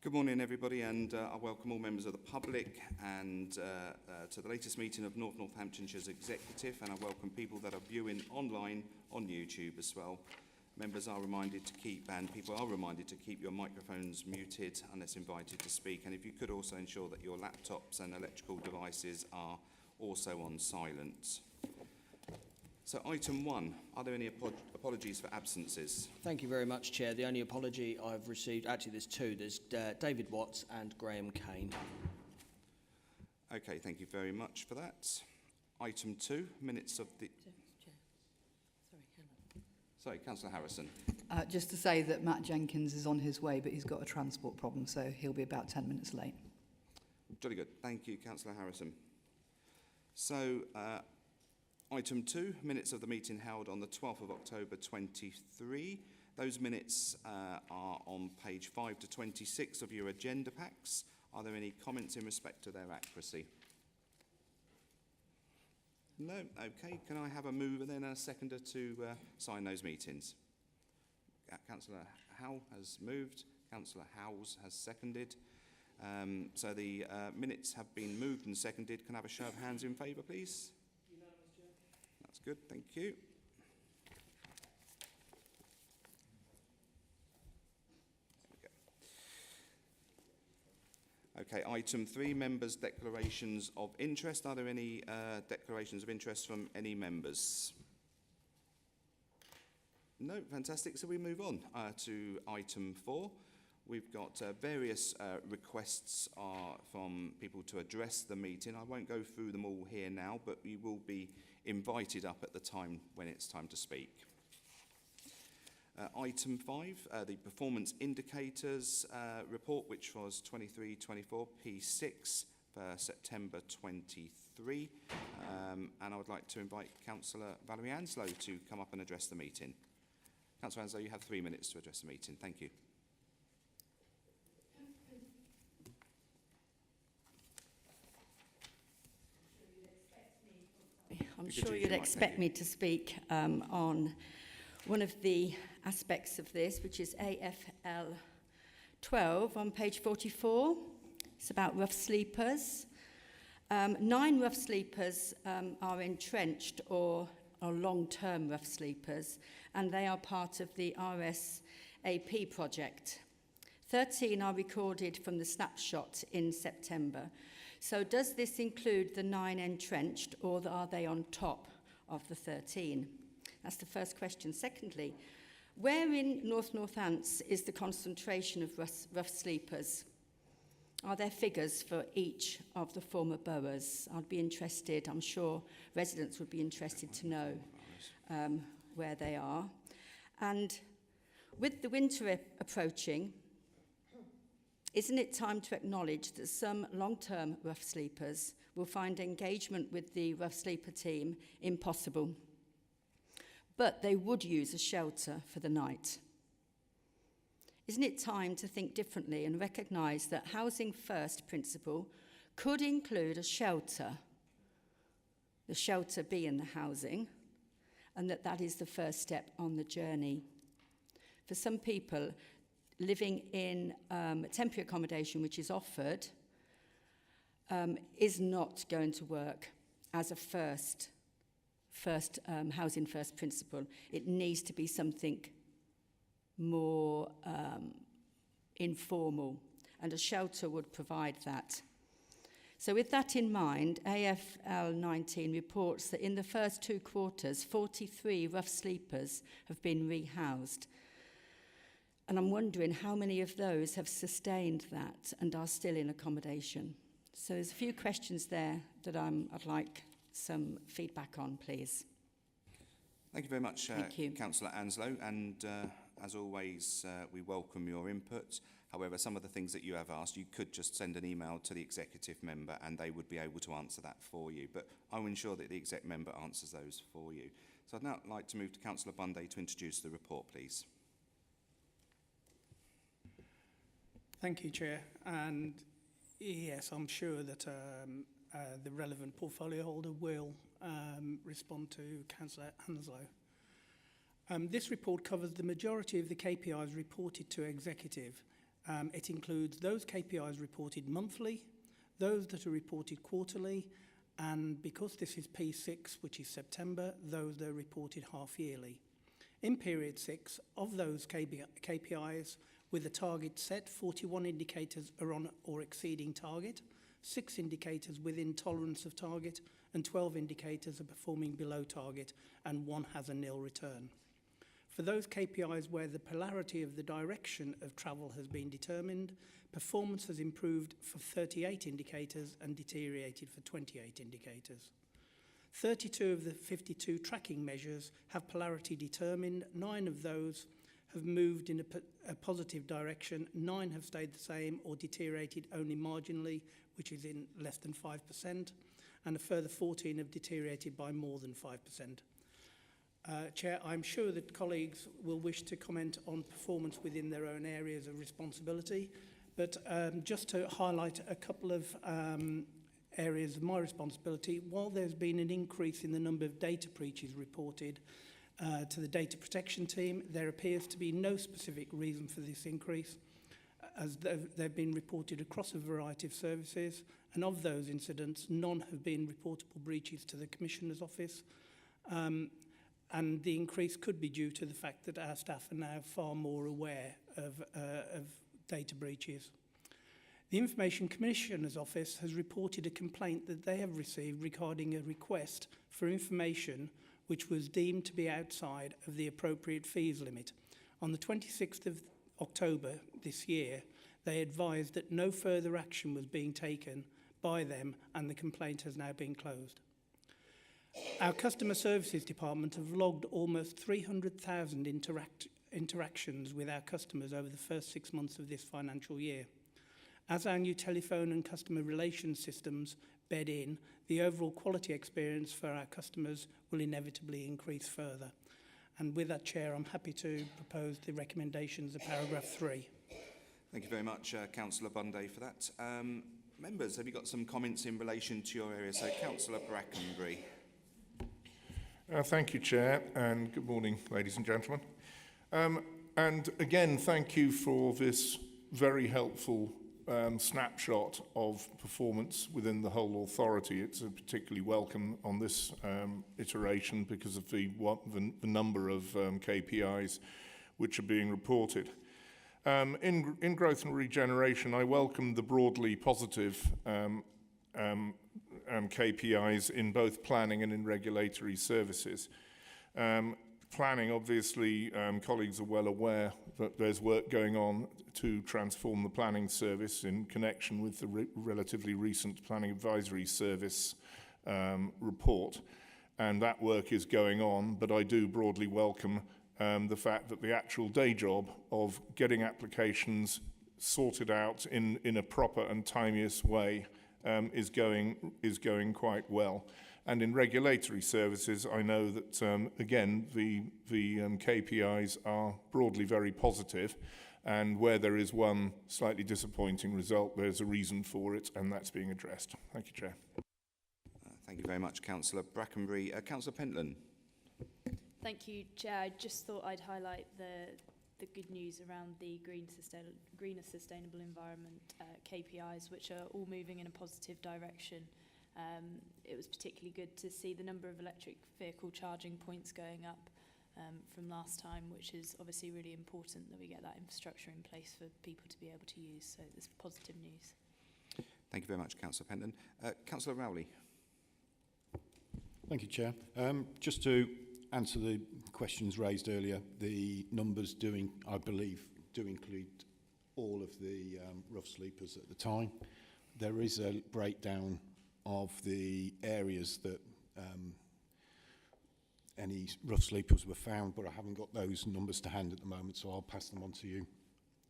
Good morning, everybody, and I welcome all members of the public and to the latest meeting of North Northamptonshire's Executive, and I welcome people that are viewing online on YouTube as well. Members are reminded to keep, and people are reminded to keep your microphones muted unless invited to speak, and if you could also ensure that your laptops and electrical devices are also on silent. So item 1, are there any apologies for absences? Thank you very much, Chair. The only apology I've received, actually there's two, there's David Watts and Graham Kane. Okay, thank you very much for that. Item 2, minutes of the... Sorry, Councillor Harrison. Just to say that Matt Jenkins is on his way, but he's got a transport problem, so he'll be about 10 minutes late. Jolly good. Thank you, Councillor Harrison. So, item 2, minutes of the meeting held on the 12th of October 23. Those minutes are on page 5 to 26 of your agenda packs. Are there any comments in respect to their accuracy? No? Okay. Can I have a mover then and a seconder to sign those meetings? Councillor Howell has moved. Councillor Howells has seconded. So the minutes have been moved and seconded. Can I have a show of hands in favour, please? That's good, thank you. Okay, item 3, members' declarations of interest. Are there any declarations of interest from any members? No, fantastic. So we move on to item 4. We've got various requests from people to address the meeting. I won't go through them all here now, but you will be invited up at the time when it's time to speak. Item 5, the performance indicators report, which was 23-24 P6 for September 23. And I would like to invite Councillor Valerie Anslow to come up and address the meeting. Councillor Anslow, you have 3 minutes to address the meeting. Thank you. I'm sure you'd expect me to speak on one of the aspects of this, which is AFL 12 on page 44. It's about rough sleepers. 9 rough sleepers are entrenched or are long-term rough sleepers, and they are part of the RSAP project. 13 are recorded from the snapshot in September. So does this include the 9 entrenched, or are they on top of the 13? That's the first question. Secondly, where in North Northants is the concentration of rough sleepers? Are there figures for each of the former boroughs? I'd be interested, I'm sure residents would be interested to know where they are. And with the winter approaching, isn't it time to acknowledge that some long-term rough sleepers will find engagement with the rough sleeper team impossible, but they would use a shelter for the night? Isn't it time to think differently and recognise that housing first principle could include a shelter, the shelter being the housing, and that is the first step on the journey? For some people, living in temporary accommodation, which is offered, is not going to work as a first housing first principle. It needs to be something more informal, and a shelter would provide that. So with that in mind, AFL 19 reports that in the first 2 quarters, 43 rough sleepers have been rehoused. And I'm wondering how many of those have sustained that and are still in accommodation. So there's a few questions there that I'd like some feedback on, please. Thank you very much, Councillor Anslow. And as always, we welcome your input. However, some of the things that you have asked, you could just send an email to the executive member and they would be able to answer that for you. But I will ensure that the exec member answers those for you. So I'd now like to move to Councillor Bunday to introduce the report, please. Thank you, Chair. And yes, I'm sure that the relevant portfolio holder will respond to Councillor Anslow. This report covers the majority of the KPIs reported to Executive It includes those KPIs reported monthly, those that are reported quarterly, and because this is P6, which is September, those that are reported half yearly. In period 6, of those KPIs with a target set, 41 indicators are on or exceeding target, 6 indicators within tolerance of target, and 12 indicators are performing below target, and 1 has a nil return. For those KPIs where the polarity of the direction of travel has been determined, performance has improved for 38 indicators and deteriorated for 28 indicators. 32 of the 52 tracking measures have polarity determined. 9 of those have moved in a positive direction. 9 have stayed the same or deteriorated only marginally, which is in less than 5%, and a further 14 have deteriorated by more than 5%. Chair, I'm sure that colleagues will wish to comment on performance within their own areas of responsibility, but just to highlight a couple of areas of my responsibility, while there's been an increase in the number of data breaches reported to the data protection team, there appears to be no specific reason for this increase, as they've been reported across a variety of services, and of those incidents, none have been reportable breaches to the Commissioner's Office. And the increase could be due to the fact that our staff are now far more aware of data breaches. The Information Commissioner's Office has reported a complaint that they have received regarding a request for information which was deemed to be outside of the appropriate fees limit. On the 26th of October this year, they advised that no further action was being taken by them and the complaint has now been closed. Our Customer Services Department have logged almost 300,000 interactions with our customers over the first 6 months of this financial year. As our new telephone and customer relations systems bed in, the overall quality experience for our customers will inevitably increase further. And with that, Chair, I'm happy to propose the recommendations of paragraph 3. Thank you very much, Councillor Bunday, for that. Members, have you got some comments in relation to your area? So, Councillor Brackenbury. Thank you, Chair, and good morning, ladies and gentlemen. And again, thank you for this very helpful snapshot of performance within the whole authority. It's particularly welcome on this iteration because of the number of KPIs which are being reported. In growth and regeneration, I welcome the broadly positive KPIs in both planning and in regulatory services. Planning, obviously, colleagues are well aware that there's work going on to transform the planning service in connection with the relatively recent Planning Advisory Service report. And that work is going on, but I do broadly welcome the fact that the actual day job of getting applications sorted out in a proper and timeous way is going quite well. And in regulatory services, I know that, again, the KPIs are broadly very positive, and where there is one slightly disappointing result, there's a reason for it, and that's being addressed. Thank you, Chair. Thank you very much, Councillor Brackenbury. Councillor Pentland. Thank you, Chair. I just thought I'd highlight the good news around the greener sustainable environment KPIs, which are all moving in a positive direction. It was particularly good to see the number of electric vehicle charging points going up from last time, which is obviously really important that we get that infrastructure in place for people to be able to use. So it's positive news. Thank you very much, Councillor Pentland. Councillor Rowley. Thank you, Chair. Just to answer the questions raised earlier, the numbers I believe, do include all of the rough sleepers at the time. There is a breakdown of the areas that any rough sleepers were found, but I haven't got those numbers to hand at the moment, so I'll pass them on to you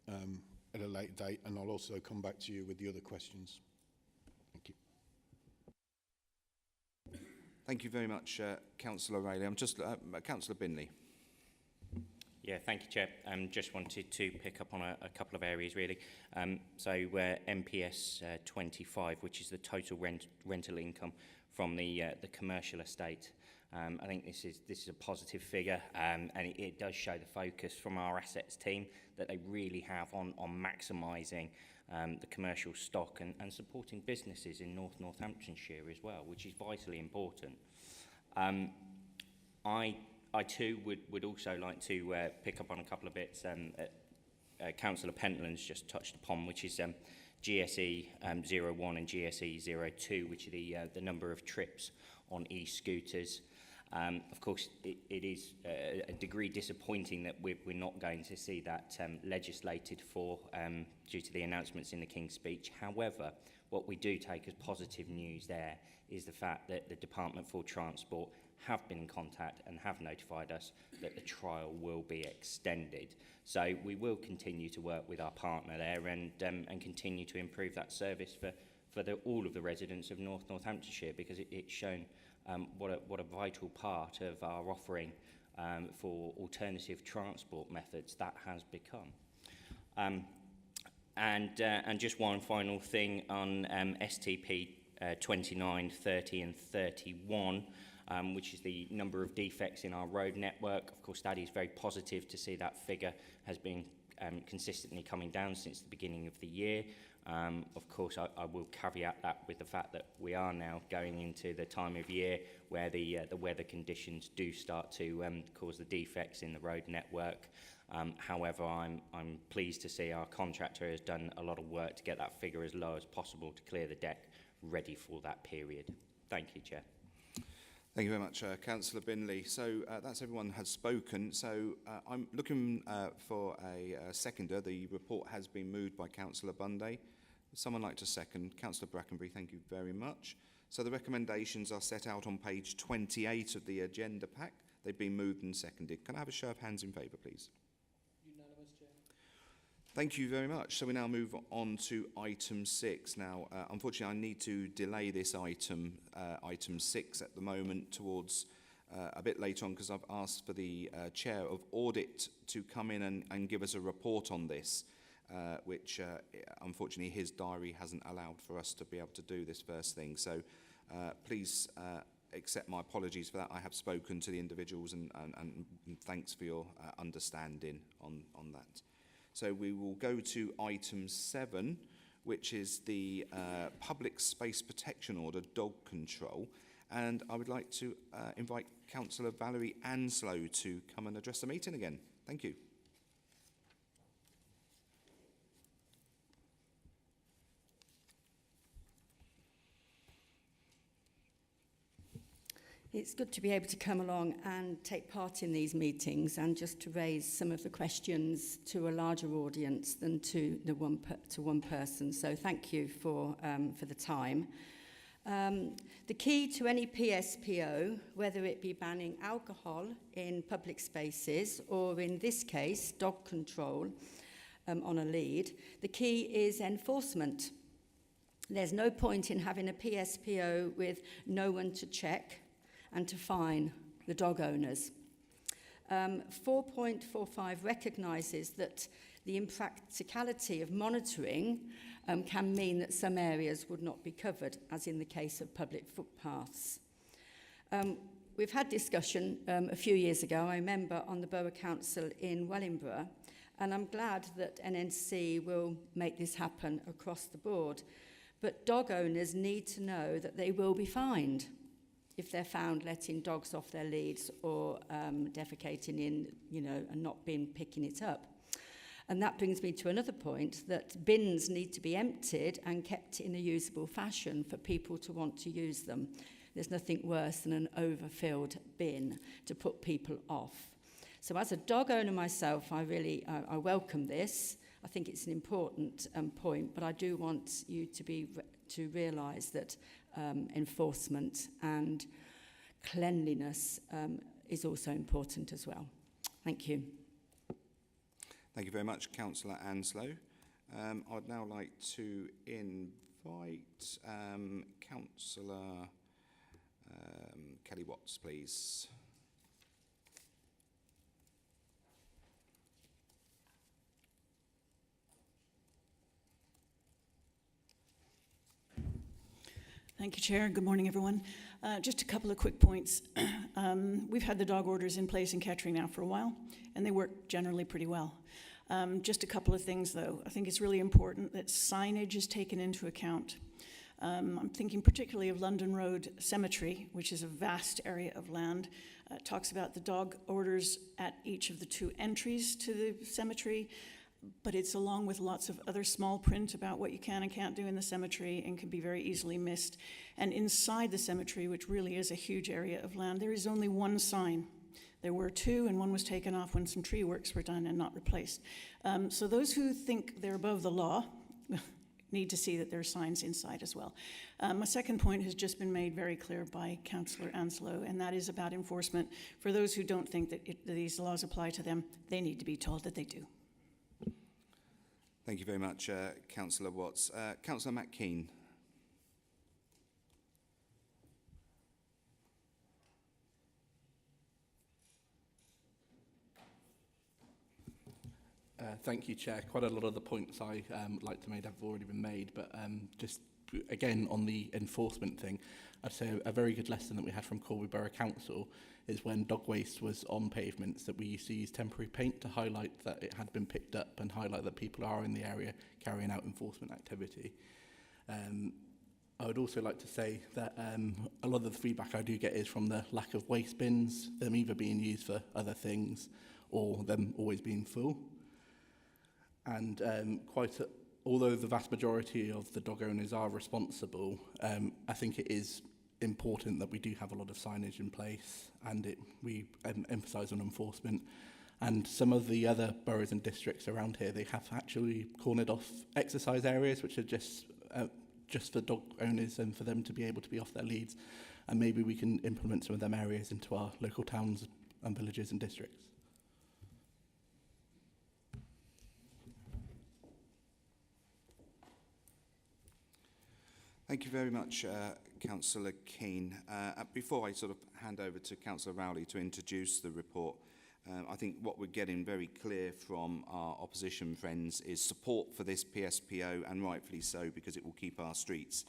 at a later date, and I'll also come back to you with the other questions. Thank you. Thank you very much, Councillor Rowley. Councillor Binley. Yeah, thank you, Chair. Just wanted to pick up on a couple of areas, really. MPS 25, which is the total rental income from the commercial estate. I think this is a positive figure, and it does show the focus from our assets team that they really have on maximising the commercial stock and supporting businesses in Northamptonshire as well, which is vitally important. I too would also like to pick up on a couple of bits Councillor Pentland's just touched upon, which is GSE 01 and GSE 02, which are the number of trips on e-scooters. Of course, it is a degree disappointing that we're not going to see that legislated for due to the announcements in the King's Speech. However, what we do take as positive news there is the fact that the Department for Transport have been in contact and have notified us that the trial will be extended. So we will continue to work with our partner there and continue to improve that service for all of the residents of Northamptonshire, because it's shown what a vital part of our offering for alternative transport methods that has become. And just one final thing on STP 29, 30 and 31, which is the number of defects in our road network. Of course, that is very positive to see that figure has been consistently coming down since the beginning of the year. Of course, I will caveat that with the fact that we are now going into the time of year where the weather conditions do start to cause the defects in the road network. However, I'm pleased to see our contractor has done a lot of work to get that figure as low as possible to clear the deck ready for that period. Thank you, Chair. Thank you very much, Councillor Binley. So that's everyone has spoken. So I'm looking for a seconder. The report has been moved by Councillor Bunday. Would someone like to second? Councillor Brackenbury, thank you very much. So the recommendations are set out on page 28 of the agenda pack. They've been moved and seconded. Can I have a show of hands in favour, please? Unanimous, Chair. Thank you very much. So we now move on to item 6. Now, unfortunately, I need to delay this item 6 at the moment towards a bit later on, because I've asked for the Chair of Audit to come in and give us a report on this, which unfortunately his diary hasn't allowed for us to be able to do this first thing. So please accept my apologies for that. I have spoken to the individuals and thanks for your understanding on that. So we will go to item 7, which is the Public Space Protection Order, dog control. And I would like to invite Councillor Valerie Anslow to come and address the meeting again. Thank you. It's good to be able to come along and take part in these meetings and just to raise some of the questions to a larger audience than to one person. So thank you for the time. The key to any PSPO, whether it be banning alcohol in public spaces or in this case dog control on a lead, the key is enforcement. There's no point in having a PSPO with no one to check and to fine the dog owners. 4.45 recognises that the impracticality of monitoring can mean that some areas would not be covered, as in the case of public footpaths. We've had discussion a few years ago, I remember, on the Borough Council in Wellingborough, and I'm glad that NNC will make this happen across the board. But dog owners need to know that they will be fined if they're found letting dogs off their leads or defecating in, and not picking it up. And that brings me to another point, that bins need to be emptied and kept in a usable fashion for people to want to use them. There's nothing worse than an overfilled bin to put people off. So as a dog owner myself, I welcome this. I think it's an important point, but I do want you to realise that enforcement and cleanliness is also important as well. Thank you. Thank you very much, Councillor Anslow. I'd now like to invite Councillor Kelly Watts, please. Thank you, Chair. Good morning, everyone. Just a couple of quick points. We've had the dog orders in place in Kettering now for a while, and they work generally pretty well. Just a couple of things, though. I think it's really important that signage is taken into account. I'm thinking particularly of London Road Cemetery, which is a vast area of land. It talks about the dog orders at each of the 2 entries to the cemetery, but it's along with lots of other small print about what you can and can't do in the cemetery and can be very easily missed. And inside the cemetery, which really is a huge area of land, there is only 1 sign. There were 2, and 1 was taken off when some tree works were done and not replaced. So those who think they're above the law need to see that there are signs inside as well. My second point has just been made very clear by Councillor Anslow, and that is about enforcement. For those who don't think that these laws apply to them, they need to be told that they do. Thank you very much, Councillor Watts. Councillor Matt Keane. Thank you, Chair. Quite a lot of the points I like to make have already been made, but just again on the enforcement thing, I'd say a very good lesson that we had from Corby Borough Council is when dog waste was on pavements that we used to use temporary paint to highlight that it had been picked up and highlight that people are in the area carrying out enforcement activity. I would also like to say that a lot of the feedback I do get is from the lack of waste bins, them either being used for other things or them always being full. And although the vast majority of the dog owners are responsible, I think it is important that we do have a lot of signage in place and we emphasise on enforcement. And some of the other boroughs and districts around here, they have actually cornered off exercise areas which are just for dog owners and for them to be able to be off their leads. And maybe we can implement some of them areas into our local towns and villages and districts. Thank you very much, Councillor Keane. Before I sort of hand over to Councillor Rowley to introduce the report, I think what we're getting very clear from our opposition friends is support for this PSPO, and rightfully so, because it will keep our streets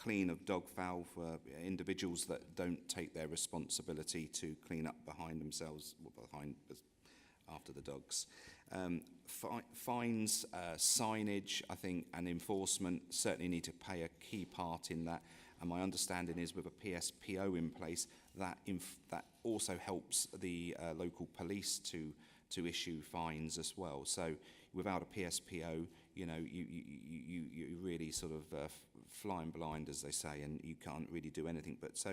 clean of dog fowl for individuals that don't take their responsibility to clean up behind themselves, after the dogs. Fines, signage, I think, and enforcement certainly need to play a key part in that. And my understanding is with a PSPO in place, that also helps the local police to issue fines as well. So without a PSPO, you know, you really sort of flying blind, as they say, and you can't really do anything. But so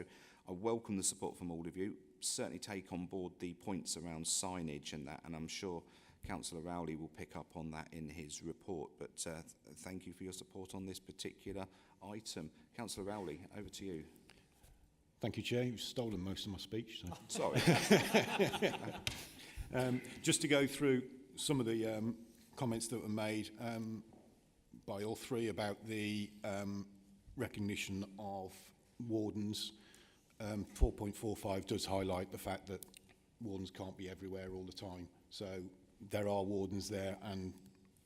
I welcome the support from all of you. Certainly take on board the points around signage and that, and I'm sure Councillor Rowley will pick up on that in his report. But thank you for your support on this particular item. Councillor Rowley, over to you. Thank you, Chair. You've stolen most of my speech. So. Sorry. Just to go through some of the comments that were made by all 3 about the recognition of wardens. 4.45 does highlight the fact that wardens can't be everywhere all the time. So there are wardens there, and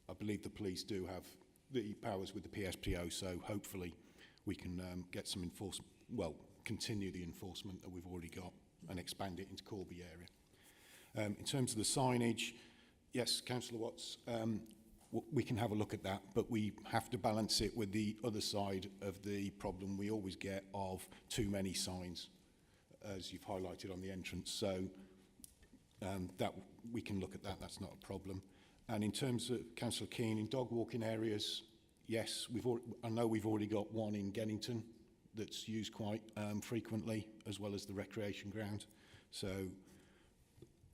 I believe the police do have the powers with the PSPO, so hopefully we can get some enforcement, well, continue the enforcement that we've already got and expand it into Corby area. In terms of the signage, yes, Councillor Watts, we can have a look at that, but we have to balance it with the other side of the problem we always get of too many signs, as you've highlighted on the entrance. So that we can look at that, that's not a problem. And in terms of Councillor Keane, in dog walking areas, yes, I know we've already got one in Gennington that's used quite frequently, as well as the recreation ground. So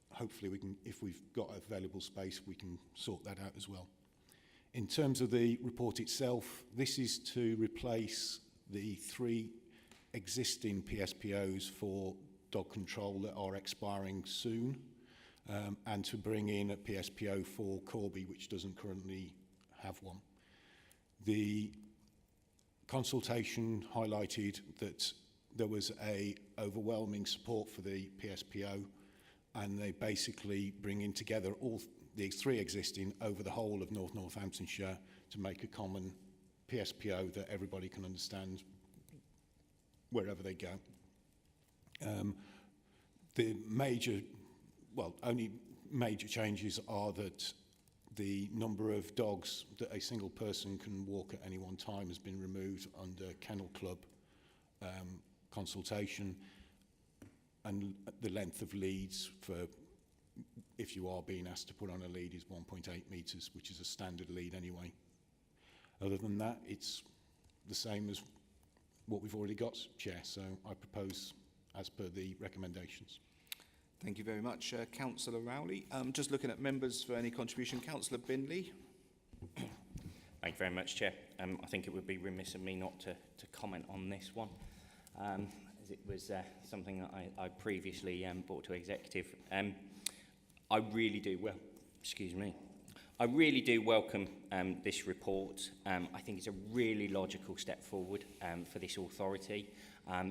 hopefully we can, if we've got available space, we can sort that out as well. In terms of the report itself, this is to replace the 3 existing PSPOs for dog control that are expiring soon, and to bring in a PSPO for Corby, which doesn't currently have one. The consultation highlighted that there was a overwhelming support for the PSPO, and they basically bringing together all the 3 existing over the whole of North Northamptonshire to make a common PSPO that everybody can understand wherever they go. The only major changes are that the number of dogs that a single person can walk at any one time has been removed under Kennel Club consultation, and the length of leads for if you are being asked to put on a lead is 1.8 metres, which is a standard lead anyway. Other than that, it's the same as what we've already got, Chair, so I propose as per the recommendations. Thank you very much. Councillor Rowley. Just looking at members for any contribution. Councillor Bindley. Thank you very much, Chair. I think it would be remiss of me not to comment on this one, as it was something that I previously brought to executive. I really do welcome this report. I think it's a really logical step forward for this authority.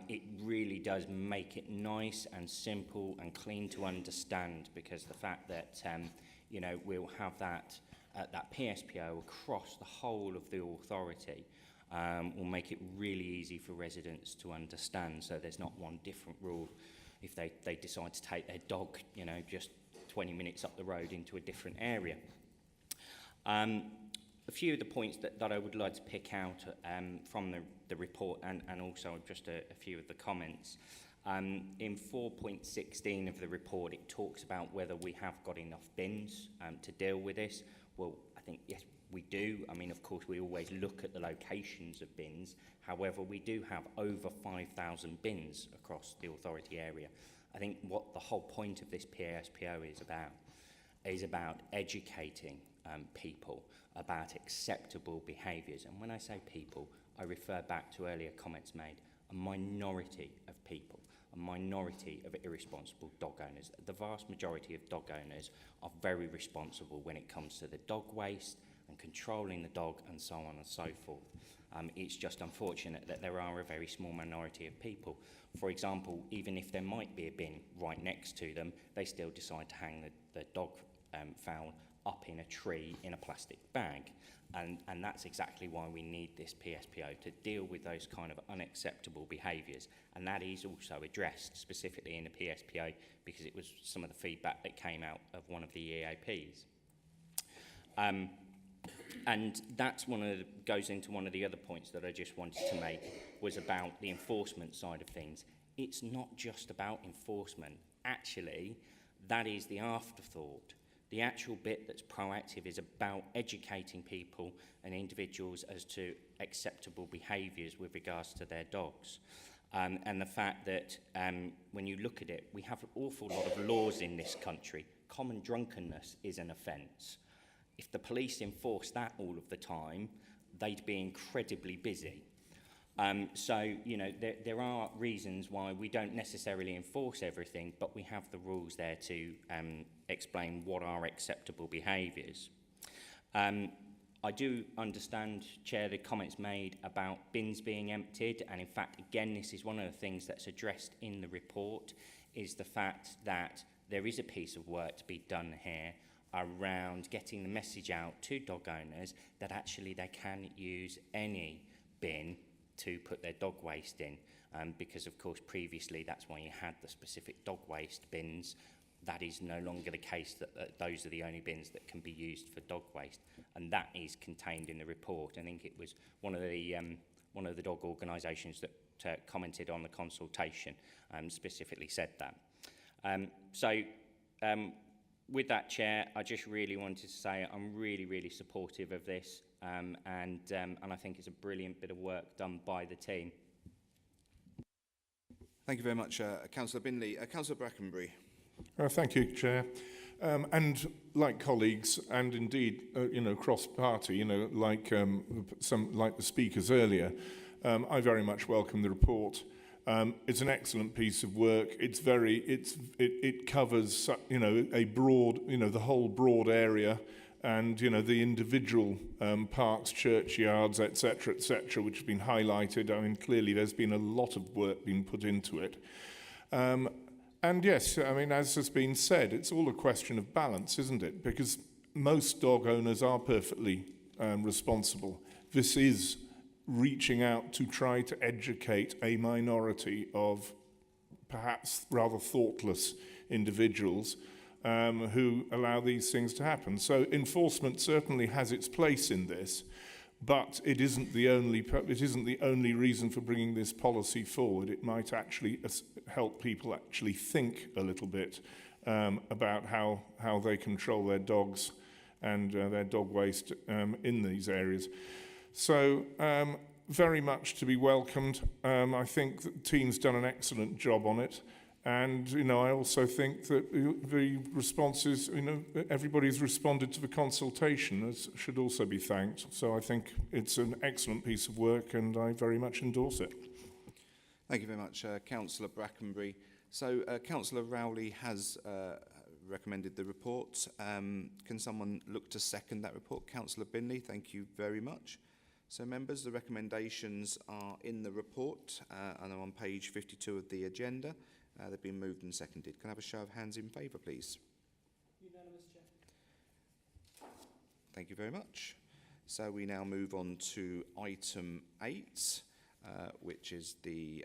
It really does make it nice and simple and clean to understand, because the fact that you know, we'll have that PSPO across the whole of the authority will make it really easy for residents to understand. So there's not one different rule if they decide to take their dog, you know, just 20 minutes up the road into a different area. A few of the points that I would like to pick out from the report, and also just a few of the comments. In 4.16 of the report, it talks about whether we have got enough bins to deal with this. Well, I think, yes, we do. I mean, of course, we always look at the locations of bins. However, we do have over 5,000 bins across the authority area. I think what the whole point of this PSPO is about educating people about acceptable behaviours. And when I say people, I refer back to earlier comments made. A minority of people, a minority of irresponsible dog owners. The vast majority of dog owners are very responsible when it comes to the dog waste and controlling the dog and so on and so forth. It's just unfortunate that there are a very small minority of people. For example, even if there might be a bin right next to them, they still decide to hang the dog fowl up in a tree in a plastic bag. And that's exactly why we need this PSPO, to deal with those kind of unacceptable behaviours. And that is also addressed specifically in the PSPO, because it was some of the feedback that came out of one of the EAPs. And that's goes into one of the other points that I just wanted to make, was about the enforcement side of things. It's not just about enforcement. Actually, that is the afterthought. The actual bit that's proactive is about educating people and individuals as to acceptable behaviours with regards to their dogs. And the fact that when you look at it, we have an awful lot of laws in this country. Common drunkenness is an offence. If the police enforced that all of the time, they'd be incredibly busy. So, you know, there are reasons why we don't necessarily enforce everything, but we have the rules there to explain what are acceptable behaviours. I do understand, Chair, the comments made about bins being emptied, and in fact, again, this is one of the things that's addressed in the report, is the fact that there is a piece of work to be done here around getting the message out to dog owners that actually they can use any bin to put their dog waste in, because of course previously that's why you had the specific dog waste bins. That is no longer the case, that those are the only bins that can be used for dog waste, and that is contained in the report. I think it was one of the dog organisations that commented on the consultation specifically said that. With that, Chair, I just really wanted to say I'm really supportive of this, and I think it's a brilliant bit of work done by the team. Thank you very much, Councillor Bindley. Councillor Brackenbury. Thank you, Chair. And like colleagues, and indeed, you know, cross-party, you know, like the speakers earlier, I very much welcome the report. It's an excellent piece of work. It covers, you know, a broad, you know, the whole broad area, and, you know, the individual parks, churchyards, etc., which have been highlighted. I mean, clearly there's been a lot of work being put into it. And yes, I mean, as has been said, it's all a question of balance, isn't it? Because most dog owners are perfectly responsible. This is reaching out to try to educate a minority of perhaps rather thoughtless individuals who allow these things to happen. So enforcement certainly has its place in this, but it isn't the only reason for bringing this policy forward. It might actually help people actually think a little bit about how they control their dogs and their dog waste in these areas. So very much to be welcomed. I think that the team's done an excellent job on it. And, you know, I also think that the responses, you know, everybody's responded to the consultation should also be thanked. So I think it's an excellent piece of work and I very much endorse it. Thank you very much, Councillor Brackenbury. So Councillor Rowley has recommended the report. Can someone look to second that report? Councillor Binley, thank you very much. So members, the recommendations are in the report and are on page 52 of the agenda. They've been moved and seconded. Can I have a show of hands in favour, please? Unanimous, Chair. Thank you very much. So we now move on to item 8, which is the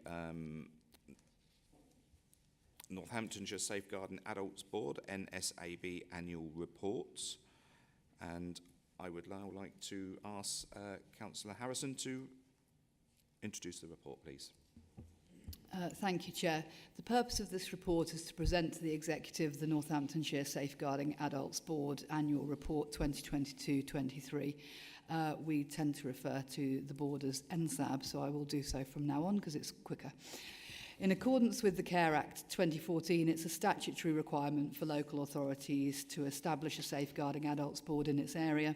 Northamptonshire Safeguarding Adults Board, NSAB Annual Reports. And I would now like to ask Councillor Harrison to introduce the report, please. Thank you, Chair. The purpose of this report is to present to the Executive the Northamptonshire Safeguarding Adults Board Annual Report 2022-23. We tend to refer to the board as NSAB, so I will do so from now on because it's quicker. In accordance with the Care Act 2014, it's a statutory requirement for local authorities to establish a Safeguarding Adults Board in its area.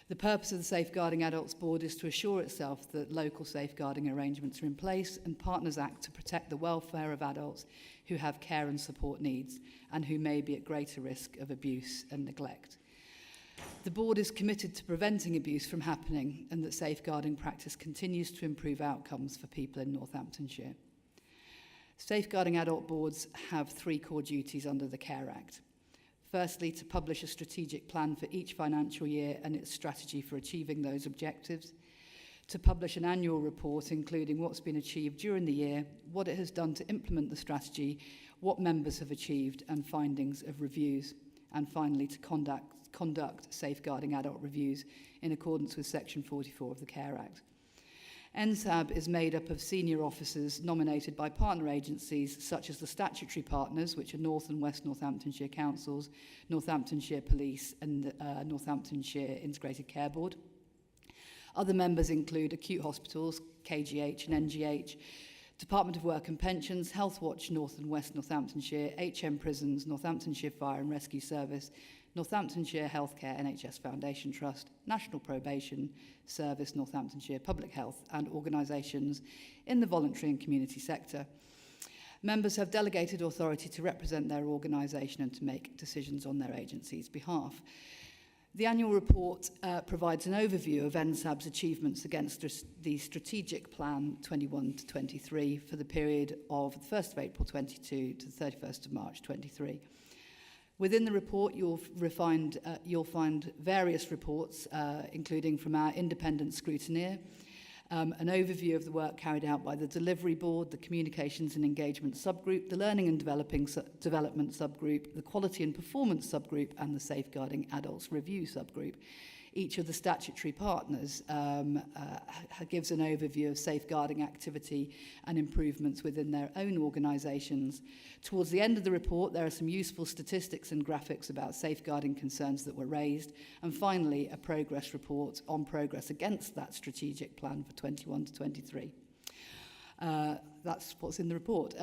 The purpose of the Safeguarding Adults Board is to assure itself that local safeguarding arrangements are in place and partners act to protect the welfare of adults who have care and support needs and who may be at greater risk of abuse and neglect. The board is committed to preventing abuse from happening and that safeguarding practice continues to improve outcomes for people in Northamptonshire. Safeguarding adult boards have 3 core duties under the Care Act. Firstly, to publish a strategic plan for each financial year and its strategy for achieving those objectives. To publish an annual report including what's been achieved during the year, what it has done to implement the strategy, what members have achieved and findings of reviews. And finally, to conduct safeguarding adult reviews in accordance with Section 44 of the Care Act. NSAB is made up of senior officers nominated by partner agencies such as the statutory partners, which are North and West Northamptonshire Councils, Northamptonshire Police and Northamptonshire Integrated Care Board. Other members include acute hospitals, KGH and NGH, Department of Work and Pensions, Healthwatch North and West Northamptonshire, HM Prisons, Northamptonshire Fire and Rescue Service, Northamptonshire Healthcare NHS Foundation Trust, National Probation Service, Northamptonshire Public Health and organisations in the voluntary and community sector. Members have delegated authority to represent their organisation and to make decisions on their agency's behalf. The annual report provides an overview of NSAB's achievements against the Strategic Plan 21 to 23 for the period of the 1st of April 22 to the 31st of March 23. Within the report, you'll find various reports, including from our independent scrutineer, an overview of the work carried out by the Delivery Board, the Communications and Engagement Subgroup, the Learning and Development Subgroup, the Quality and Performance Subgroup, and the Safeguarding Adults Review Subgroup. Each of the statutory partners gives an overview of safeguarding activity and improvements within their own organisations. Towards the end of the report, there are some useful statistics and graphics about safeguarding concerns that were raised. And finally, a progress report on progress against that strategic plan for 21 to 23. That's what's in the report.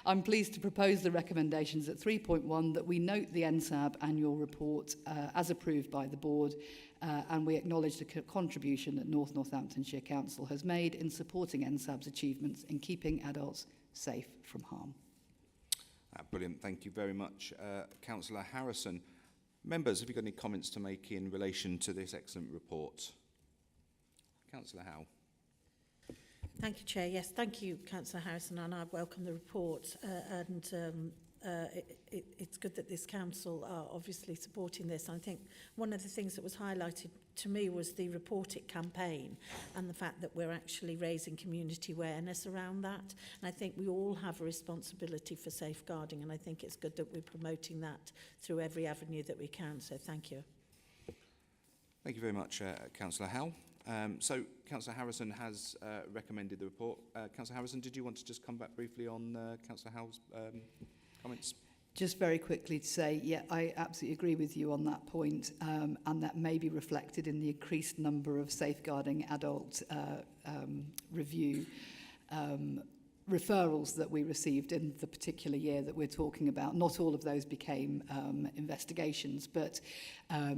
I'm pleased to propose the recommendations at 3.1 that we note the NSAB annual report as approved by the board and we acknowledge the contribution that North Northamptonshire Council has made in supporting NSAB's achievements in keeping adults safe from harm. Brilliant, thank you very much. Councillor Harrison, members, have you got any comments to make in relation to this excellent report? Councillor Howe. Thank you, Chair. Yes, thank you, Councillor Harrison, and I welcome the report and it's good that this council are obviously supporting this. I think one of the things that was highlighted to me was the Report It campaign and the fact that we're actually raising community awareness around that. And I think we all have a responsibility for safeguarding, and I think it's good that we're promoting that through every avenue that we can. So thank you. Thank you very much, Councillor Howell. So Councillor Harrison has recommended the report. Councillor Harrison, did you want to just come back briefly on Councillor Howell's comments? Just very quickly to say, yeah, I absolutely agree with you on that point, and that may be reflected in the increased number of safeguarding adult review referrals that we received in the particular year that we're talking about. Not all of those became investigations, but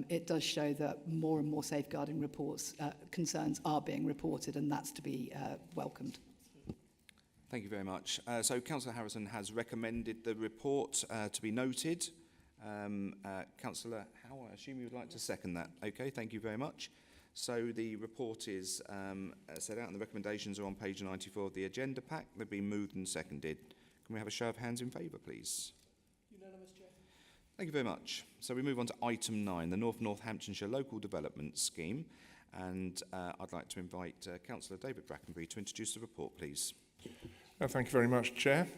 it does show that more and more safeguarding reports, concerns are being reported, and that's to be welcomed. Thank you very much. So Councillor Harrison has recommended the report to be noted. Councillor Howell, I assume you would like to second that. Okay, thank you very much. So the report is set out and the recommendations are on page 94 of the agenda pack. They've been moved and seconded. Can we have a show of hands in favour, please? Unanimous, Chair. Thank you very much. So we move on to item 9, the Northamptonshire Local Development Scheme. And I'd like to invite Councillor David Brackenbury to introduce the report, please. Thank you very much, Chair.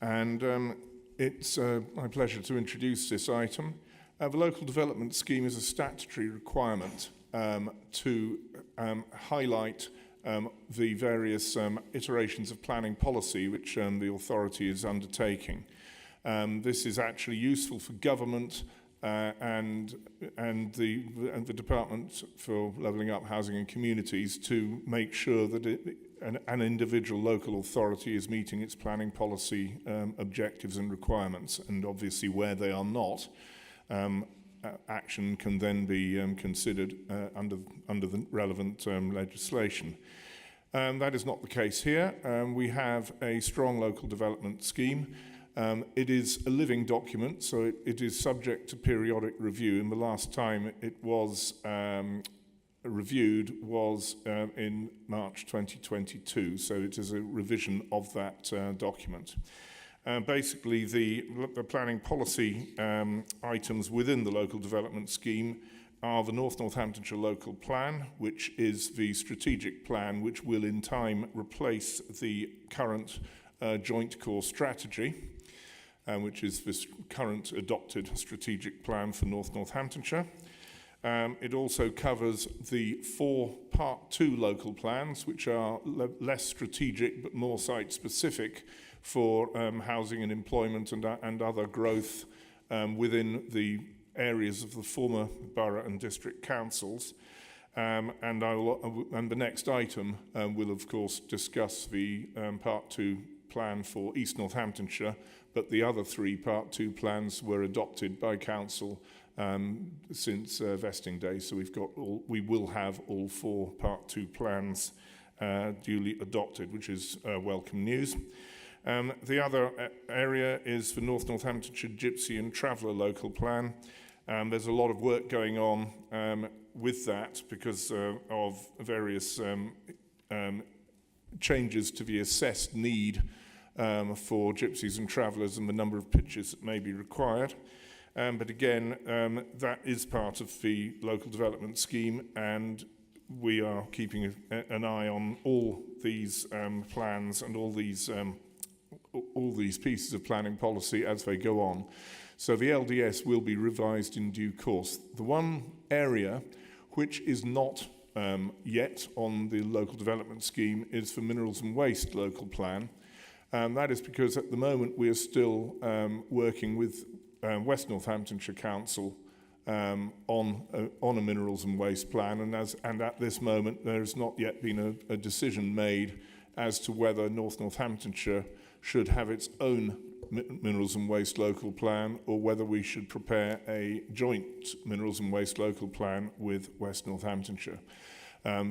And it's my pleasure to introduce this item. The Local Development Scheme is a statutory requirement to highlight the various iterations of planning policy which the authority is undertaking. This is actually useful for government and the Department for Levelling Up Housing and Communities to make sure that an individual local authority is meeting its planning policy objectives and requirements, and obviously where they are not, action can then be considered under the relevant legislation. That is not the case here. We have a strong local development scheme. It is a living document, so it is subject to periodic review. And the last time it was reviewed was in March 2022, so it is a revision of that document. Basically, the planning policy items within the local development scheme are the North Northamptonshire Local Plan, which is the strategic plan which will in time replace the current joint core strategy, which is this current adopted strategic plan for North Northamptonshire. It also covers the 4 Part 2 local plans, which are less strategic but more site-specific for housing and employment and other growth within the areas of the former borough and district councils. And the next item will, of course, discuss the Part 2 plan for East Northamptonshire, but the other 3 Part 2 plans were adopted by Council since vesting day, so we will have all 4 Part 2 plans duly adopted, which is welcome news. The other area is the North Northamptonshire Gypsy and Traveller Local Plan. There's a lot of work going on with that because of various changes to the assessed need for gypsies and travellers and the number of pitches that may be required. But again, that is part of the local development scheme, and we are keeping an eye on all these plans and all these pieces of planning policy as they go on. So the LDS will be revised in due course. The one area which is not yet on the local development scheme is the Minerals and Waste Local Plan. That is because at the moment we are still working with West Northamptonshire Council on a Minerals and Waste Plan, and at this moment there has not yet been a decision made as to whether North Northamptonshire should have its own Minerals and Waste Local Plan or whether we should prepare a joint Minerals and Waste Local Plan with West Northamptonshire.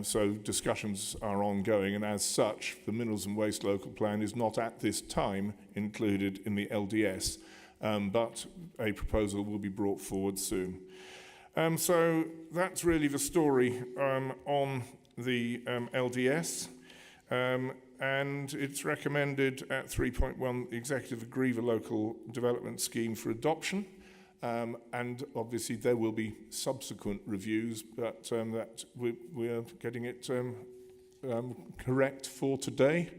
So discussions are ongoing, and as such, the Minerals and Waste Local Plan is not at this time included in the LDS, but a proposal will be brought forward soon. So that's really the story on the LDS. and it's recommended at 3.1 the executive agree the local development scheme for adoption. And obviously there will be subsequent reviews, but that we are getting it correct for today.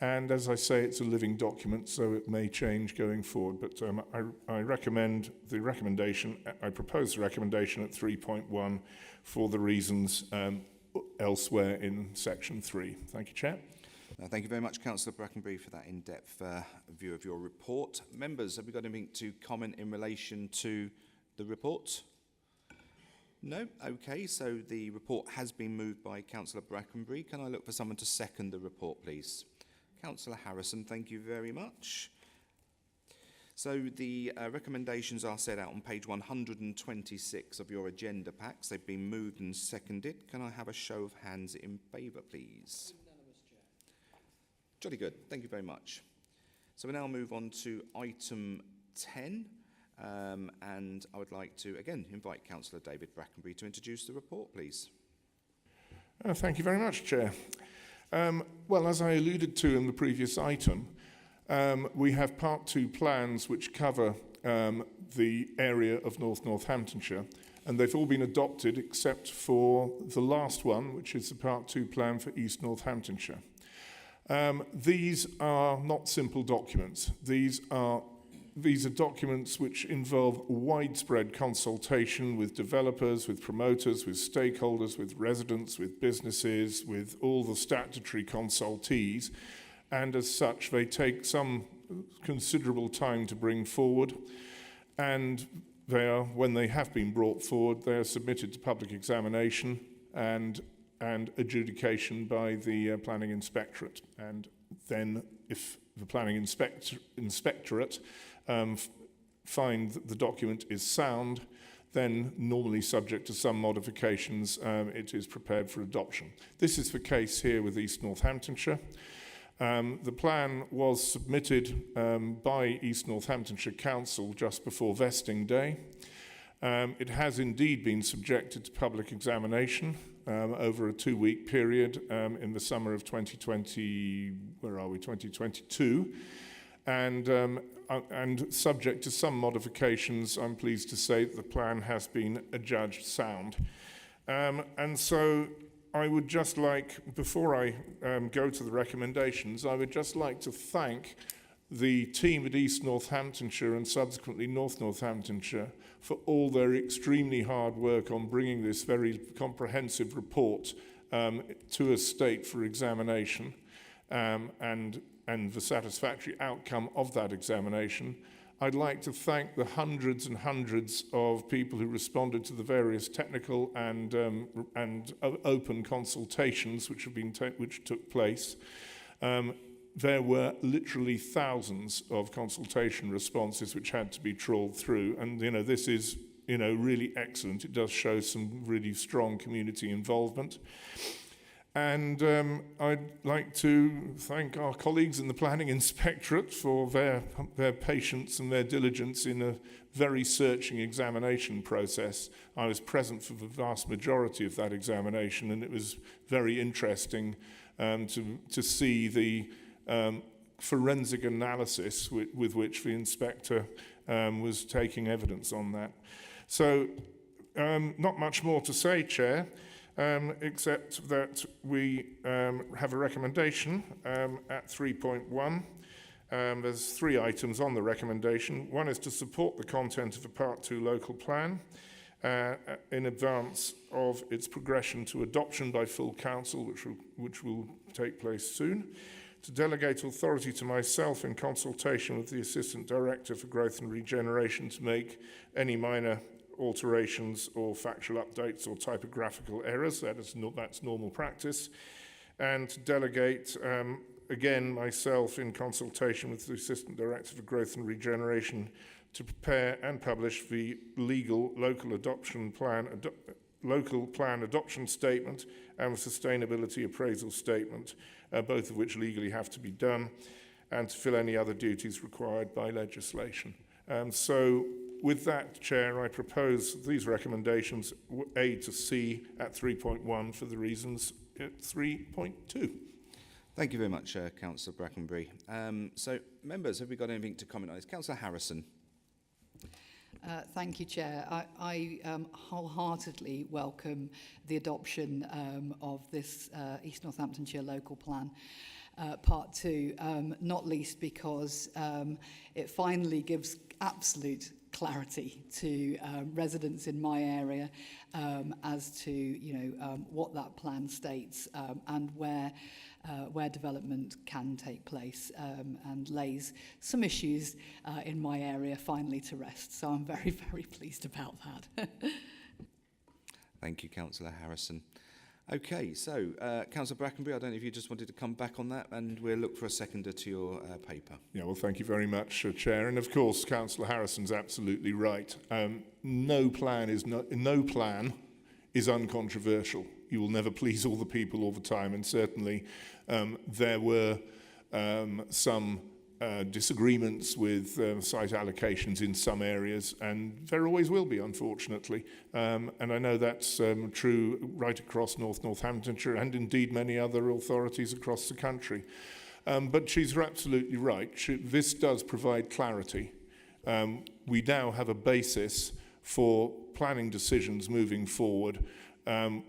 And as I say, it's a living document, so it may change going forward. But I recommend the recommendation. I propose the recommendation at 3.1 for the reasons elsewhere in section 3. Thank you, Chair. Thank you very much, Councillor Brackenbury, for that in-depth view of your report. Members, have we got anything to comment in relation to the report? No? Okay, so the report has been moved by Councillor Brackenbury. Can I look for someone to second the report, please? Councillor Harrison, thank you very much. So the recommendations are set out on page 126 of your agenda packs. They've been moved and seconded. Can I have a show of hands in favour, please? Jolly good. Thank you very much. So we now move on to item 10. And I would like to, again, invite Councillor David Brackenbury to introduce the report, please. Thank you very much, Chair. Well, as I alluded to in the previous item, we have Part 2 plans which cover the area of Northamptonshire, and they've all been adopted except for the last one, which is the Part 2 plan for East Northamptonshire. These are not simple documents. These are documents which involve widespread consultation with developers, with promoters, with stakeholders, with residents, with businesses, with all the statutory consultees, and as such they take some considerable time to bring forward, and they are, when they have been brought forward, they are submitted to public examination and adjudication by the Planning Inspectorate. And then if the Planning Inspectorate find that the document is sound, then normally subject to some modifications, it is prepared for adoption. This is the case here with East Northamptonshire. The plan was submitted by East Northamptonshire Council just before vesting day. It has indeed been subjected to public examination over a 2-week period in the summer of 2022, and subject to some modifications, I'm pleased to say that the plan has been adjudged sound. And so I would just like, before I go to the recommendations, I would just like to thank the team at East Northamptonshire and subsequently North Northamptonshire for all their extremely hard work on bringing this very comprehensive report to a state for examination, and the satisfactory outcome of that examination. I'd like to thank the hundreds and hundreds of people who responded to the various technical and open consultations which took place. There were literally thousands of consultation responses which had to be trawled through, and this is really excellent. It does show some really strong community involvement. And I'd like to thank our colleagues in the Planning Inspectorate for their patience and their diligence in a very searching examination process. I was present for the vast majority of that examination, and it was very interesting to see the forensic analysis with which the inspector was taking evidence on that. So not much more to say, Chair. Except that we have a recommendation at 3.1. There's 3 items on the recommendation. One is to support the content of a Part 2 local plan in advance of its progression to adoption by full council, which will take place soon. To delegate authority to myself in consultation with the Assistant Director for Growth and Regeneration to make any minor alterations or factual updates or typographical errors. That's normal practice. And to delegate, again, myself in consultation with the Assistant Director for Growth and Regeneration to prepare and publish the legal local plan adoption statement and the sustainability appraisal statement, both of which legally have to be done, and to fill any other duties required by legislation. So with that, Chair, I propose these recommendations, A to C at 3.1 for the reasons at 3.2. Thank you very much, Councillor Brackenbury. So, members, have we got anything to comment on this? Councillor Harrison. Thank you, Chair. I wholeheartedly welcome the adoption of this East Northamptonshire Local Plan Part 2, not least because it finally gives absolute clarity to residents in my area as to what that plan states and where development can take place and lays some issues in my area finally to rest. So I'm very, very pleased about that. Thank you, Councillor Harrison. Okay, so Councillor Brackenbury, I don't know if you just wanted to come back on that, and we'll look for a seconder to your paper. Yeah, well, thank you very much, Chair. And of course, Councillor Harrison's absolutely right. No plan is uncontroversial. You will never please all the people all the time, and certainly there were some disagreements with site allocations in some areas, and there always will be, unfortunately. And I know that's true right across Northamptonshire and indeed many other authorities across the country. But she's absolutely right. This does provide clarity. We now have a basis for planning decisions moving forward,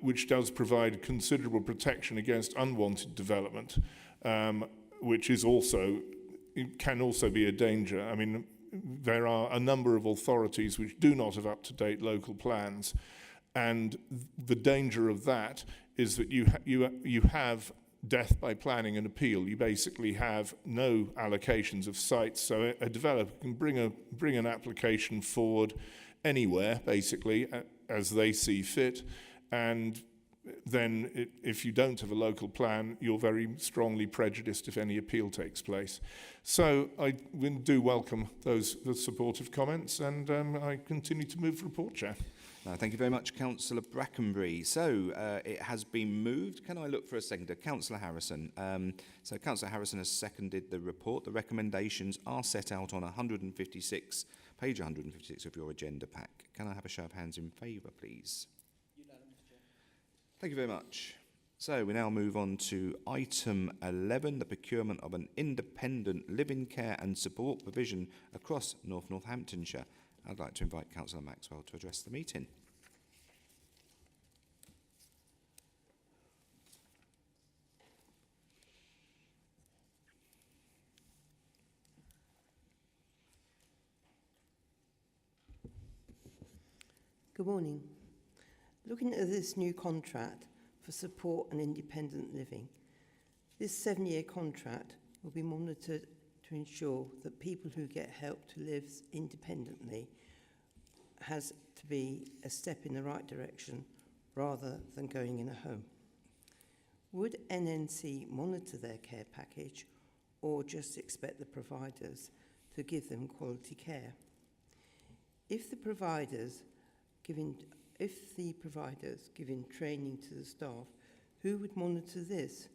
which does provide considerable protection against unwanted development, which is also can also be a danger. I mean, there are a number of authorities which do not have up-to-date local plans, and the danger of that is that you have death by planning and appeal. You basically have no allocations of sites, so a developer can bring an application forward anywhere, basically, as they see fit, and then if you don't have a local plan, you're very strongly prejudiced if any appeal takes place. So I do welcome those supportive comments, and I continue to move the report, Chair. Thank you very much, Councillor Brackenbury. So it has been moved. Can I look for a seconder? Councillor Harrison. So Councillor Harrison has seconded the report. The recommendations are set out on page 156 of your agenda pack. Can I have a show of hands in favour, please? Thank you very much. So we now move on to item 11, the procurement of an independent living care and support provision across Northamptonshire. I'd like to invite Councillor Maxwell to address the meeting. Good morning. Looking at this new contract for support and independent living, this 7-year contract will be monitored to ensure that people who get help to live independently has to be a step in the right direction rather than going in a home. Would NNC monitor their care package or just expect the providers to give them quality care? If the providers giving training to the staff, who would monitor this?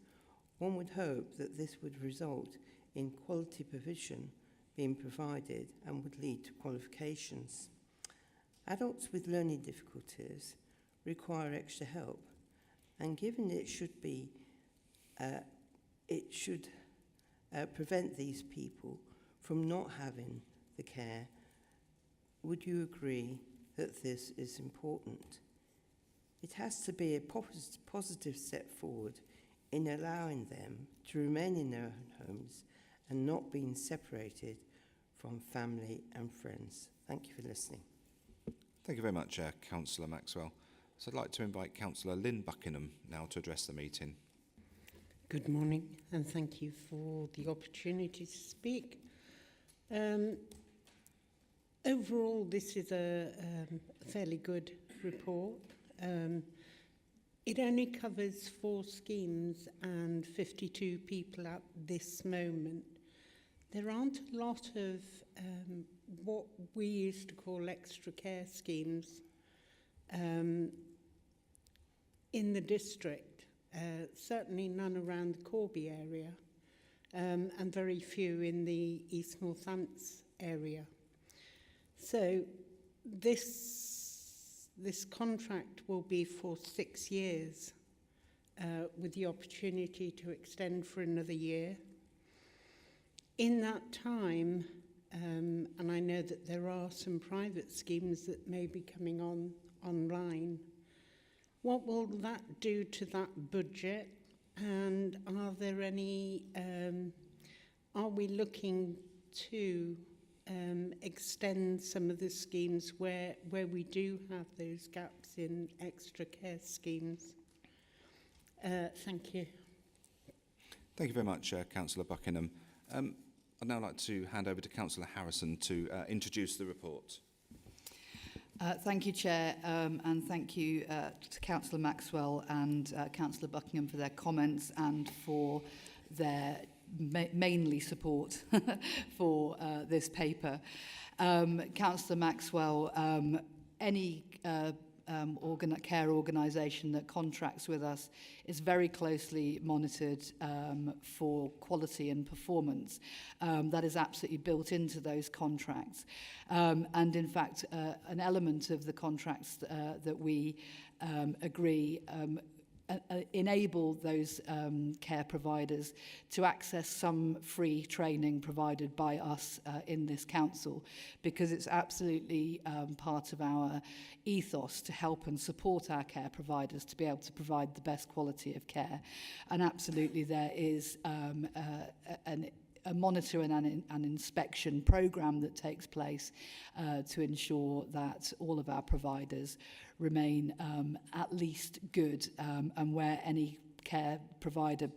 One would hope that this would result in quality provision being provided and would lead to qualifications. Adults with learning difficulties require extra help, and given it should prevent these people from not having the care, would you agree that this is important? It has to be a positive step forward in allowing them to remain in their own homes and not being separated from family and friends. Thank you for listening. Thank you very much, Councillor Maxwell. So I'd like to invite Councillor Lynn Buckingham now to address the meeting. Good morning, and thank you for the opportunity to speak. Overall, this is a fairly good report. It only covers 4 schemes and 52 people at this moment. There aren't a lot of what we used to call extra care schemes in the district. Certainly none around the Corby area, and very few in the East Northants area. So this contract will be for 6 years, with the opportunity to extend for another year. In that time, and I know that there are some private schemes that may be coming online, what will that do to that budget? And are there any, are we looking to extend some of the schemes where we do have those gaps in extra care schemes? Thank you. Thank you very much, Councillor Buckingham. I'd now like to hand over to Councillor Harrison to introduce the report. Thank you, Chair, and thank you to Councillor Maxwell and Councillor Buckingham for their comments and for their mainly support for this paper. Councillor Maxwell, any care organisation that contracts with us is very closely monitored for quality and performance. That is absolutely built into those contracts. And in fact, an element of the contracts that we agree enable those care providers to access some free training provided by us in this council, because it's absolutely part of our ethos to help and support our care providers to be able to provide the best quality of care. And absolutely there is a monitor and an inspection programme that takes place to ensure that all of our providers remain at least good, and where any care provider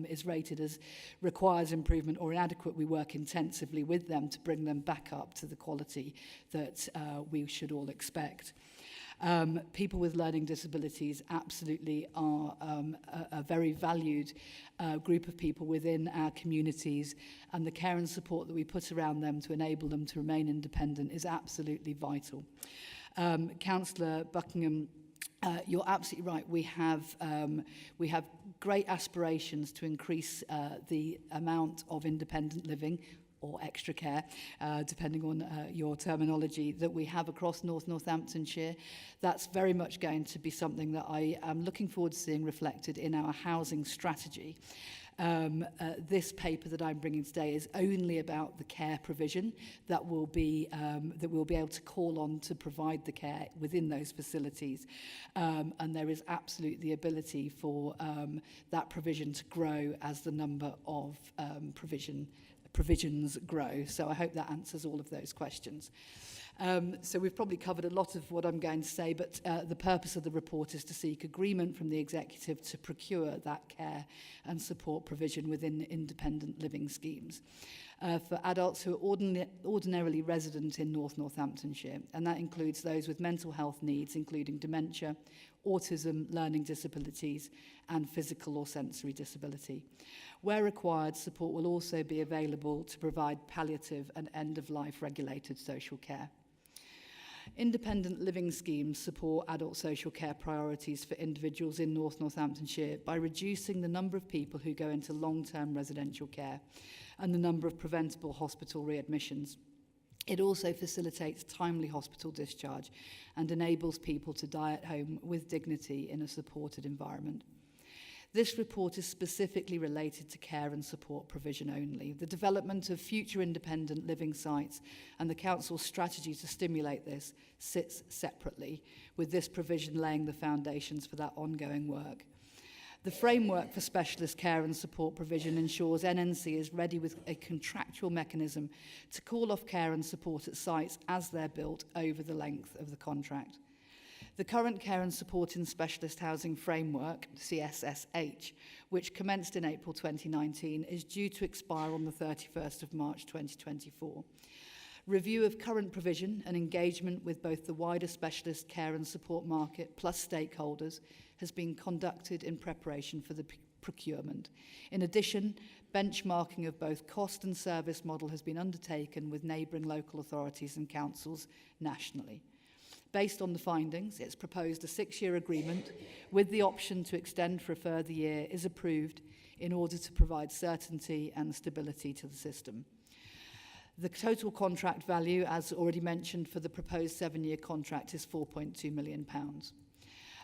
is rated as requires improvement or inadequate, we work intensively with them to bring them back up to the quality that we should all expect. People with learning disabilities absolutely are a very valued group of people within our communities, and the care and support that we put around them to enable them to remain independent is absolutely vital. Councillor Buckingham, you're absolutely right. We have great aspirations to increase the amount of independent living or extra care, depending on your terminology, that we have across Northamptonshire. That's very much going to be something that I am looking forward to seeing reflected in our housing strategy. This paper that I'm bringing today is only about the care provision that will be that we'll be able to call on to provide the care within those facilities, and there is absolutely the ability for that provision to grow as the number of provisions grow. So I hope that answers all of those questions. So we've probably covered a lot of what I'm going to say, but the purpose of the report is to seek agreement from the executive to procure that care and support provision within independent living schemes for adults who are ordinarily resident in Northamptonshire, and that includes those with mental health needs, including dementia, autism, learning disabilities, and physical or sensory disability. Where required, support will also be available to provide palliative and end-of-life regulated social care. Independent living schemes support adult social care priorities for individuals in Northamptonshire by reducing the number of people who go into long-term residential care and the number of preventable hospital readmissions. It also facilitates timely hospital discharge and enables people to die at home with dignity in a supported environment. This report is specifically related to care and support provision only. The development of future independent living sites and the Council's strategy to stimulate this sits separately, with this provision laying the foundations for that ongoing work. The framework for specialist care and support provision ensures NNC is ready with a contractual mechanism to call off care and support at sites as they're built over the length of the contract. The current Care and Support in Specialist Housing Framework, CSSH, which commenced in April 2019, is due to expire on the 31st of March 2024. Review of current provision and engagement with both the wider specialist care and support market plus stakeholders has been conducted in preparation for the procurement. In addition, benchmarking of both cost and service model has been undertaken with neighbouring local authorities and councils nationally. Based on the findings, it's proposed a 6-year agreement with the option to extend for a further year is approved in order to provide certainty and stability to the system. The total contract value, as already mentioned, for the proposed 7-year contract is £4.2 million.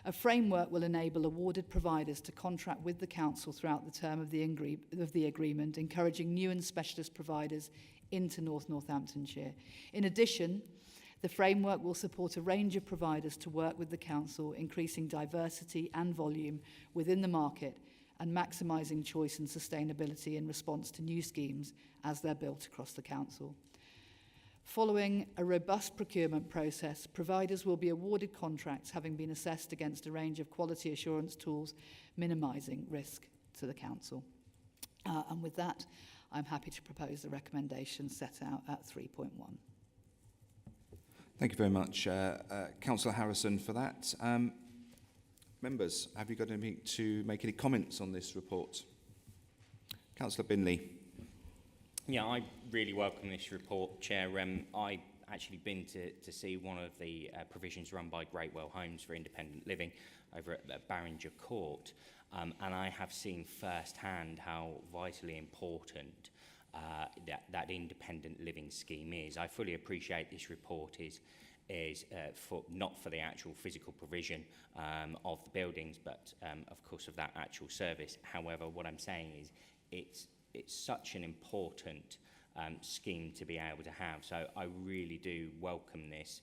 A framework will enable awarded providers to contract with the council throughout the term of the agreement, encouraging new and specialist providers into North Northamptonshire. In addition, the framework will support a range of providers to work with the council, increasing diversity and volume within the market and maximising choice and sustainability in response to new schemes as they're built across the council. Following a robust procurement process, providers will be awarded contracts having been assessed against a range of quality assurance tools, minimising risk to the council. And with that, I'm happy to propose the recommendations set out at 3.1. Thank you very much, Councillor Harrison, for that. Members, have you got anything to make any comments on this report? Councillor Binley. Yeah, I really welcome this report, Chair. I've actually been to see one of the provisions run by Great Well Homes for Independent Living over at Barringer Court, and I have seen firsthand how vitally important that independent living scheme is. I fully appreciate this report is not for the actual physical provision of the buildings, but of course of that actual service. However, what I'm saying is it's such an important scheme to be able to have. So I really do welcome this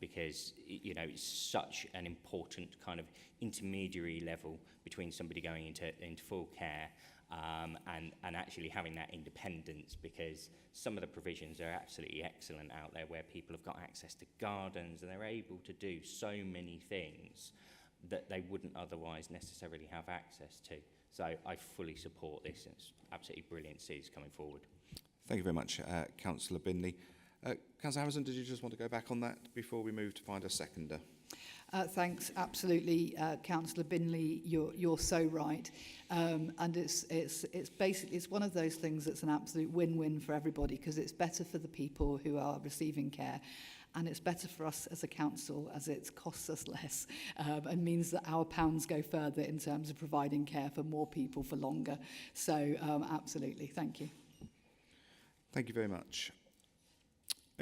because it's such an important kind of intermediary level between somebody going into full care and actually having that independence, because some of the provisions are absolutely excellent out there where people have got access to gardens and they're able to do so many things that they wouldn't otherwise necessarily have access to. So I fully support this. It's absolutely brilliant to see this coming forward. Thank you very much, Councillor Binley. Councillor Harrison, did you just want to go back on that before we move to find a seconder? Thanks, absolutely, Councillor Binley. You're so right, and it's basically one of those things that's an absolute win-win for everybody, because it's better for the people who are receiving care, and it's better for us as a council as it costs us less and means that our pounds go further in terms of providing care for more people for longer. So absolutely, thank you. Thank you very much.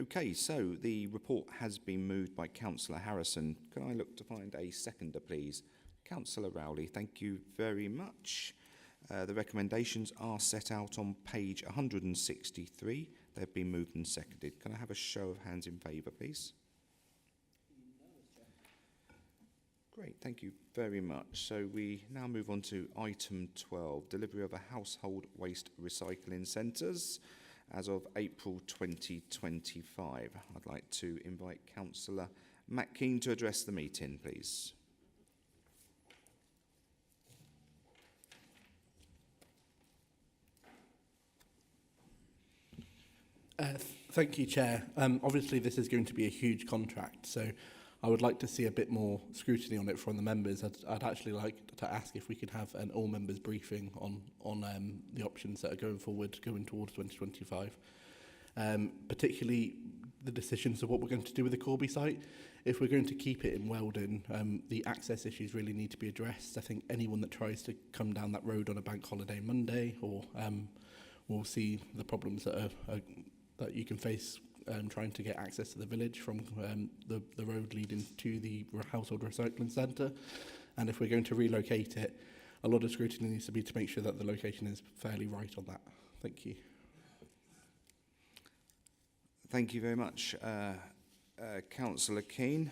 Okay, so the report has been moved by Councillor Harrison. Can I look to find a seconder, please? Councillor Rowley, thank you very much. The recommendations are set out on page 163. They've been moved and seconded. Can I have a show of hands in favour, please? Great, thank you very much. So we now move on to item 12, delivery of a household waste recycling centres as of April 2025. I'd like to invite Councillor Matt Keane to address the meeting, please. Thank you, Chair. Obviously, this is going to be a huge contract, so I would like to see a bit more scrutiny on it from the members. I'd actually like to ask if we could have an all-members briefing on the options that are going forward, going towards 2025, particularly the decisions of what we're going to do with the Corby site. If we're going to keep it in Weldon, the access issues really need to be addressed. I think anyone that tries to come down that road on a bank holiday Monday or will see the problems that you can face trying to get access to the village from the road leading to the household recycling centre. And if we're going to relocate it, a lot of scrutiny needs to be to make sure that the location is fairly right on that. Thank you. Thank you very much, Councillor Keane.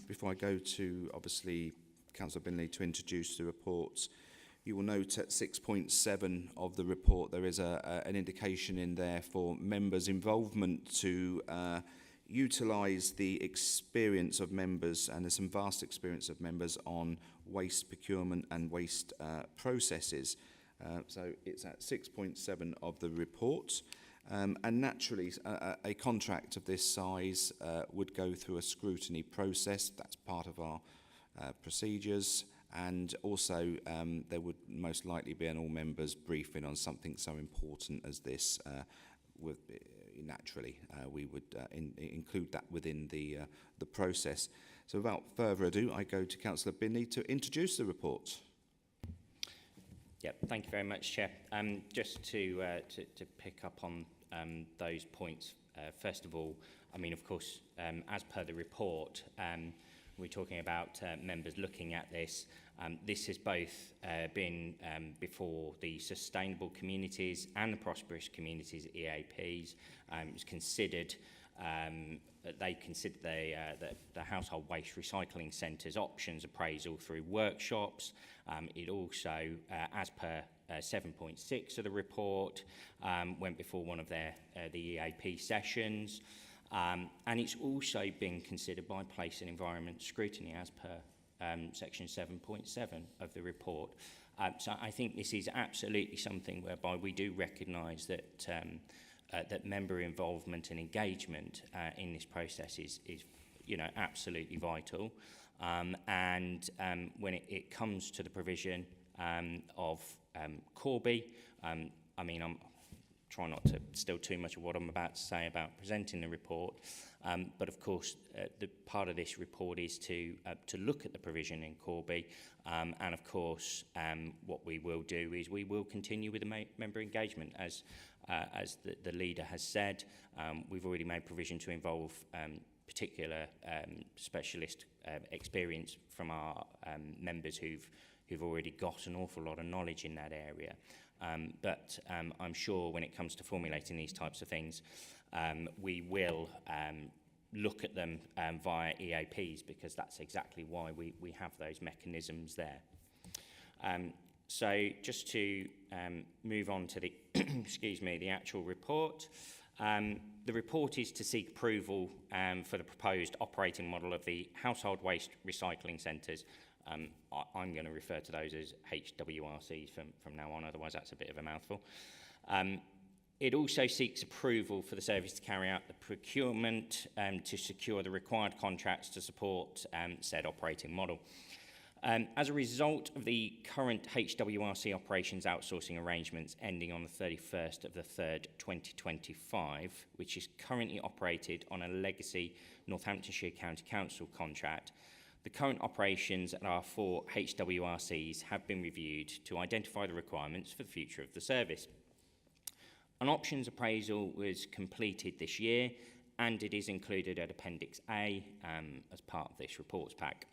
Before I go to, obviously, Councillor Binley to introduce the reports, you will note at 6.7 of the report there is an indication in there for members' involvement to utilise the experience of members, and there's some vast experience of members on waste procurement and waste processes. So it's at 6.7 of the report. And naturally, a contract of this size would go through a scrutiny process. That's part of our procedures. And also, there would most likely be an all-members briefing on something so important as this. Naturally, we would include that within the process. So without further ado, I go to Councillor Binley to introduce the report. Yep, thank you very much, Chair. Just to pick up on those points, first of all, I mean, of course, as per the report, we're talking about members looking at this. This has both been before the Sustainable Communities and the Prosperous Communities EAPs. It was considered, they considered the household waste recycling centres options appraisal through workshops. It also, as per 7.6 of the report, went before one of their the EAP sessions. And it's also been considered by place and environment scrutiny as per section 7.7 of the report. So I think this is absolutely something whereby we do recognise that that member involvement and engagement in this process is you know, absolutely vital. And when it comes to the provision of Corby, I mean, I'm trying not to steal too much of what I'm about to say about presenting the report, but of course the part of this report is to look at the provision in Corby, and of course what we will do is we will continue with the member engagement as the leader has said. We've already made provision to involve particular specialist experience from our members who've already got an awful lot of knowledge in that area. But I'm sure when it comes to formulating these types of things, we will look at them via EAPs, because that's exactly why we have those mechanisms there. So just to move on to the excuse me, the actual report. The report is to seek approval for the proposed operating model of the household waste recycling centres. I'm going to refer to those as HWRCs from now on, otherwise that's a bit of a mouthful. It also seeks approval for the service to carry out the procurement to secure the required contracts to support said operating model. As a result of the current HWRC operations outsourcing arrangements ending on the 31st of the 3rd, 2025, which is currently operated on a legacy Northamptonshire County Council contract, the current operations at our 4 HWRCs have been reviewed to identify the requirements for the future of the service. An options appraisal was completed this year, and it is included at Appendix A as part of this reports pack.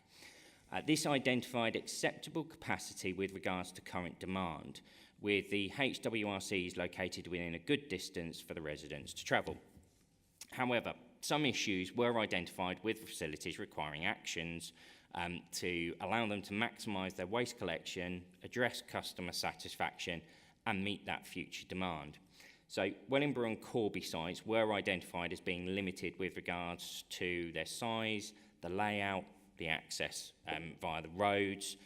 This identified acceptable capacity with regards to current demand, with the HWRCs located within a good distance for the residents to travel. However, some issues were identified with facilities requiring actions to allow them to maximise their waste collection, address customer satisfaction and meet that future demand. So Wellingborough and Corby sites were identified as being limited with regards to their size, the layout, the access via the roads,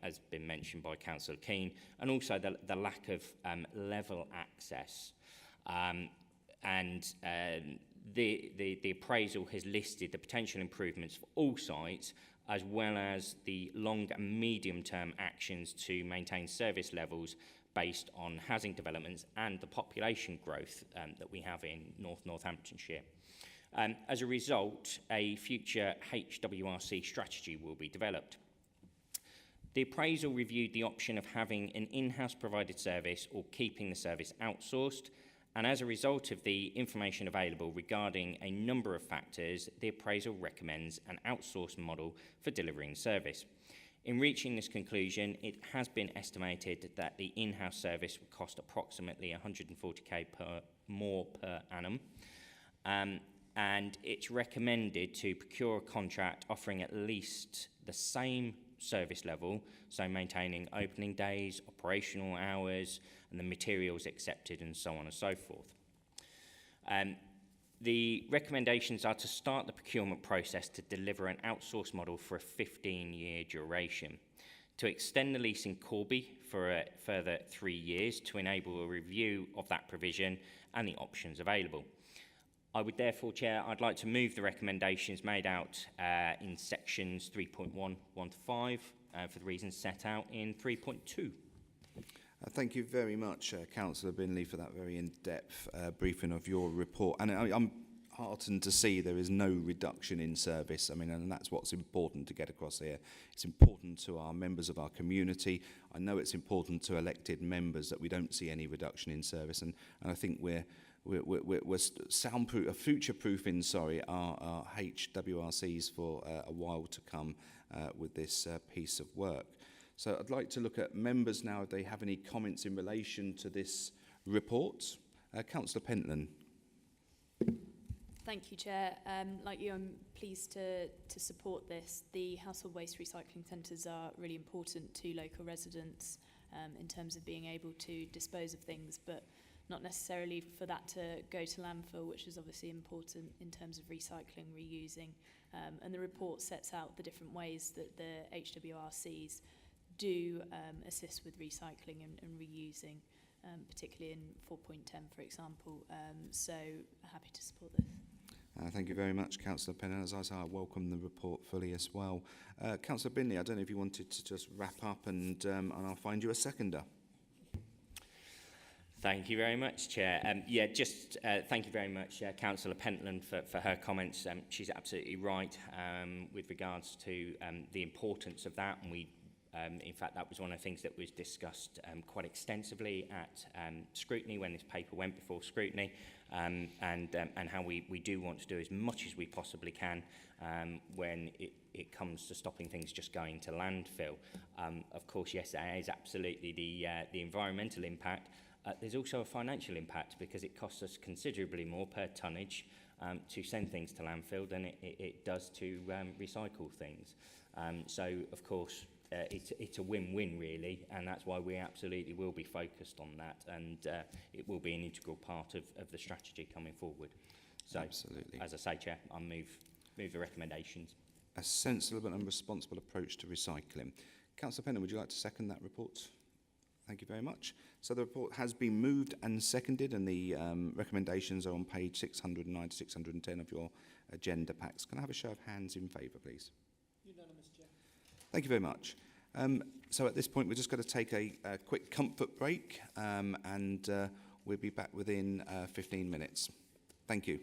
as been mentioned by Councillor Keane, and also the lack of level access. The appraisal has listed the potential improvements for all sites, as well as the long and medium-term actions to maintain service levels based on housing developments and the population growth that we have in Northamptonshire. As a result, a future HWRC strategy will be developed. The appraisal reviewed the option of having an in-house provided service or keeping the service outsourced, and as a result of the information available regarding a number of factors, the appraisal recommends an outsourced model for delivering service. In reaching this conclusion, it has been estimated that the in-house service would cost approximately 140k more per annum, and it's recommended to procure a contract offering at least the same service level, so maintaining opening days, operational hours, and the materials accepted, and so on and so forth. The recommendations are to start the procurement process to deliver an outsourced model for a 15-year duration, to extend the lease in Corby for a further 3 years to enable a review of that provision and the options available. I would therefore, Chair, I'd like to move the recommendations made out in sections 3.1, 1 to 5 for the reasons set out in 3.2. Thank you very much, Councillor Binley, for that very in-depth briefing of your report. And I'm heartened to see there is no reduction in service. I mean, and that's what's important to get across here. It's important to our members of our community. I know it's important to elected members that we don't see any reduction in service. And I think we're we're soundproof, future-proofing, sorry, our HWRCs for a while to come with this piece of work. So I'd like to look at members now if they have any comments in relation to this report. Councillor Pentland. Thank you, Chair. Like you, I'm pleased to support this. The household waste recycling centres are really important to local residents in terms of being able to dispose of things, but not necessarily for that to go to landfill, which is obviously important in terms of recycling, reusing. And the report sets out the different ways that the HWRCs do assist with recycling and reusing, particularly in 4.10, for example. So happy to support this. Thank you very much, Councillor Penn. As I say, I welcome the report fully as well. Councillor Binley, I don't know if you wanted to just wrap up and I'll find you a seconder. Thank you very much, Chair. Thank you very much, Councillor Pentland, for her comments. She's absolutely right with regards to the importance of that, and we, in fact, that was one of the things that was discussed quite extensively at scrutiny when this paper went before scrutiny, and how we do want to do as much as we possibly can when it comes to stopping things just going to landfill. Of course, yes, there is absolutely the environmental impact. There's also a financial impact because it costs us considerably more per tonnage to send things to landfill than it does to recycle things. So, of course, it's a win-win, really, and that's why we absolutely will be focused on that, and it will be an integral part of the strategy coming forward. So, absolutely. As I say, Chair, I'll move the recommendations. A sensible and responsible approach to recycling. Councillor Pennon, would you like to second that report? Thank you very much. So the report has been moved and seconded, and the recommendations are on page 609 to 610 of your agenda packs. Can I have a show of hands in favour, please? Unanimous, Chair. Thank you very much. So at this point, we're just going to take a quick comfort break, and we'll be back within 15 minutes. Thank you.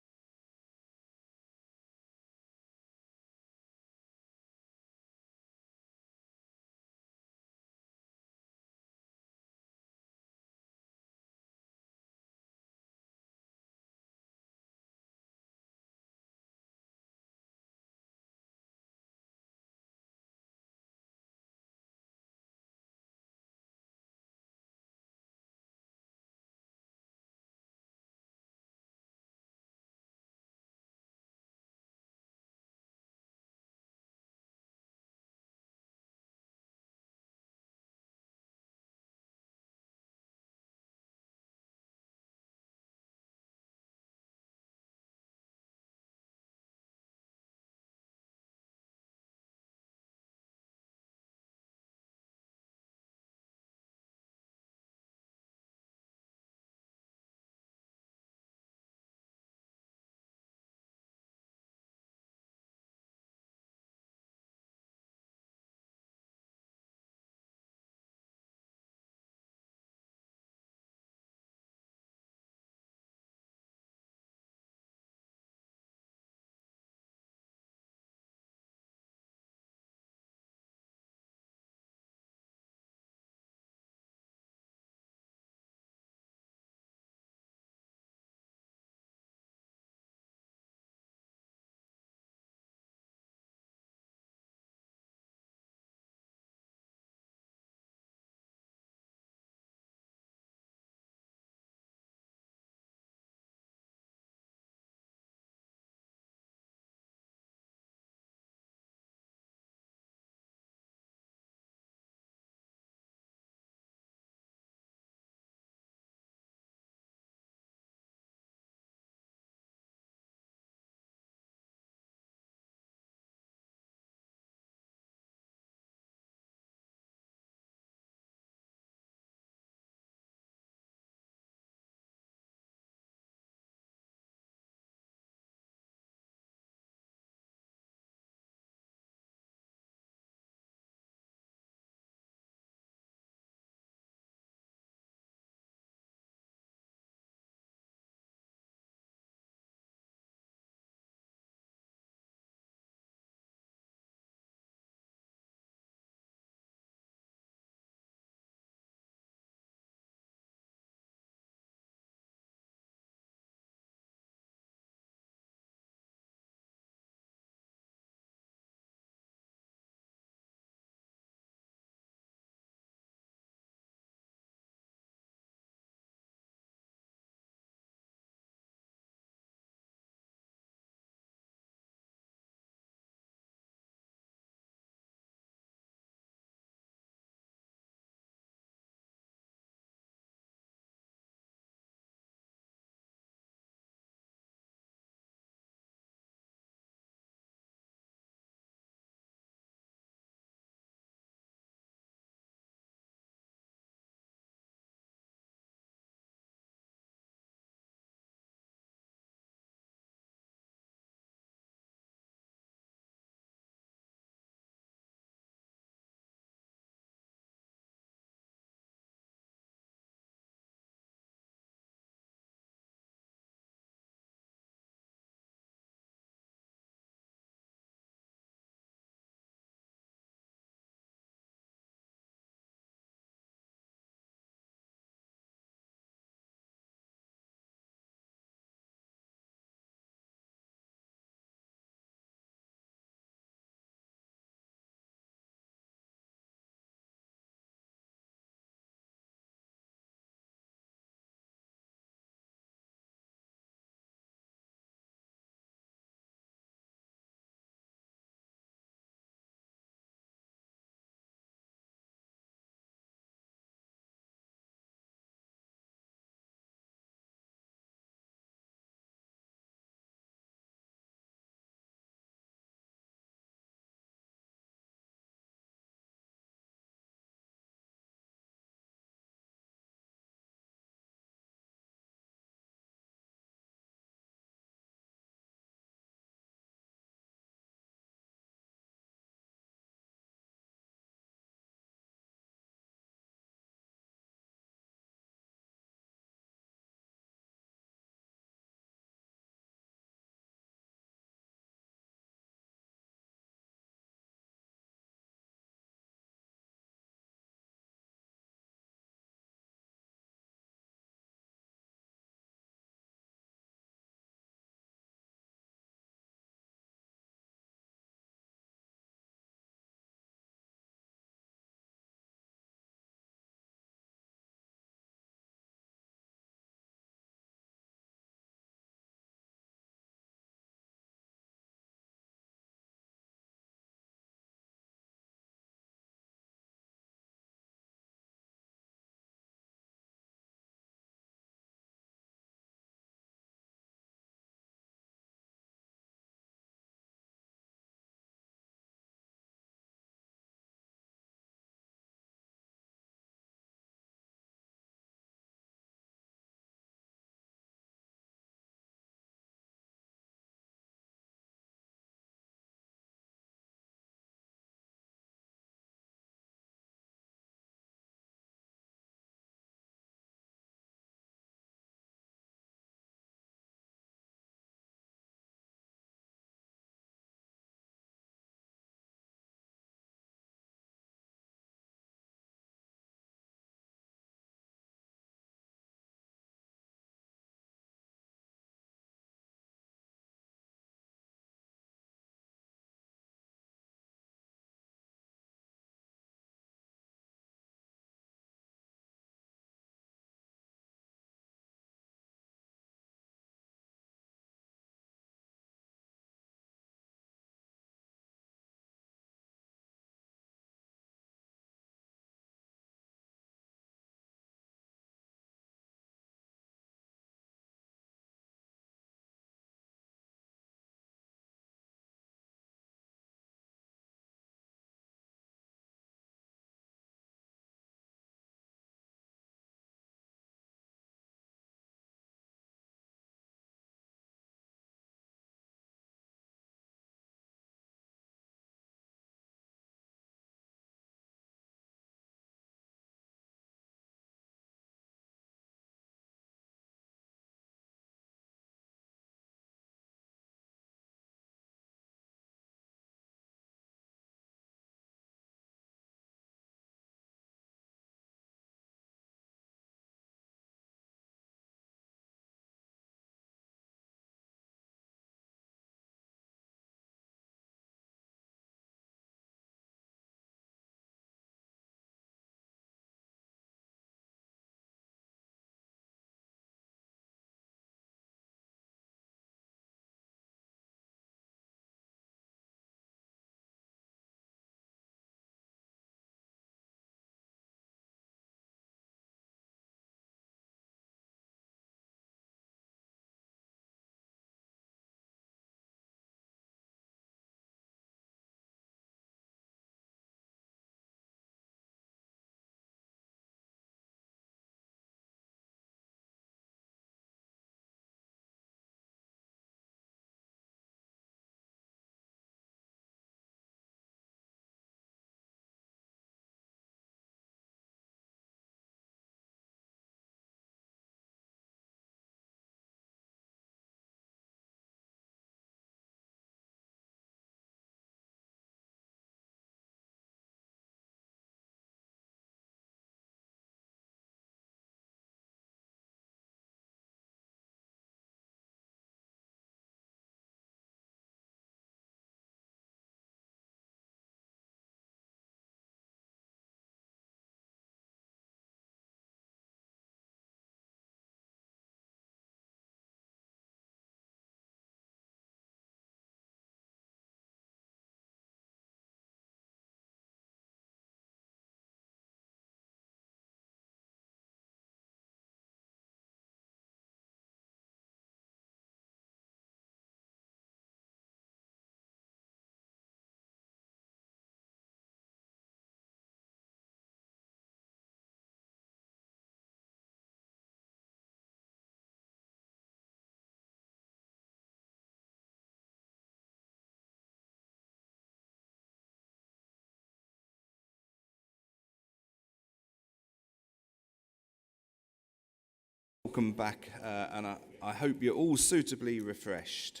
welcome back, and I hope you're all suitably refreshed.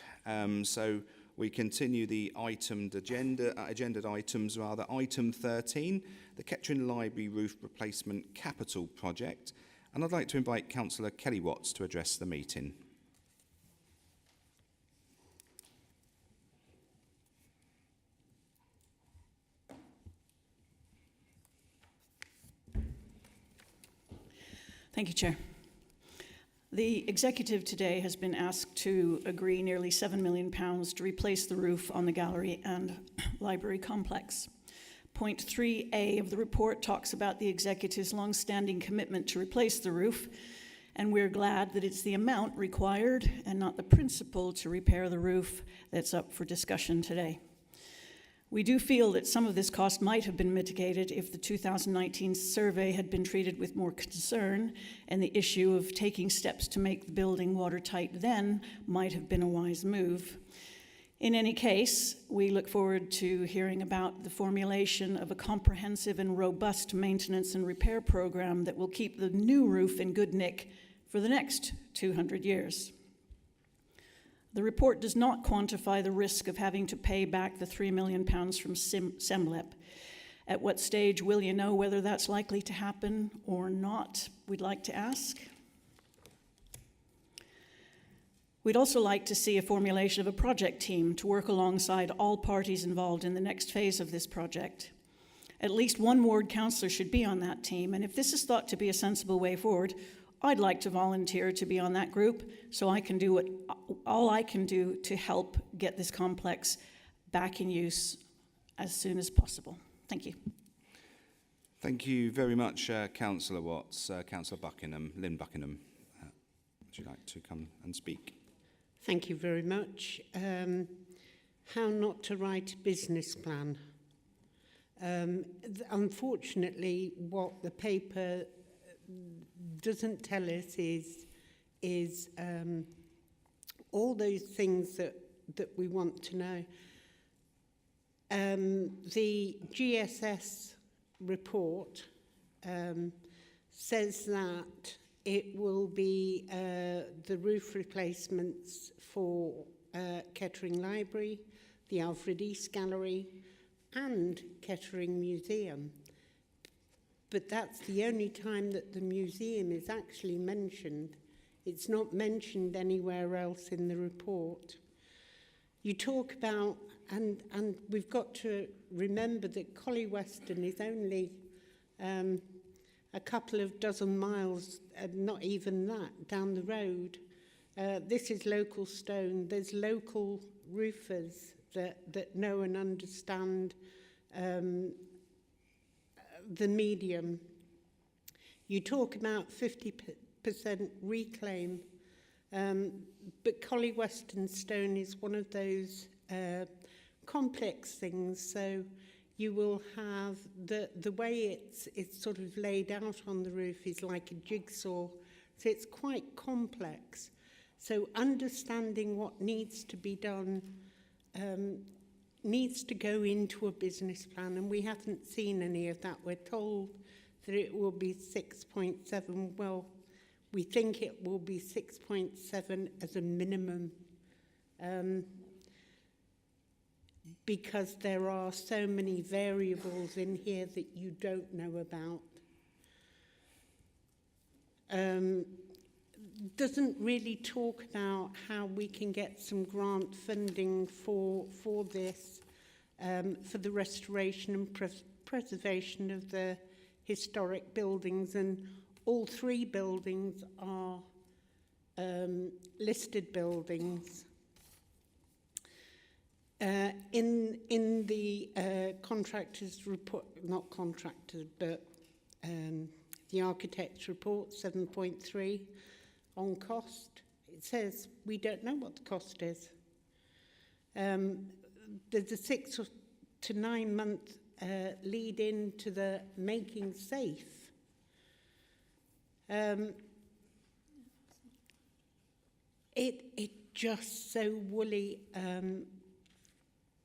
So we continue the agendaed items rather. Item 13, the Kettering Library Roof Replacement Capital Project. And I'd like to invite Councillor Kelly Watts to address the meeting. Thank you, Chair. The executive today has been asked to agree nearly £7 million to replace the roof on the gallery and library complex. Point 3A of the report talks about the executive's long-standing commitment to replace the roof, and we're glad that it's the amount required and not the principle to repair the roof that's up for discussion today. We do feel that some of this cost might have been mitigated if the 2019 survey had been treated with more concern, and the issue of taking steps to make the building watertight then might have been a wise move. In any case, we look forward to hearing about the formulation of a comprehensive and robust maintenance and repair program that will keep the new roof in good nick for the next 200 years. The report does not quantify the risk of having to pay back the £3 million from SEMLEP. At what stage will you know whether that's likely to happen or not? We'd like to ask. We'd also like to see a formulation of a project team to work alongside all parties involved in the next phase of this project. At least one ward councillor should be on that team, and if this is thought to be a sensible way forward, I'd like to volunteer to be on that group so I can do all I can do to help get this complex back in use as soon as possible. Thank you. Thank you very much, Councillor Watts. Councillor Buckingham, Lynn Buckingham, would you like to come and speak? Thank you very much. How not to write a business plan. Unfortunately, what the paper doesn't tell us is all those things that we want to know. The GSS report says that it will be the roof replacements for Kettering Library, the Alfred East Gallery, and Kettering Museum. But that's the only time that the museum is actually mentioned. It's not mentioned anywhere else in the report. You talk about, and we've got to remember that Collie Weston is only a couple of dozen miles, not even that, down the road. This is local stone. There's local roofers that know and understand the medium. You talk about 50% reclaim, but Collie Weston stone is one of those complex things. So you will have the way it's sort of laid out on the roof is like a jigsaw. So it's quite complex. So understanding what needs to be done needs to go into a business plan, and we haven't seen any of that. We're told that it will be 6.7. Well, we think it will be 6.7 as a minimum, because there are so many variables in here that you don't know about. Doesn't really talk about how we can get some grant funding for this, for the restoration and preservation of the historic buildings, and all three buildings are listed buildings. In the contractor's report, not contractors, but the architect's report, 7.3, on cost, it says we don't know what the cost is. There's a 6 to 9 month lead into the making safe. It just so woolly.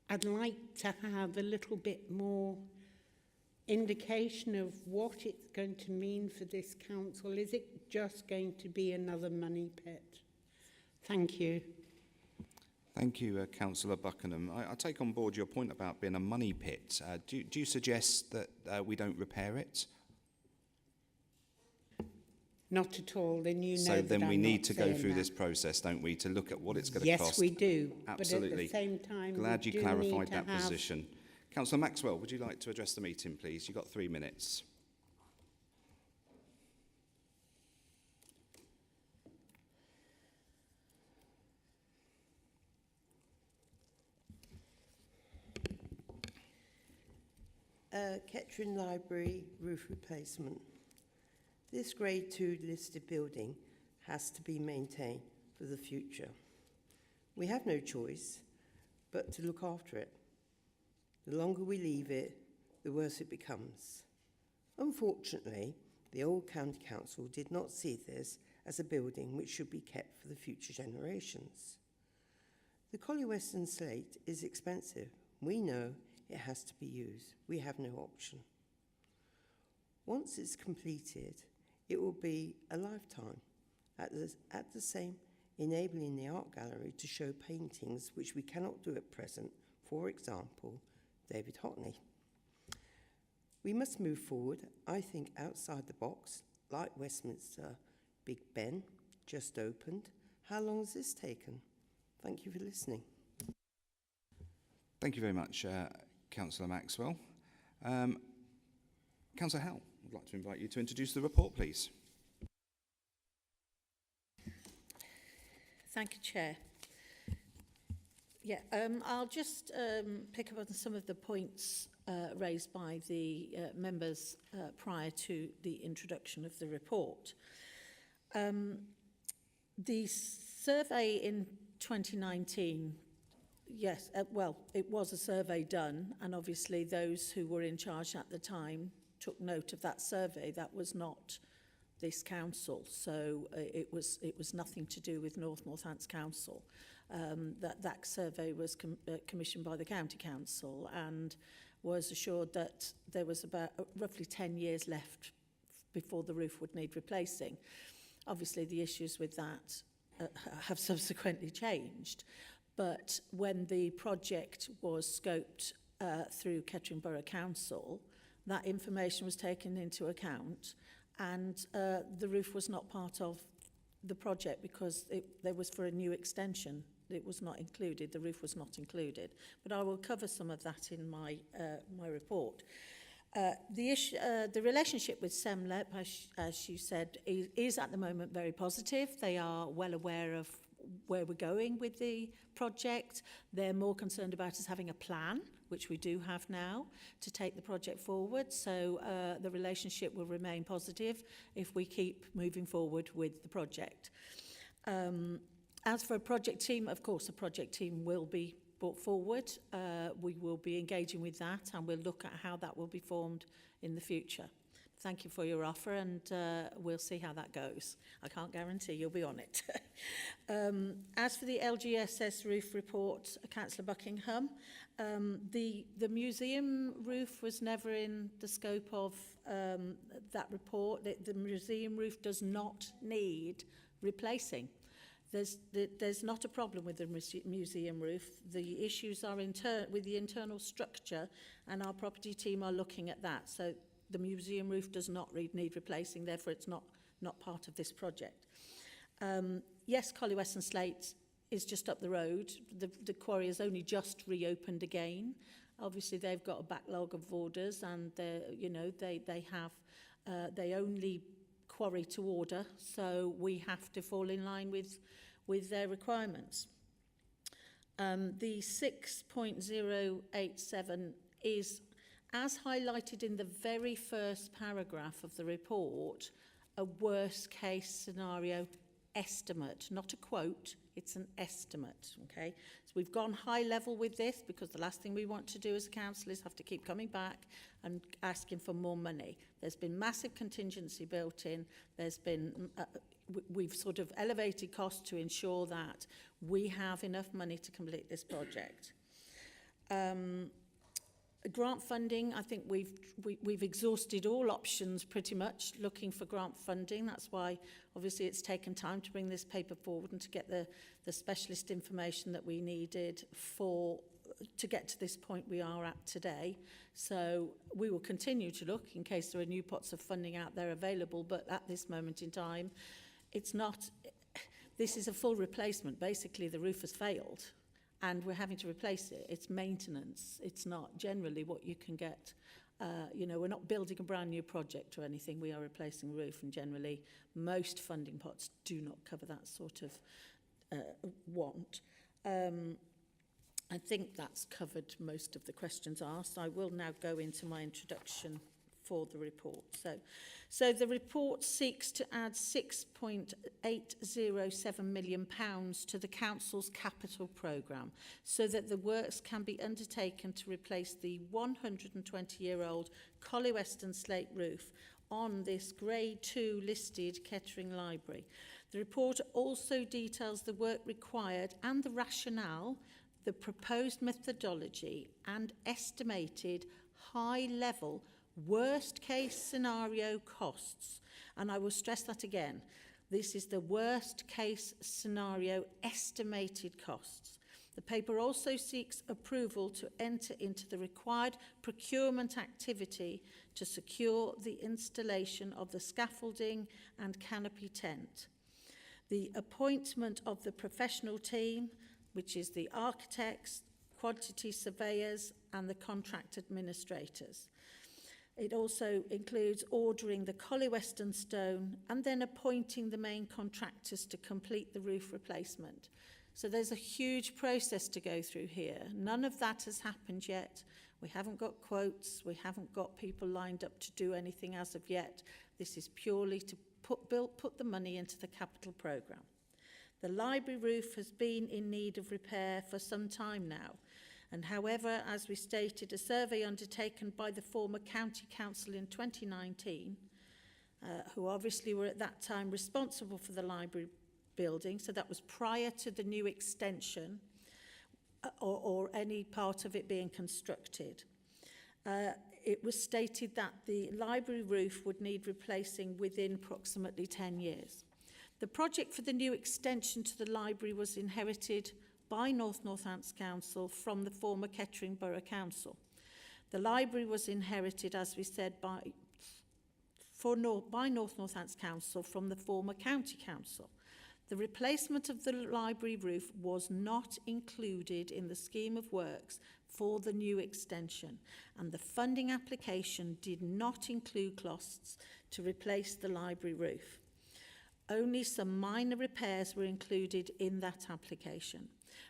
I'd like to have a little bit more indication of what it's going to mean for this council? Is it just going to be another money pit? Thank you. Thank you, Councillor Buckingham. I take on board your point about being a money pit. Do you suggest that we don't repair it? Not at all. Then you know. So then that we I'm need not to go saying through that. this process, don't we, to look at what it's going to cost? Yes, we do. Absolutely. But at the same time, Glad we you do clarified need to that have position. Councillor Maxwell, would you like to address the meeting, please? You've got 3 minutes. Kettering Library roof replacement. This Grade 2 listed building has to be maintained for the future. We have no choice but to look after it. The longer we leave it, the worse it becomes. Unfortunately, the old county council did not see this as a building which should be kept for the future generations. The Collie Western slate is expensive. We know it has to be used. We have no option. Once it's completed, it will be a lifetime, at the same enabling the art gallery to show paintings which we cannot do at present, for example, David Hockney. We must move forward, I think, outside the box, like Westminster Big Ben, just opened. How long has this taken? Thank you for listening. Thank you very much, Councillor Maxwell. Councillor Howell, I'd like to invite you to introduce the report, please. Thank you, Chair. Yeah, I'll just pick up on some of the points raised by the members prior to the introduction of the report. The survey in 2019, yes, well, it was a survey done, and obviously those who were in charge at the time took note of that survey. That was not this council, so it was nothing to do with Northants Council. That survey was commissioned by the County Council and was assured that there was about roughly 10 years left before the roof would need replacing. Obviously, the issues with that have subsequently changed, but when the project was scoped through Kettering Borough Council, that information was taken into account, and the roof was not part of the project because there was for a new extension. It was not included, the roof was not included. But I will cover some of that in my report. The relationship with SEMLEP, as you said, is at the moment very positive. They are well aware of where we're going with the project. They're more concerned about us having a plan, which we do have now, to take the project forward. So the relationship will remain positive if we keep moving forward with the project. As for a project team, of course, a project team will be brought forward. We will be engaging with that, and we'll look at how that will be formed in the future. Thank you for your offer, and we'll see how that goes. I can't guarantee you'll be on it. As for the LGSS roof report, Councillor Buckingham, the museum roof was never in the scope of that report. The museum roof does not need replacing. There's not a problem with the museum roof. The issues are with the internal structure, and our property team are looking at that. So the museum roof does not need replacing, therefore it's not part of this project. Yes, Collie Western Slate is just up the road. The quarry has only just reopened again. Obviously, they've got a backlog of orders, and they only quarry to order, so we have to fall in line with their requirements. The 6.087 is, as highlighted in the very first paragraph of the report, a worst case scenario estimate, not a quote, it's an estimate, okay? So we've gone high level with this because the last thing we want to do as a council is have to keep coming back and asking for more money. There's been massive contingency built in. There's been, we've sort of elevated costs to ensure that we have enough money to complete this project. Grant funding, I think we've exhausted all options pretty much looking for grant funding. That's why obviously it's taken time to bring this paper forward and to get the specialist information that we needed to get to this point we are at today. So we will continue to look in case there are new pots of funding out there available, but at this moment in time, this is a full replacement. Basically, the roof has failed and we're having to replace it. It's maintenance. It's not generally what you can get. We're not building a brand new project or anything. We are replacing the roof, and generally most funding pots do not cover that sort of want. I think that's covered most of the questions asked. I will now go into my introduction for the report. So the report seeks to add £6.807 million to the Council's capital programme so that the works can be undertaken to replace the 120-year-old Collie Weston slate roof on this Grade 2 listed Kettering Library. The report also details the work required and the rationale, the proposed methodology and estimated high-level worst-case scenario costs. And I will stress that again. This is the worst-case scenario estimated costs. The paper also seeks approval to enter into the required procurement activity to secure the installation of the scaffolding and canopy tent. The appointment of the professional team, which is the architects, quantity surveyors and the contract administrators. It also includes ordering the Collie Weston stone and then appointing the main contractors to complete the roof replacement. So there's a huge process to go through here. None of that has happened yet. We haven't got quotes. We haven't got people lined up to do anything as of yet. This is purely to put the money into the capital programme. The library roof has been in need of repair for some time now. And however, as we stated, a survey undertaken by the former County Council in 2019, who obviously were at that time responsible for the library building, so that was prior to the new extension or any part of it being constructed. It was stated that the library roof would need replacing within approximately 10 years. The project for the new extension to the library was inherited by North Northants Council from the former Kettering Borough Council. The library was inherited, as we said, by North Northants Council from the former County Council. The replacement of the library roof was not included in the scheme of works for the new extension, and the funding application did not include costs to replace the library roof. Only some minor repairs were included in that application.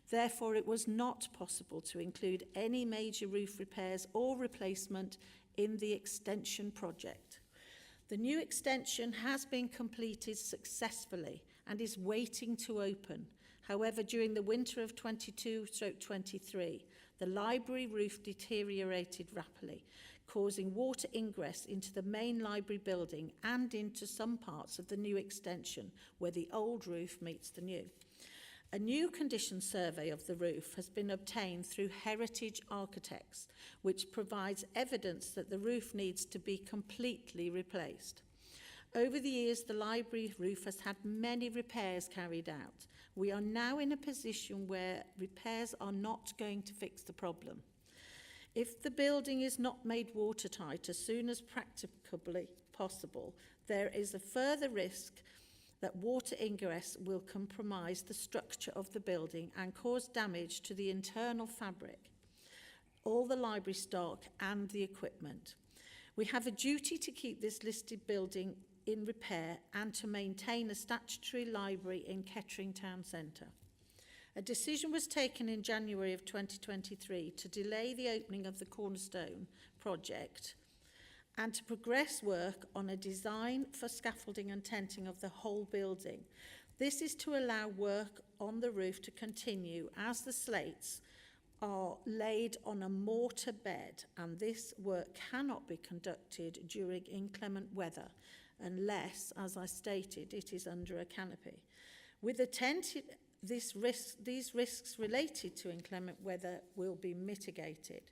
Therefore, it was not possible to include any major roof repairs or replacement in the extension project. The new extension has been completed successfully and is waiting to open. However, during the winter of 22/23, the library roof deteriorated rapidly, causing water ingress into the main library building and into some parts of the new extension where the old roof meets the new. A new condition survey of the roof has been obtained through Heritage Architects, which provides evidence that the roof needs to be completely replaced. Over the years, the library roof has had many repairs carried out. We are now in a position where repairs are not going to fix the problem. If the building is not made watertight as soon as practicably possible, there is a further risk that water ingress will compromise the structure of the building and cause damage to the internal fabric, all the library stock and the equipment. We have a duty to keep this listed building in repair and to maintain a statutory library in Kettering Town Centre. A decision was taken in January of 2023 to delay the opening of the Cornerstone project and to progress work on a design for scaffolding and tenting of the whole building. This is to allow work on the roof to continue as the slates are laid on a mortar bed, and this work cannot be conducted during inclement weather unless, as I stated, it is under a canopy. With a tent, these risks related to inclement weather will be mitigated.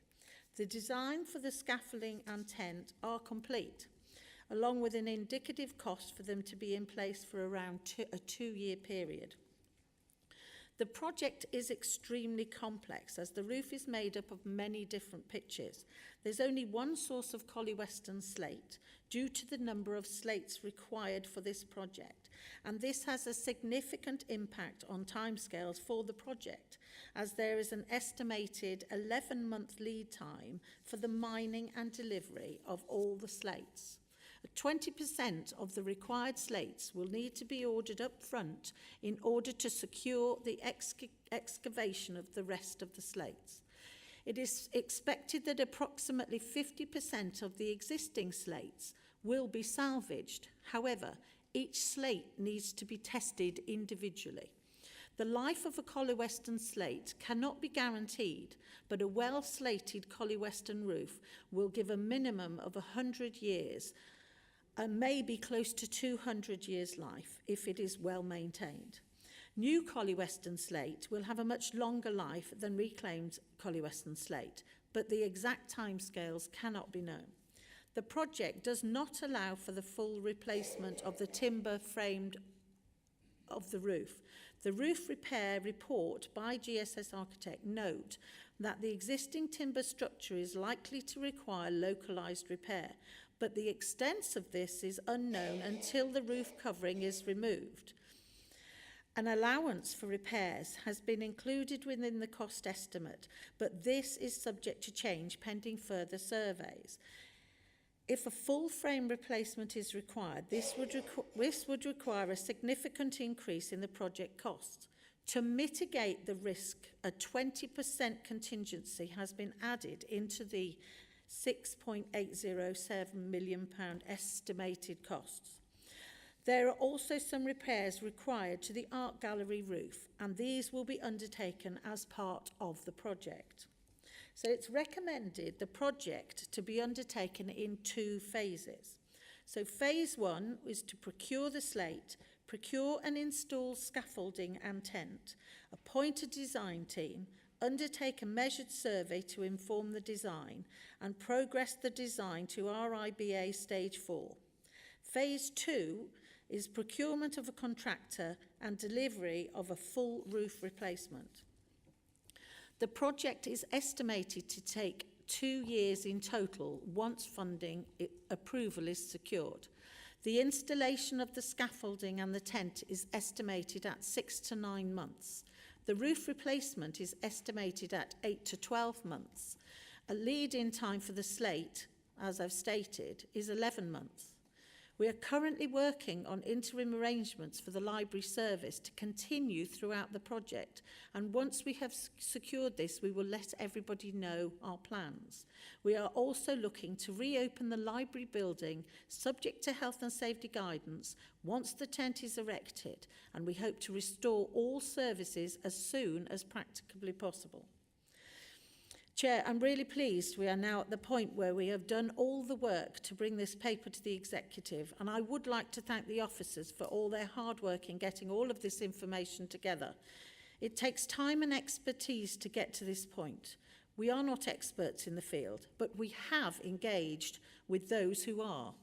The design for the scaffolding and tent are complete, along with an indicative cost for them to be in place for around a 2-year period. The project is extremely complex as the roof is made up of many different pitches. There's only one source of Collie Western slate due to the number of slates required for this project, and this has a significant impact on timescales for the project, as there is an estimated 11-month lead time for the mining and delivery of all the slates. 20% of the required slates will need to be ordered up front in order to secure the excavation of the rest of the slates. It is expected that approximately 50% of the existing slates will be salvaged. However, each slate needs to be tested individually. The life of a Collie Western slate cannot be guaranteed, but a well-slated Collie Western roof will give a minimum of 100 years and maybe close to 200 years life if it is well maintained. New Collie Western slate will have a much longer life than reclaimed Collie Western slate, but the exact timescales cannot be known. The project does not allow for the full replacement of the timber framed of the roof. The roof repair report by GSS Architect note that the existing timber structure is likely to require localised repair, but the extent of this is unknown until the roof covering is removed. An allowance for repairs has been included within the cost estimate, but this is subject to change pending further surveys. If a full frame replacement is required, this would require a significant increase in the project costs. To mitigate the risk, a 20% contingency has been added into the £6.807 million estimated costs. There are also some repairs required to the art gallery roof, and these will be undertaken as part of the project. So it's recommended the project to be undertaken in 2 phases. So phase 1 is to procure the slate, procure and install scaffolding and tent, appoint a design team, undertake a measured survey to inform the design, and progress the design to RIBA Stage 4. Phase 2 is procurement of a contractor and delivery of a full roof replacement. The project is estimated to take 2 years in total once funding approval is secured. The installation of the scaffolding and the tent is estimated at 6 to 9 months. The roof replacement is estimated at 8 to 12 months. A lead-in time for the slate, as I've stated, is 11 months. We are currently working on interim arrangements for the library service to continue throughout the project, and once we have secured this, we will let everybody know our plans. We are also looking to reopen the library building subject to health and safety guidance once the tent is erected, and we hope to restore all services as soon as practicably possible. Chair, I'm really pleased we are now at the point where we have done all the work to bring this paper to the executive, and I would like to thank the officers for all their hard work in getting all of this information together. It takes time and expertise to get to this point. We are not experts in the field, but we have engaged with those who are.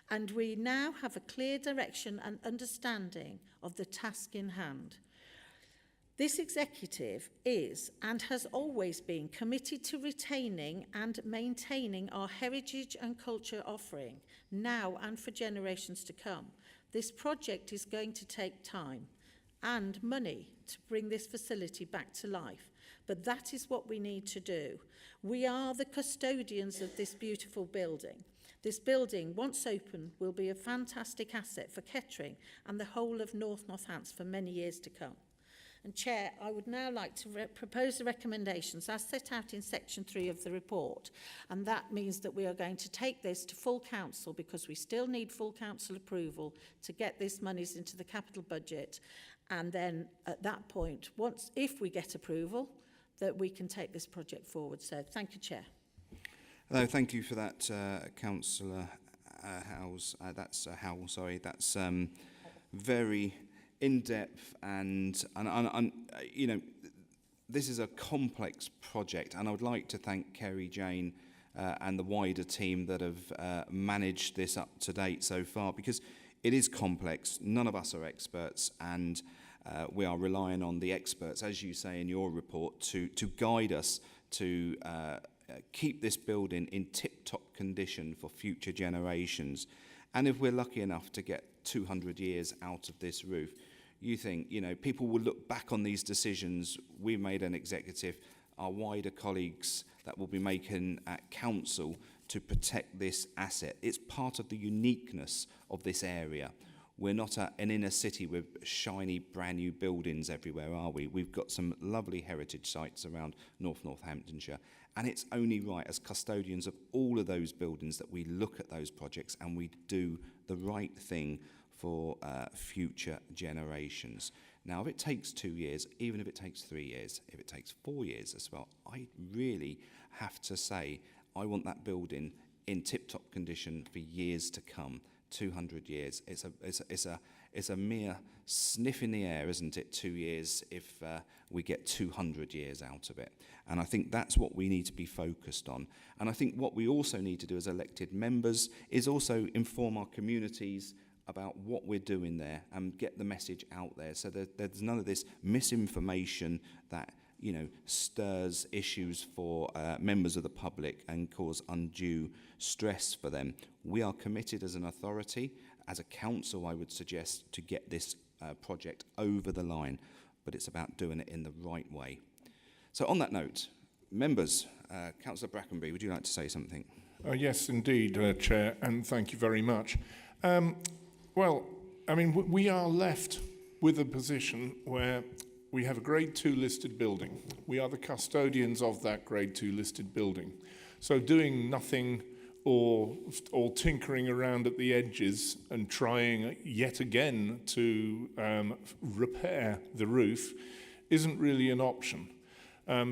And we now have a clear direction and understanding of the task in hand. This executive is and has always been committed to retaining and maintaining our heritage and culture offering now and for generations to come. This project is going to take time and money to bring this facility back to life, but that is what we need to do. We are the custodians of this beautiful building. This building, once open, will be a fantastic asset for Kettering and the whole of North Northants for many years to come. And Chair, I would now like to propose the recommendations as set out in section 3 of the report. And that means that we are going to take this to full council because we still need full council approval to get this monies into the capital budget. And then at that point, if we get approval, that we can take this project forward. So thank you, Chair. Thank you for that, Councillor Howells. That's very in-depth and you know, this is a complex project, and I would like to thank Kerry, Jane, and the wider team that have managed this up to date so far, because it is complex. None of us are experts, and we are relying on the experts, as you say in your report, to guide us to keep this building in tip-top condition for future generations. And if we're lucky enough to get 200 years out of this roof, you think, you know, people will look back on these decisions we made an executive, our wider colleagues that will be making at council to protect this asset. It's part of the uniqueness of this area. We're not an inner city with shiny brand new buildings everywhere, are we? We've got some lovely heritage sites around Northamptonshire, and it's only right as custodians of all of those buildings that we look at those projects and we do the right thing for future generations. Now, if it takes 2 years, even if it takes 3 years, if it takes 4 years as well, I really have to say I want that building in tip-top condition for years to come. 200 years. It's a mere sniff in the air, isn't it? 2 years if we get 200 years out of it. And I think that's what we need to be focused on. And I think what we also need to do as elected members is also inform our communities about what we're doing there and get the message out there, so that there's none of this misinformation that, you know, stirs issues for members of the public and cause undue stress for them. We are committed as an authority, as a council, I would suggest, to get this project over the line, but it's about doing it in the right way. So on that note, members, Councillor Brackenbury, would you like to say something? Yes, indeed, Chair, and thank you very much. Well, I mean, we are left with a position where we have a Grade 2 listed building. We are the custodians of that Grade 2 listed building. So doing nothing or tinkering around at the edges and trying yet again to repair the roof isn't really an option,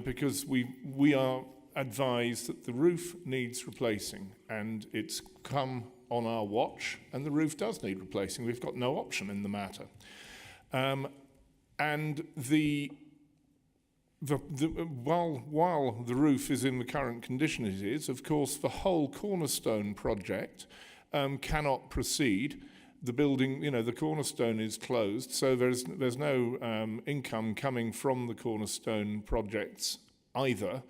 because we are advised that the roof needs replacing, and it's come on our watch, and the roof does need replacing. We've got no option in the matter. And while the roof is in the current condition it is, of course, the whole Cornerstone project cannot proceed. The building, you know, the Cornerstone is closed, so there's no income coming from the Cornerstone projects either,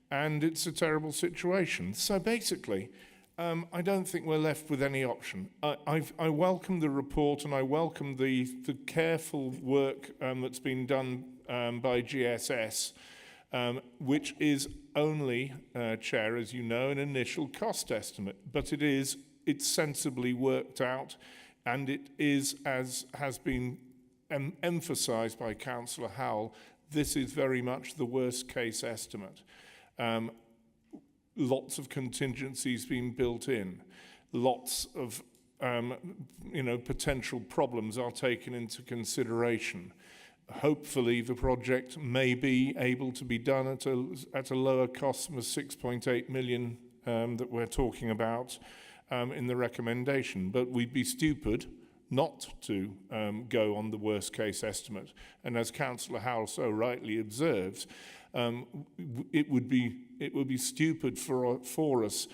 and it's a terrible situation. So basically, I don't think we're left with any option. I welcome the report, and I welcome the careful work that's been done by GSS, which is only, Chair, as you know, an initial cost estimate, but it's sensibly worked out, and it is, as has been emphasised by Councillor Howell, this is very much the worst case estimate. Lots of contingencies being built in, lots of potential problems are taken into consideration. Hopefully the project may be able to be done at a lower cost than the 6.8 million that we're talking about in the recommendation, but we'd be stupid not to go on the worst case estimate. And as Councillor Howell so rightly observes, it would be stupid for us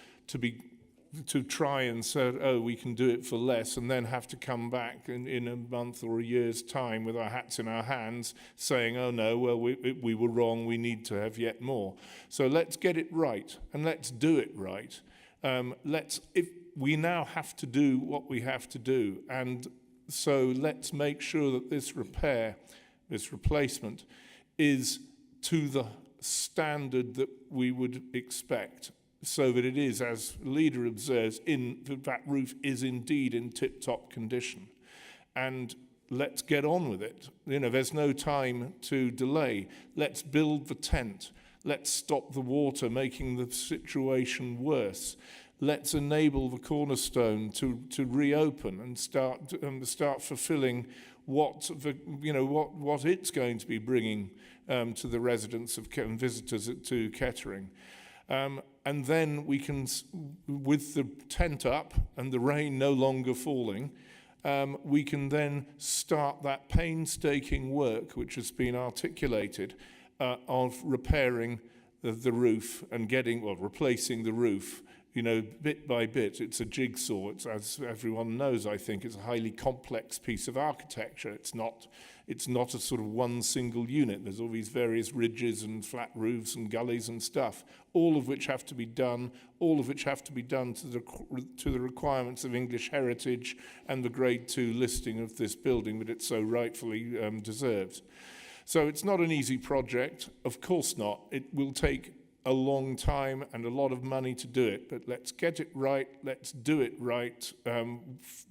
to try and say, oh, we can do it for less, and then have to come back in a month or a year's time with our hats in our hands saying, oh no, well, we were wrong, we need to have yet more. So let's get it right, and let's do it right. If we now have to do what we have to do, and so let's make sure that this replacement is to the standard that we would expect, so that it is, as Leader observes, that roof is indeed in tip-top condition. And let's get on with it. You know, there's no time to delay. Let's build the tent. Let's stop the water making the situation worse. Let's enable the Cornerstone to reopen and start fulfilling what it's going to be bringing to the residents and visitors to Kettering. And then we can, with the tent up and the rain no longer falling, we can then start that painstaking work which has been articulated of repairing the roof and replacing the roof, you know, bit by bit. It's a jigsaw. It's, as everyone knows, I think, it's a highly complex piece of architecture. It's not a sort of one single unit. There's all these various ridges and flat roofs and gullies and stuff, all of which have to be done, to the requirements of English heritage and the Grade 2 listing of this building that it so rightfully deserves. So it's not an easy project, of course not. It will take a long time and a lot of money to do it, but let's get it right, let's do it right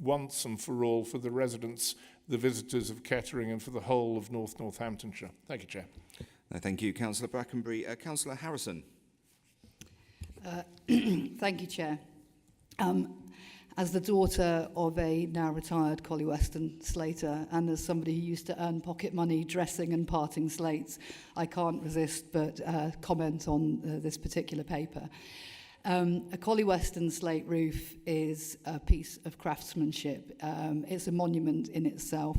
once and for all for the residents, the visitors of Kettering and for the whole of North Northamptonshire. Thank you, Chair. No, thank you, Councillor Brackenbury. Councillor Harrison. Thank you, Chair. As the daughter of a now retired Collie Weston slater and as somebody who used to earn pocket money dressing and parting slates, I can't resist but comment on this particular paper. A Collie Weston slate roof is a piece of craftsmanship. It's a monument in itself.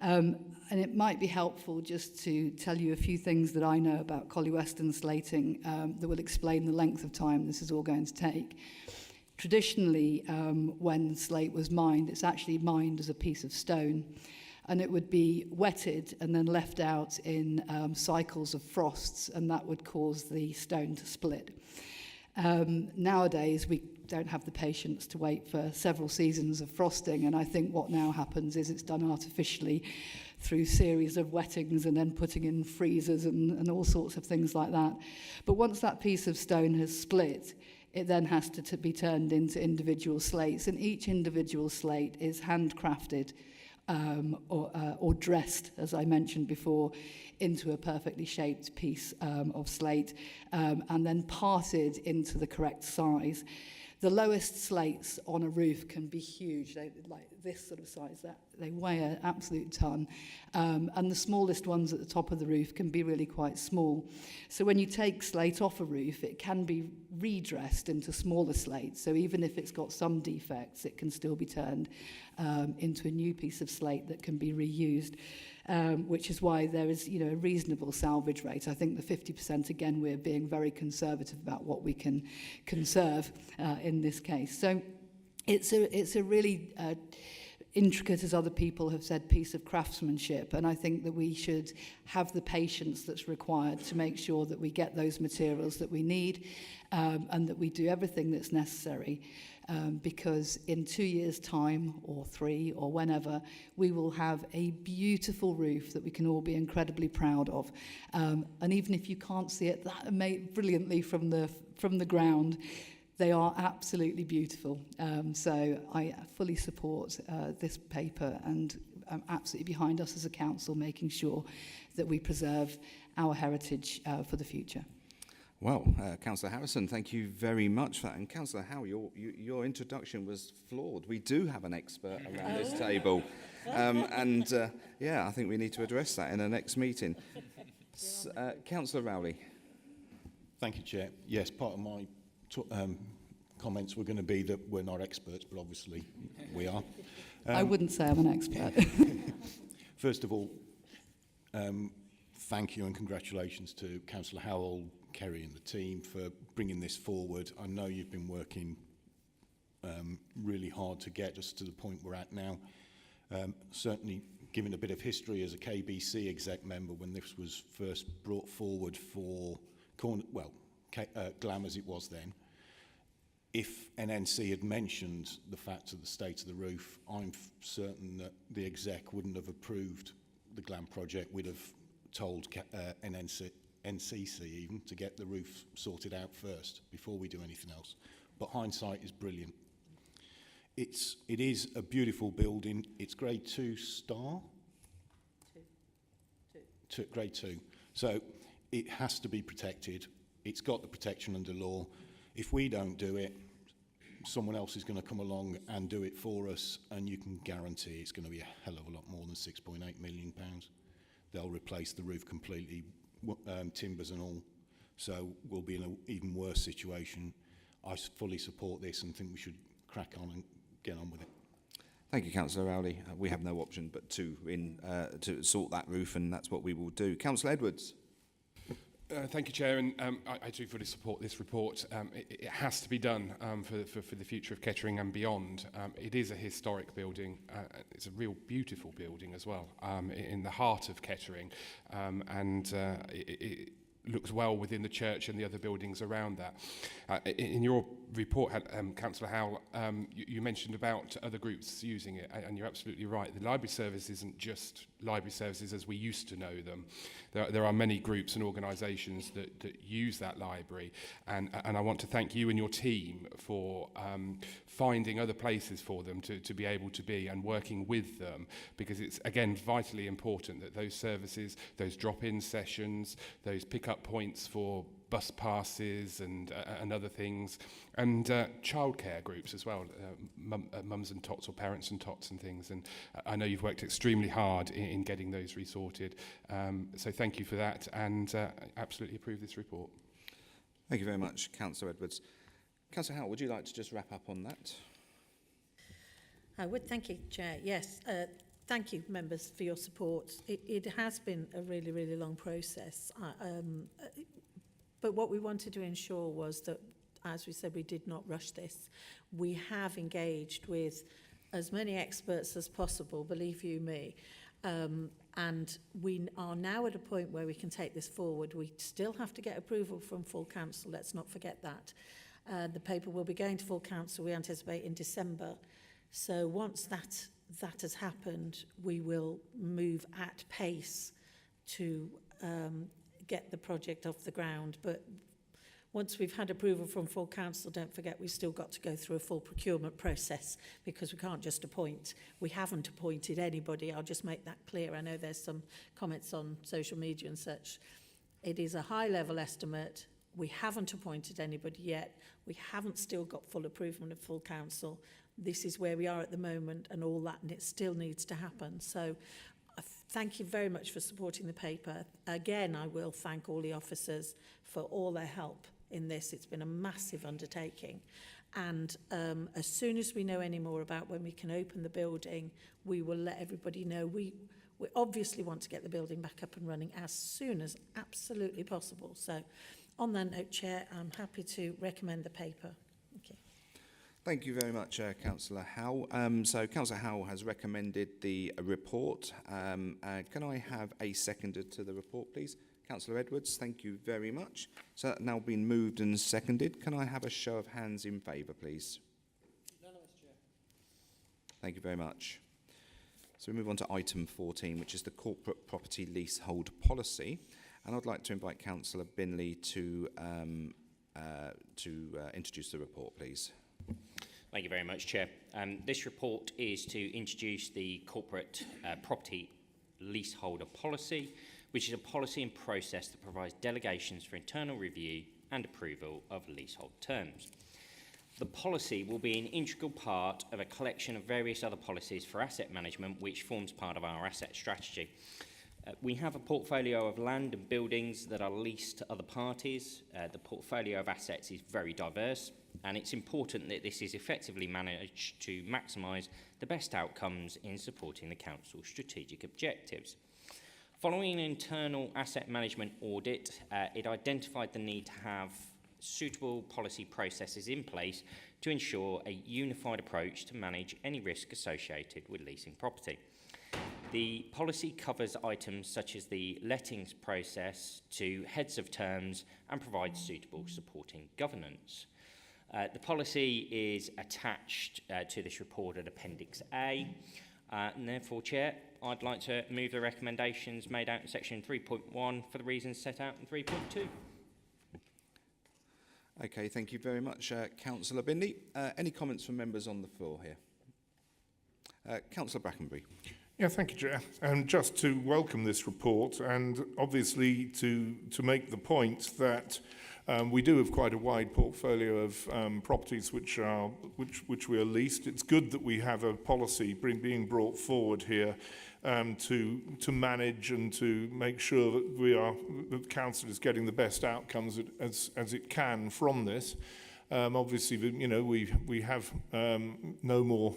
And it might be helpful just to tell you a few things that I know about Collie Weston slating that will explain the length of time this is all going to take. Traditionally, when slate was mined, it's actually mined as a piece of stone, and it would be wetted and then left out in cycles of frosts, and that would cause the stone to split. Nowadays, we don't have the patience to wait for several seasons of frosting, and I think what now happens is it's done artificially through series of wettings and then putting in freezers and all sorts of things like that. But once that piece of stone has split, it then has to be turned into individual slates, and each individual slate is handcrafted or dressed, as I mentioned before, into a perfectly shaped piece of slate and then parted into the correct size. The lowest slates on a roof can be huge, like this sort of size. They weigh an absolute ton. And the smallest ones at the top of the roof can be really quite small. So when you take slate off a roof, it can be redressed into smaller slates. So even if it's got some defects, it can still be turned into a new piece of slate that can be reused. Which is why there is, you know, a reasonable salvage rate. I think the 50%, again, we're being very conservative about what we can conserve in this case. So it's a really intricate, as other people have said, piece of craftsmanship, and I think that we should have the patience that's required to make sure that we get those materials that we need and that we do everything that's necessary. Because in 2 years' time, or 3, or whenever, we will have a beautiful roof that we can all be incredibly proud of. And even if you can't see it that brilliantly from the ground, they are absolutely beautiful. So I fully support this paper, and I'm absolutely behind us as a council, making sure that we preserve our heritage for the future. Well, Councillor Harrison, thank you very much for that. And Councillor Howe, your introduction was flawed. We do have an expert around this table. I think we need to address that in the next meeting. Councillor Rowley. Thank you, Chair. Yes, part of my comments were going to be that we're not experts, but obviously we are. I wouldn't say I'm an expert. First of all, thank you and congratulations to Councillor Howell, Kerry and the team for bringing this forward. I know you've been working really hard to get us to the point we're at now. Certainly, given a bit of history as a KBC exec member when this was first brought forward for GLAM as it was then, if NNC had mentioned the fact of the state of the roof, I'm certain that the exec wouldn't have approved the GLAM project. We'd have told NCC even to get the roof sorted out first before we do anything else. But hindsight is brilliant. It is a beautiful building. It's Grade 2 star. Grade 2. So it has to be protected. It's got the protection under law. If we don't do it, someone else is going to come along and do it for us, and you can guarantee it's going to be a hell of a lot more than £6.8 million. They'll replace the roof completely, timbers and all. So we'll be in an even worse situation. I fully support this and think we should crack on and get on with it. Thank you, Councillor Rowley. We have no option but to sort that roof, and that's what we will do. Councillor Edwards. Thank you, Chair, and I do fully support this report. It has to be done for the future of Kettering and beyond. It is a historic building. It's a real beautiful building as well, in the heart of Kettering, and it looks well within the church and the other buildings around that. In your report, Councillor Howell, you mentioned about other groups using it, and you're absolutely right. The library service isn't just library services as we used to know them. There are many groups and organisations that use that library, and I want to thank you and your team for finding other places for them to be able to be and working with them, because it's, again, vitally important that those services, those drop-in sessions, those pick-up points for bus passes and other things, and childcare groups as well, mums and tots or parents and tots and things. And I know you've worked extremely hard in getting those resorted. So thank you for that, and absolutely approve this report. Thank you very much, Councillor Edwards. Councillor Howell, would you like to just wrap up on that? I would. Thank you, Chair. Yes. Thank you, members, for your support. It has been a really, really long process. But what we wanted to ensure was that, as we said, we did not rush this. We have engaged with as many experts as possible, believe you me, and we are now at a point where we can take this forward. We still have to get approval from full council, let's not forget that. The paper will be going to full council, we anticipate, in December. So once that has happened, we will move at pace to get the project off the ground. But once we've had approval from full council, don't forget we've still got to go through a full procurement process, because we can't just appoint. We haven't appointed anybody. I'll just make that clear. I know there's some comments on social media and such. It is a high-level estimate. We haven't appointed anybody yet. We haven't still got full approval of full council. This is where we are at the moment, and all that, and it still needs to happen. So thank you very much for supporting the paper. Again, I will thank all the officers for all their help in this. It's been a massive undertaking. And as soon as we know any more about when we can open the building, we will let everybody know. We obviously want to get the building back up and running as soon as absolutely possible. So on that note, Chair, I'm happy to recommend the paper. Thank you. Thank you very much, Councillor Howell. So Councillor Howell has recommended the report. Can I have a seconder to the report, please? Councillor Edwards, thank you very much. So that's now been moved and seconded. Can I have a show of hands in favour, please? Unanimous, Chair. Thank you very much. So we move on to item 14, which is the corporate property leasehold policy. And I'd like to invite Councillor Binley to introduce the report, please. Thank you very much, Chair. This report is to introduce the corporate property leaseholder policy, which is a policy and process that provides delegations for internal review and approval of leasehold terms. The policy will be an integral part of a collection of various other policies for asset management, which forms part of our asset strategy. We have a portfolio of land and buildings that are leased to other parties. The portfolio of assets is very diverse, and it's important that this is effectively managed to maximise the best outcomes in supporting the Council's strategic objectives. Following an internal asset management audit, it identified the need to have suitable policy processes in place to ensure a unified approach to manage any risk associated with leasing property. The policy covers items such as the lettings process to heads of terms and provides suitable supporting governance. The policy is attached to this report at Appendix A, and therefore, Chair, I'd like to move the recommendations made out in section 3.1 for the reasons set out in 3.2. Okay, thank you very much, Councillor Binley. Any comments from members on the floor here? Councillor Brackenbury. Yeah, thank you, Chair. Just to welcome this report, and obviously to make the point that we do have quite a wide portfolio of properties which we are leased. It's good that we have a policy being brought forward here to manage and to make sure that the council is getting the best outcomes as it can from this. Obviously, we have no more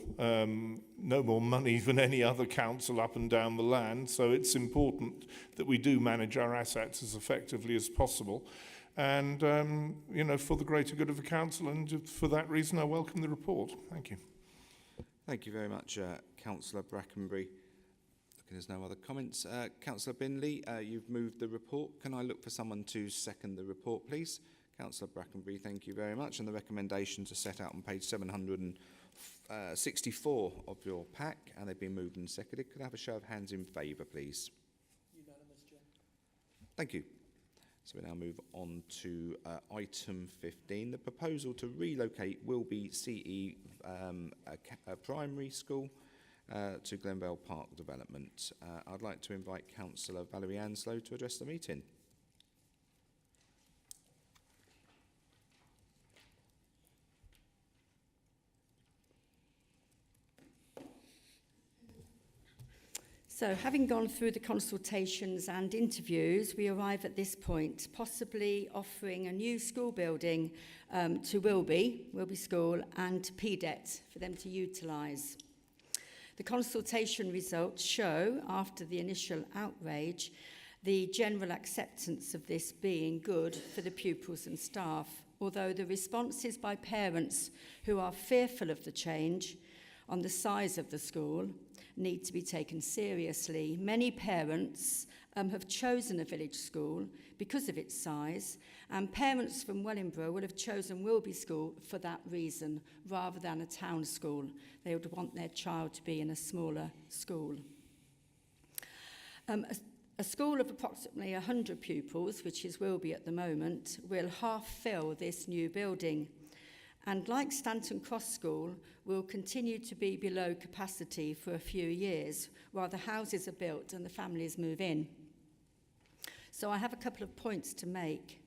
money than any other council up and down the land, so it's important that we do manage our assets as effectively as possible. And, for the greater good of the council, and for that reason, I welcome the report. Thank you. Thank you very much, Councillor Brackenbury. There's no other comments. Councillor Binley, you've moved the report. Can I look for someone to second the report, please? Councillor Brackenbury, thank you very much. And the recommendations are set out on page 764 of your pack, and they've been moved and seconded. Could I have a show of hands in favour, please? Unanimous, Chair. Thank you. So we now move on to item 15, the proposal to relocate Wilby CE Primary School to Glenvale Park Development. I'd like to invite Councillor Valerie Anslow to address the meeting. So, having gone through the consultations and interviews, we arrive at this point, possibly offering a new school building to Wilby School, and to PDET for them to utilise. The consultation results show, after the initial outrage, the general acceptance of this being good for the pupils and staff, although the responses by parents who are fearful of the change on the size of the school need to be taken seriously. Many parents have chosen a village school because of its size, and parents from Wellingborough would have chosen Wilby School for that reason, rather than a town school. They would want their child to be in a smaller school. A school of approximately 100 pupils, which is Wilby at the moment, will half fill this new building. And like Stanton Cross School, will continue to be below capacity for a few years while the houses are built and the families move in. So I have a couple of points to make.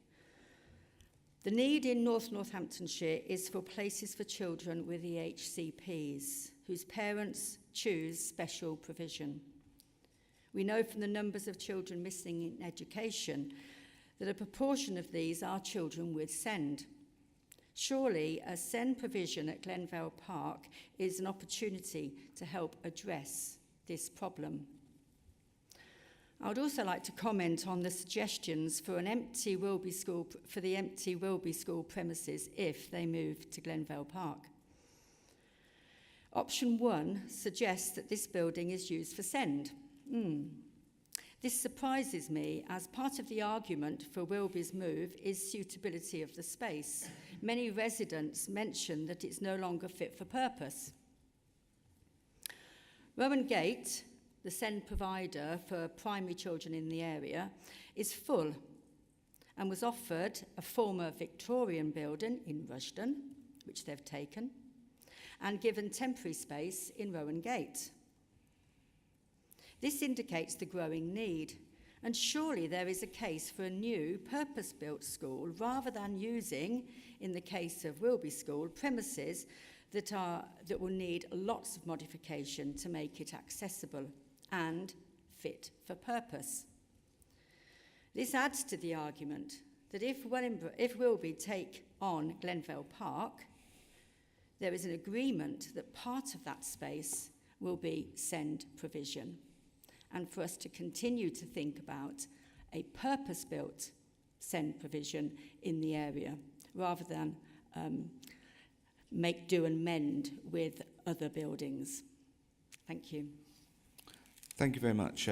The need in North Northamptonshire is for places for children with EHCPs, whose parents choose special provision. We know from the numbers of children missing in education that a proportion of these are children with SEND. Surely, a SEND provision at Glenvale Park is an opportunity to help address this problem. I would also like to comment on the suggestions for an empty Wilby School, for the empty Wilby School premises if they move to Glenvale Park. Option 1 suggests that this building is used for SEND. This surprises me, as part of the argument for Wilby's move is suitability of the space. Many residents mention that it's no longer fit for purpose. Rowan Gate, the SEND provider for primary children in the area, is full and was offered a former Victorian building in Rushden, which they've taken, and given temporary space in Rowan Gate. This indicates the growing need, and surely there is a case for a new purpose-built school rather than using, in the case of Wilby School, premises that will need lots of modification to make it accessible and fit for purpose. This adds to the argument that if Wilby take on Glenvale Park, there is an agreement that part of that space will be SEND provision, and for us to continue to think about a purpose-built SEND provision in the area, rather than make do and mend with other buildings. Thank you. Thank you very much,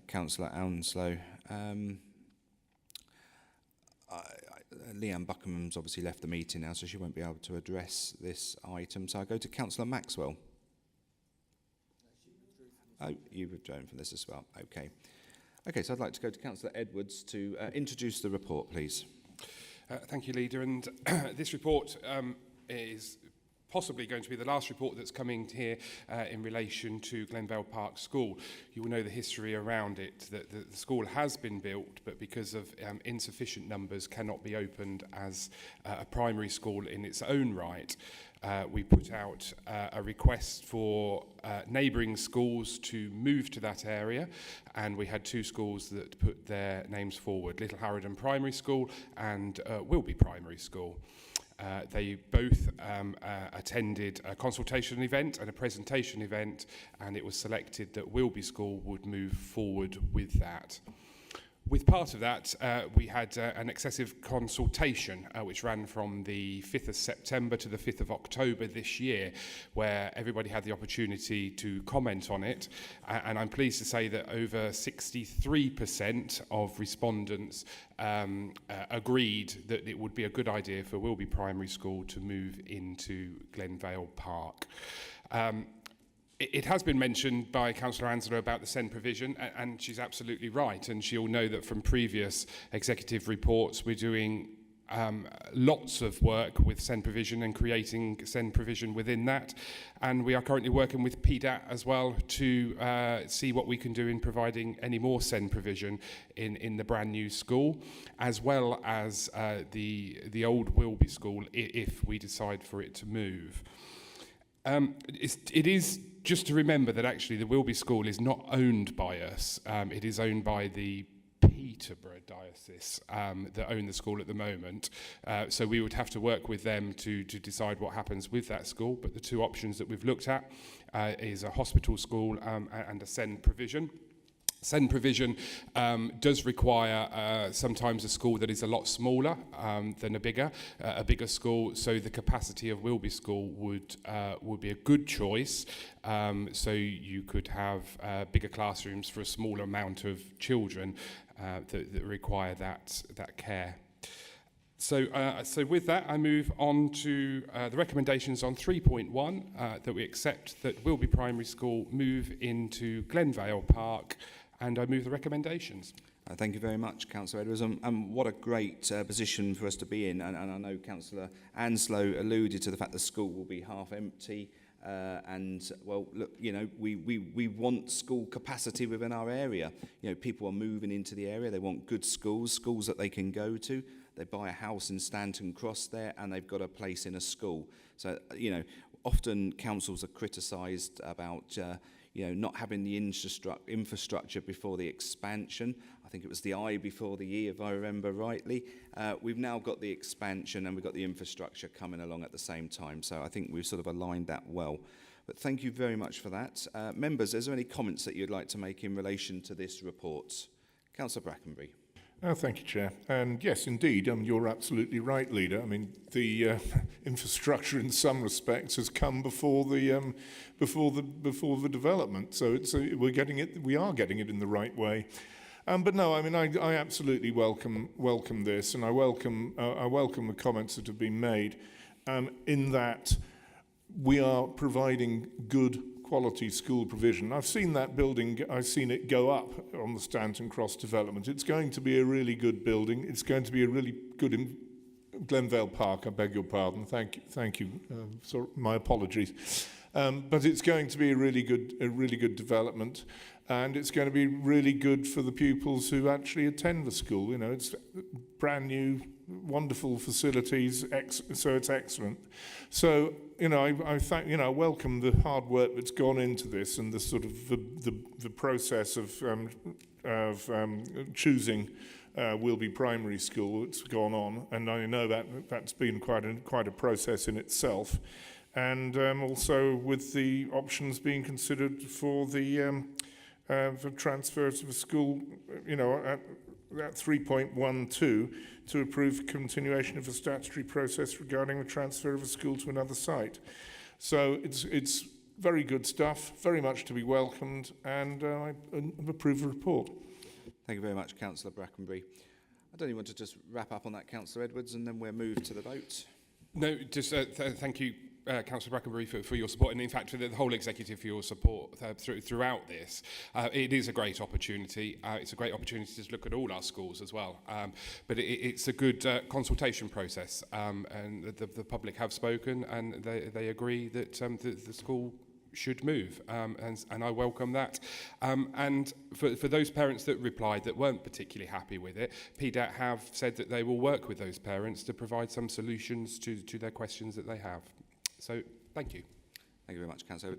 Councillor Anslow. Leanne Buckham's obviously left the meeting now, so she won't be able to address this item. So I go to Councillor Maxwell. Oh, you've withdrawn from this as well. Okay. Okay, so I'd like to go to Councillor Edwards to introduce the report, please. Thank you, Leader. And this report is possibly going to be the last report that's coming here in relation to Glenvale Park School. You will know the history around it, that the school has been built, but because of insufficient numbers cannot be opened as a primary school in its own right. We put out a request for neighbouring schools to move to that area, and we had two schools that put their names forward, Little Harrowden Primary School and Wilby Primary School. They both attended a consultation event and a presentation event, and it was selected that Wilby School would move forward with that. With part of that, we had an excessive consultation, which ran from the 5th of September to the 5th of October this year, where everybody had the opportunity to comment on it. And I'm pleased to say that over 63% of respondents agreed that it would be a good idea for Wilby Primary School to move into Glenvale Park. It has been mentioned by Councillor Anslow about the SEND provision, and she's absolutely right, and she'll know that from previous executive reports we're doing lots of work with SEND provision and creating SEND provision within that, and we are currently working with PDAT as well to see what we can do in providing any more SEND provision in the brand new school, as well as the old Wilby School if we decide for it to move. It is just to remember that actually the Wilby School is not owned by us. It is owned by the Peterborough Diocese that own the school at the moment. So we would have to work with them to decide what happens with that school. But the two options that we've looked at is a hospital school and a SEND provision. SEND provision does require sometimes a school that is a lot smaller than a bigger school, so the capacity of Wilby School would be a good choice. So you could have bigger classrooms for a smaller amount of children that require that care. So with that, I move on to the recommendations on 3.1, that we accept that Wilby Primary School move into Glenvale Park, and I move the recommendations. Thank you very much, Councillor Edwards. And what a great position for us to be in. And I know Councillor Anslow alluded to the fact the school will be half empty. And, well, look, you know, we want school capacity within our area. You know, people are moving into the area. They want good schools that they can go to. They buy a house in Stanton Cross there, and they've got a place in a school. So, you know, often councils are criticised about not having the infrastructure before the expansion. I think it was the I before the E, if I remember rightly. We've now got the expansion and we've got the infrastructure coming along at the same time. So I think we've sort of aligned that well. But thank you very much for that. Members, is there any comments that you'd like to make in relation to this report? Councillor Brackenbury. Thank you, Chair. And yes, indeed, you're absolutely right, Leader. I mean, the infrastructure, in some respects, has come before the development. So we are getting it in the right way. But no, I mean, I absolutely welcome this, and I welcome the comments that have been made. In that we are providing good quality school provision. I've seen that building, I've seen it go up on the Stanton Cross development. It's going to be a really good building. It's going to be a really good Glenvale Park, I beg your pardon. Thank you. Sorry, my apologies. But it's going to be a really good development, and it's going to be really good for the pupils who actually attend the school. You know, it's brand new, wonderful facilities, so it's excellent. So, you know, I welcome the hard work that's gone into this and the sort of the process of choosing Wilby Primary School that's gone on, and I know that's been quite a process in itself. And also with the options being considered for the for transfer to the school, you know, at 3.12 to approve continuation of the statutory process regarding the transfer of a school to another site. So it's very good stuff, very much to be welcomed, and I approve the report. Thank you very much, Councillor Brackenbury. I don't even want to just wrap up on that, Councillor Edwards, and then we'll move to the vote. No, just thank you, Councillor Brackenbury, for your support, and in fact for the whole executive for your support throughout this. It is a great opportunity. It's a great opportunity to look at all our schools as well. But it's a good consultation process, and the public have spoken, and they agree that the school should move, and I welcome that. And for those parents that replied that weren't particularly happy with it, PDAT have said that they will work with those parents to provide some solutions to their questions that they have. So, thank you. Thank you very much, Councillor.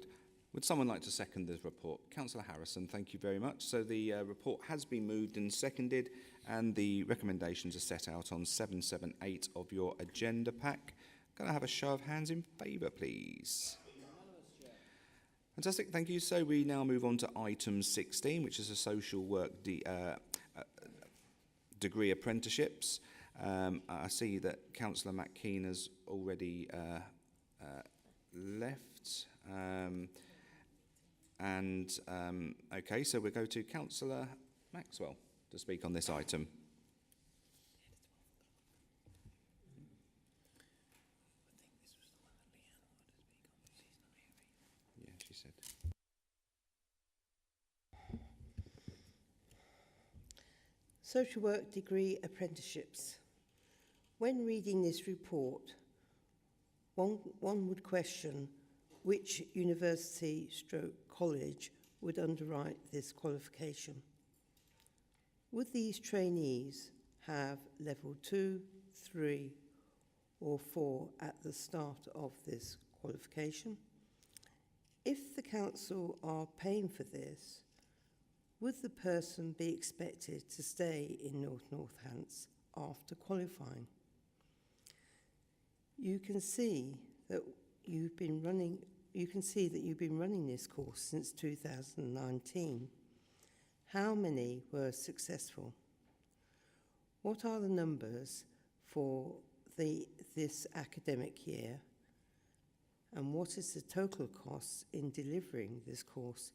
Would someone like to second this report? Councillor Harrison, thank you very much. So the report has been moved and seconded, and the recommendations are set out on 778 of your agenda pack. Can I have a show of hands in favour, please? Fantastic, thank you. So we now move on to item 16, which is a social work degree apprenticeships. I see that Councillor McKean has already left. Okay, so we'll go to Councillor Maxwell to speak on this item. Yeah, she said. Social work degree apprenticeships. When reading this report, one would question which university/college would underwrite this qualification. Would these trainees have level 2, 3 or 4 at the start of this qualification? If the council are paying for this, would the person be expected to stay in North Northants after qualifying? You can see that you've been running this course since 2019. How many were successful? What are the numbers for this academic year? And what is the total cost in delivering this course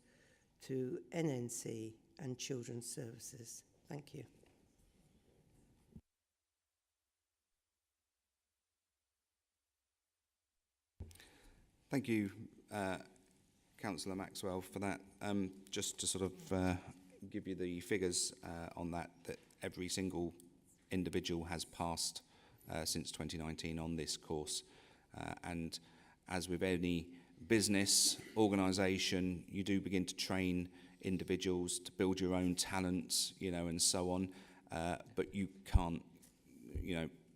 to NNC and Children's Services? Thank you. Thank you, Councillor Maxwell, for that. Just to sort of give you the figures on that every single individual has passed since 2019 on this course. And as with any business, organisation, you do begin to train individuals to build your own talents, and so on. But you can't,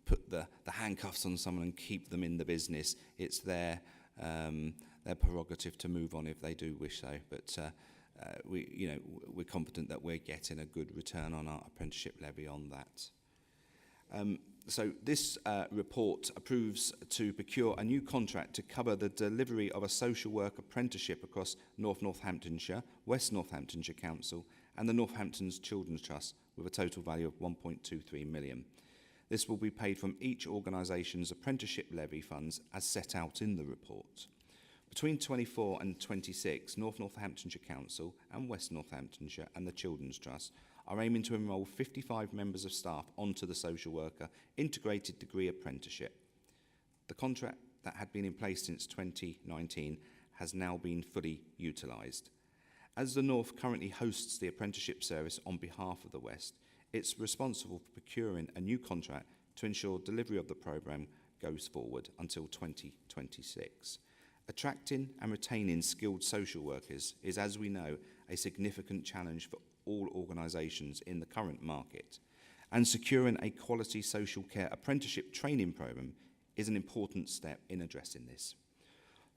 put the handcuffs on someone and keep them in the business. It's their prerogative to move on if they do wish so. But we're confident that we're getting a good return on our apprenticeship levy on that. So this report approves to procure a new contract to cover the delivery of a social work apprenticeship across North Northamptonshire, West Northamptonshire Council and the Northampton's Children's Trust with a total value of 1.23 million. This will be paid from each organisation's apprenticeship levy funds as set out in the report. Between 24 and 26, North Northamptonshire Council and West Northamptonshire and the Children's Trust are aiming to enrol 55 members of staff onto the social worker integrated degree apprenticeship. The contract that had been in place since 2019 has now been fully utilised. As the North currently hosts the apprenticeship service on behalf of the West, it's responsible for procuring a new contract to ensure delivery of the programme goes forward until 2026. Attracting and retaining skilled social workers is, as we know, a significant challenge for all organisations in the current market, and securing a quality social care apprenticeship training programme is an important step in addressing this.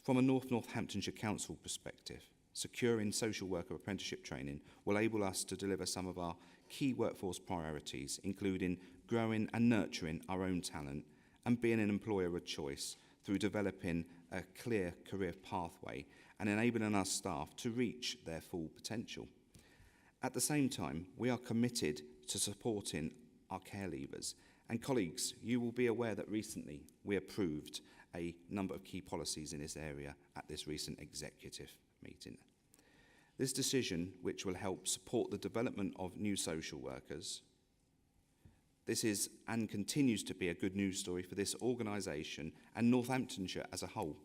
From a North Northamptonshire Council perspective, securing social worker apprenticeship training will enable us to deliver some of our key workforce priorities, including growing and nurturing our own talent and being an employer of choice through developing a clear career pathway and enabling our staff to reach their full potential. At the same time, we are committed to supporting our care leavers. And colleagues, you will be aware that recently we approved a number of key policies in this area at this recent executive meeting. This decision, which will help support the development of new social workers, this is and continues to be a good news story for this organisation and Northamptonshire as a whole.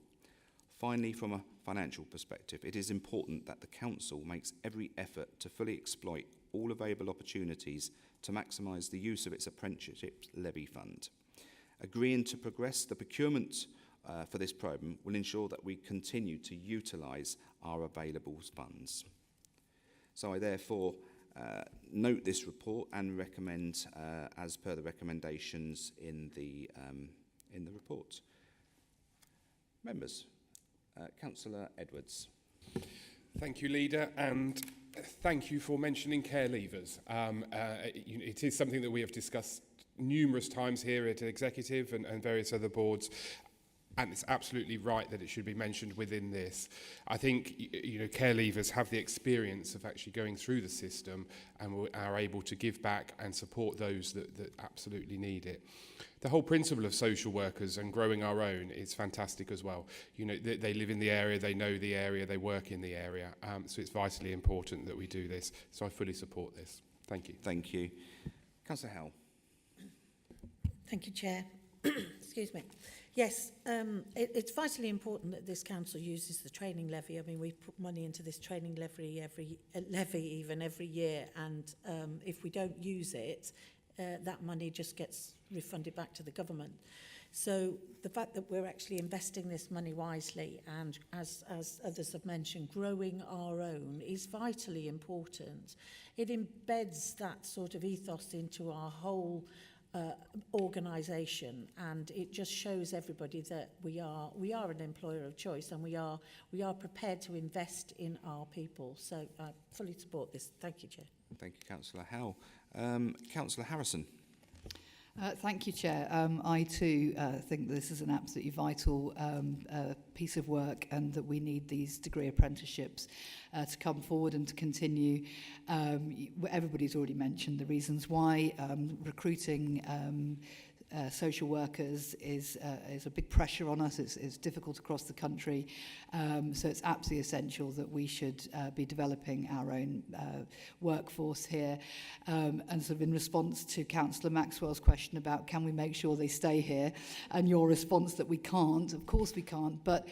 Finally, from a financial perspective, it is important that the Council makes every effort to fully exploit all available opportunities to maximise the use of its apprenticeship levy fund. Agreeing to progress the procurement for this programme will ensure that we continue to utilise our available funds. So I therefore note this report and recommend, as per the recommendations in the report. Members, Councillor Edwards. Thank you, Leader, and thank you for mentioning care leavers. It is something that we have discussed numerous times here at Executive and various other boards, and it's absolutely right that it should be mentioned within this. I think care leavers have the experience of actually going through the system and are able to give back and support those that absolutely need it. The whole principle of social workers and growing our own is fantastic as well. They live in the area, they know the area, they work in the area. So it's vitally important that we do this. So I fully support this. Thank you. Thank you. Councillor Howell. Thank you, Chair. Excuse me. Yes, it's vitally important that this council uses the training levy. I mean, we put money into this training levy every year, and if we don't use it, that money just gets refunded back to the government. So the fact that we're actually investing this money wisely and, as others have mentioned, growing our own is vitally important. It embeds that sort of ethos into our whole organisation, and it just shows everybody that we are an employer of choice, and we are prepared to invest in our people. So I fully support this. Thank you, Chair. Thank you, Councillor Howell. Councillor Harrison. Thank you, Chair. I too think this is an absolutely vital piece of work, and that we need these degree apprenticeships to come forward and to continue. Everybody's already mentioned the reasons why. Recruiting social workers is a big pressure on us. It's difficult across the country. So it's absolutely essential that we should be developing our own workforce here. And sort of in response to Councillor Maxwell's question about can we make sure they stay here, and your response that we can't, of course we can't, but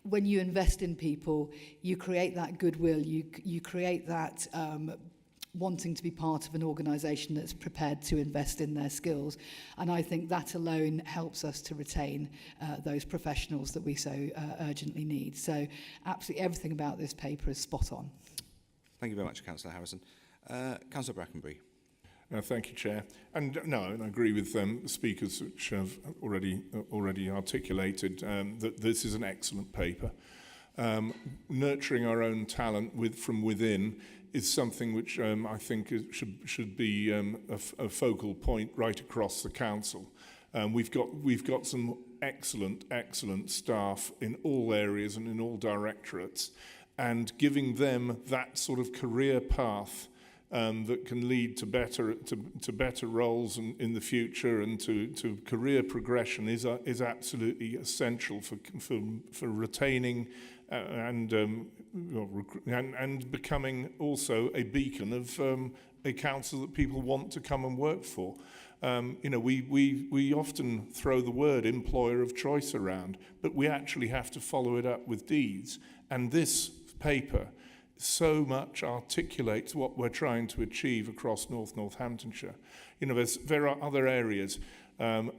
when you invest in people, you create that goodwill, you create that wanting to be part of an organisation that's prepared to invest in their skills. And I think that alone helps us to retain those professionals that we so urgently need. So absolutely everything about this paper is spot on. Thank you very much, Councillor Harrison. Councillor Brackenbury. Thank you, Chair. And I agree with speakers which have already articulated that this is an excellent paper. Nurturing our own talent from within is something which I think should be a focal point right across the council. We've got some excellent staff in all areas and in all directorates, and giving them that sort of career path that can lead to better roles in the future and to career progression is absolutely essential for retaining and becoming also a beacon of a council that people want to come and work for. We often throw the word employer of choice around, but we actually have to follow it up with deeds. And this paper so much articulates what we're trying to achieve across Northamptonshire. There are other areas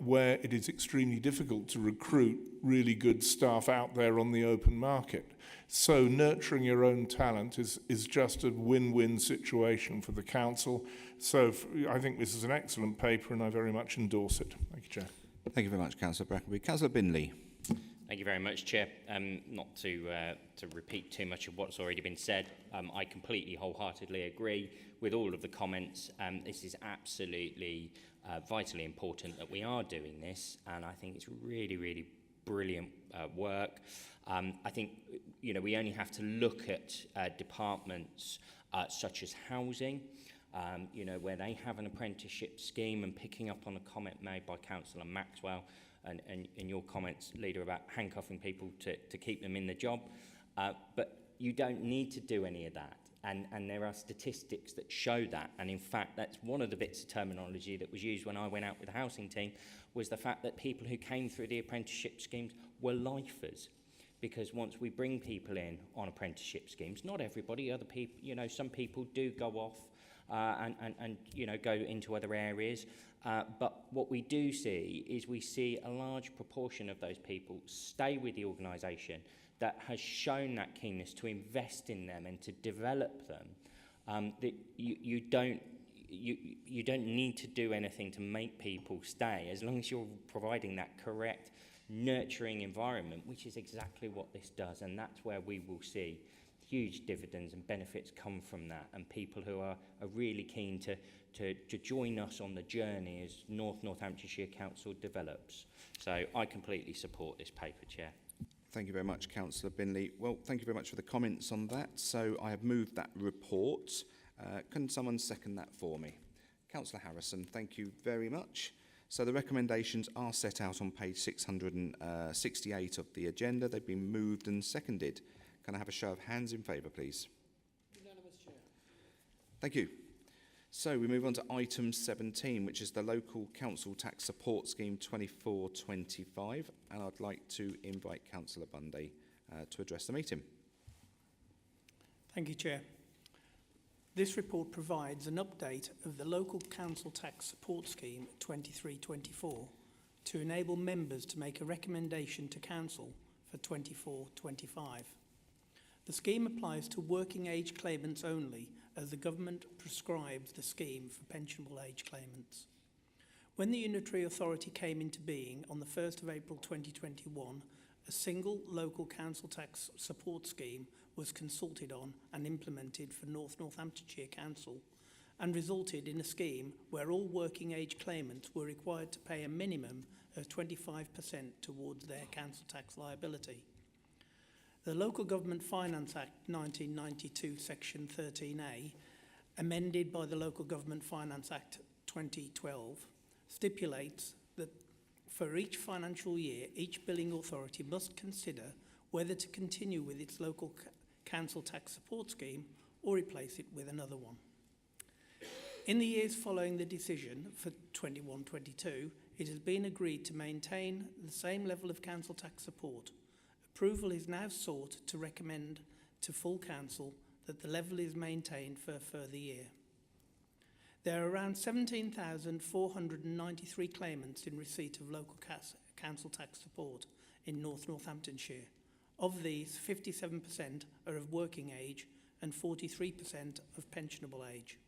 where it is extremely difficult to recruit really good staff out there on the open market. So nurturing your own talent is just a win-win situation for the council. So I think this is an excellent paper, and I very much endorse it. Thank you, Chair. Thank you very much, Councillor Brackenbury. Councillor Binley. Thank you very much, Chair. Not to repeat too much of what's already been said, I completely wholeheartedly agree with all of the comments. This is absolutely vitally important that we are doing this, and I think it's really brilliant work. I think we only have to look at departments such as housing, where they have an apprenticeship scheme, and picking up on a comment made by Councillor Maxwell and your comments, Leader, about handcuffing people to keep them in the job. But you don't need to do any of that. And there are statistics that show that. And in fact, that's one of the bits of terminology that was used when I went out with the housing team, was the fact that people who came through the apprenticeship schemes were lifers. Because once we bring people in on apprenticeship schemes, not everybody, other people, some people do go off and go into other areas. But what we do see is we see a large proportion of those people stay with the organisation that has shown that keenness to invest in them and to develop them. That you don't need to do anything to make people stay, as long as you're providing that correct nurturing environment, which is exactly what this does. And that's where we will see huge dividends and benefits come from that, and people who are really keen to join us on the journey as Northamptonshire Council develops. So I completely support this paper, Chair. Thank you very much, Councillor Binley. Well, thank you very much for the comments on that. So I have moved that report. Can someone second that for me? Councillor Harrison, thank you very much. So the recommendations are set out on page 668 of the agenda. They've been moved and seconded. Can I have a show of hands in favour, please? Unanimous, Chair. Thank you. So we move on to item 17, which is the Local Council Tax Support Scheme 24-25, and I'd like to invite Councillor Bunday to address the meeting. Thank you, Chair. This report provides an update of the Local Council Tax Support Scheme 23-24 to enable members to make a recommendation to Council for 24-25. The scheme applies to working age claimants only, as the government prescribes the scheme for pensionable age claimants. When the Unitary Authority came into being on the 1st of April 2021, a single local council tax support scheme was consulted on and implemented for Northamptonshire Council, and resulted in a scheme where all working age claimants were required to pay a minimum of 25% towards their council tax liability. The Local Government Finance Act 1992, Section 13A, amended by the Local Government Finance Act 2012, stipulates that for each financial year, each billing authority must consider whether to continue with its local council tax support scheme or replace it with another one. In the years following the decision for 21-22, it has been agreed to maintain the same level of council tax support. Approval is now sought to recommend to full council that the level is maintained for a further year. There are around 17,493 claimants in receipt of local council tax support in Northamptonshire. Of these, 57% are of working age and 43% of pensionable age.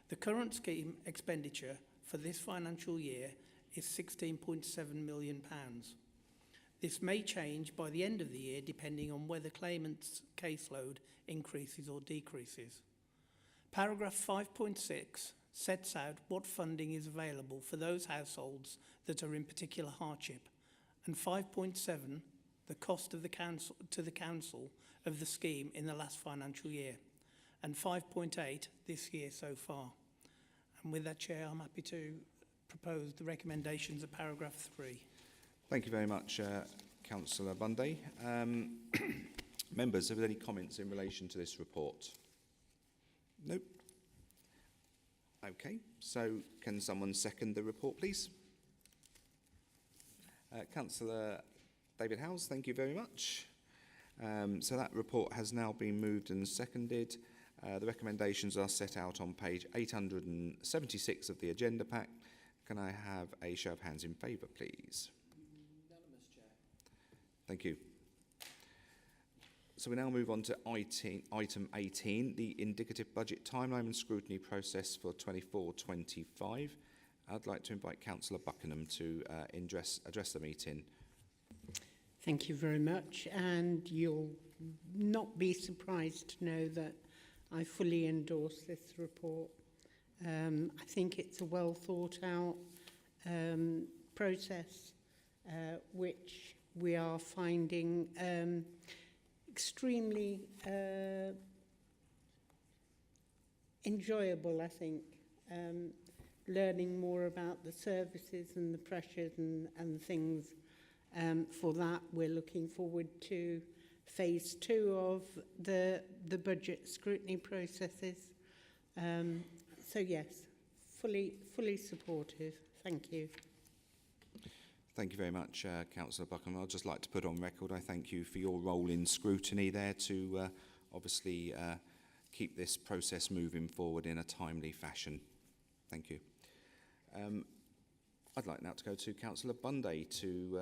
The current scheme expenditure for this financial year is £16.7 million. This may change by the end of the year depending on whether claimants' caseload increases or decreases. Paragraph 5.6 sets out what funding is available for those households that are in particular hardship, and 5.7 the cost of the council to the council of the scheme in the last financial year, and 5.8 this year so far. And with that, Chair, I'm happy to propose the recommendations of paragraph 3. Thank you very much, Councillor Bunday. Members, have there any comments in relation to this report? Nope. Okay, so can someone second the report, please? Councillor David Howes, thank you very much. So that report has now been moved and seconded. The recommendations are set out on page 876 of the agenda pack. Can I have a show of hands in favour, please? Unanimous, Chair. Thank you. So we now move on to item 18, the indicative budget timeline and scrutiny process for 24-25. I'd like to invite Councillor Buckingham to address the meeting. Thank you very much, and you'll not be surprised to know that I fully endorse this report. I think it's a well thought out process, which we are finding extremely enjoyable, I think, learning more about the services and the pressures and things. For that, we're looking forward to phase 2 of the budget scrutiny processes. So yes, fully supportive. Thank you. Thank you very much, Councillor Buckingham. I'd just like to put on record, I thank you for your role in scrutiny there to obviously keep this process moving forward in a timely fashion. Thank you. I'd like now to go to Councillor Bunday to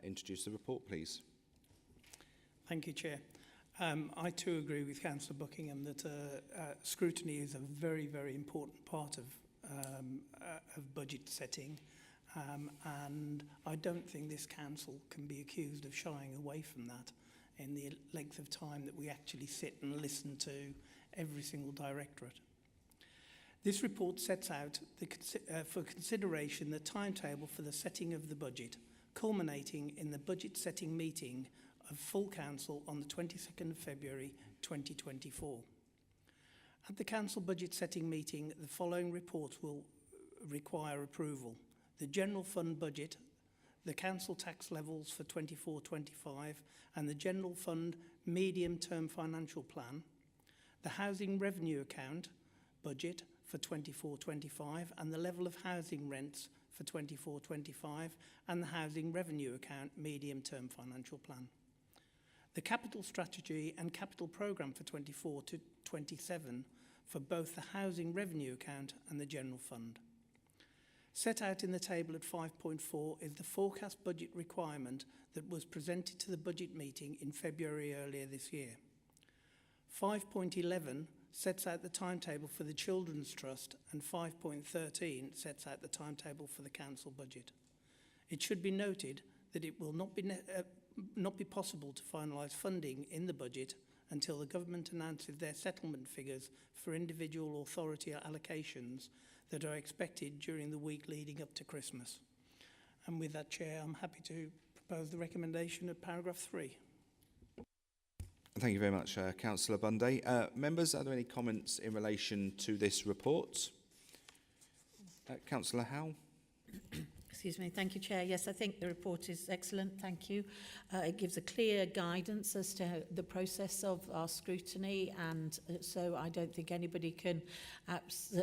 introduce the report, please. Thank you, Chair. I too agree with Councillor Buckingham that scrutiny is a very, very important part of budget setting. And I don't think this council can be accused of shying away from that. in the length of time that we actually sit and listen to every single directorate. This report sets out for consideration the timetable for the setting of the budget, culminating in the budget setting meeting of full council on the 22nd of February 2024. At the council budget setting meeting, the following reports will require approval: the general fund budget, the council tax levels for 24-25 and the general fund medium-term financial plan, the housing revenue account budget for 24-25 and the level of housing rents for 24-25 and the housing revenue account medium-term financial plan. The capital strategy and capital programme for 24 to 27 for both the housing revenue account and the general fund. Set out in the table at 5.4 is the forecast budget requirement that was presented to the budget meeting in February earlier this year. 5.11 sets out the timetable for the Children's Trust, and 5.13 sets out the timetable for the council budget. It should be noted that it will not be possible to finalise funding in the budget until the government announces their settlement figures for individual authority allocations that are expected during the week leading up to Christmas. And with that, Chair, I'm happy to propose the recommendation of paragraph 3. Thank you very much, Councillor Bunday. Members, are there any comments in relation to this report? Councillor Howe? Excuse me. Thank you, Chair. Yes, I think the report is excellent. Thank you. It gives a clear guidance as to the process of our scrutiny, and so I don't think anybody can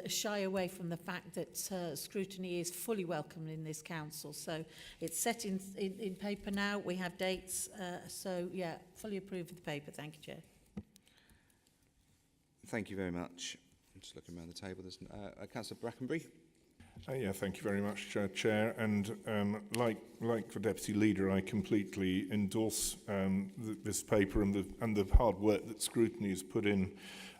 shy away from the fact that scrutiny is fully welcome in this council. So it's set in paper now. We have dates. So, yeah, fully approve of the paper. Thank you, Chair. Thank you very much. I'm just looking around the table. There's Councillor Brackenbury. Yeah, thank you very much, Chair. And like the Deputy Leader, I completely endorse this paper and the hard work that scrutiny has put in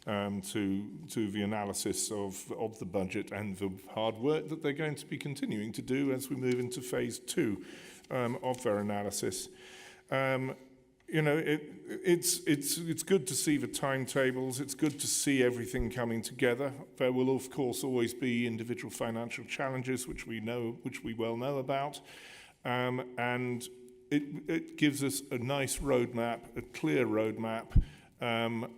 to the analysis of the budget, and the hard work that they're going to be continuing to do as we move into phase 2 of their analysis. You know, it's good to see the timetables. It's good to see everything coming together. There will, of course, always be individual financial challenges, which we well know about, and it gives us a nice roadmap, a clear roadmap, a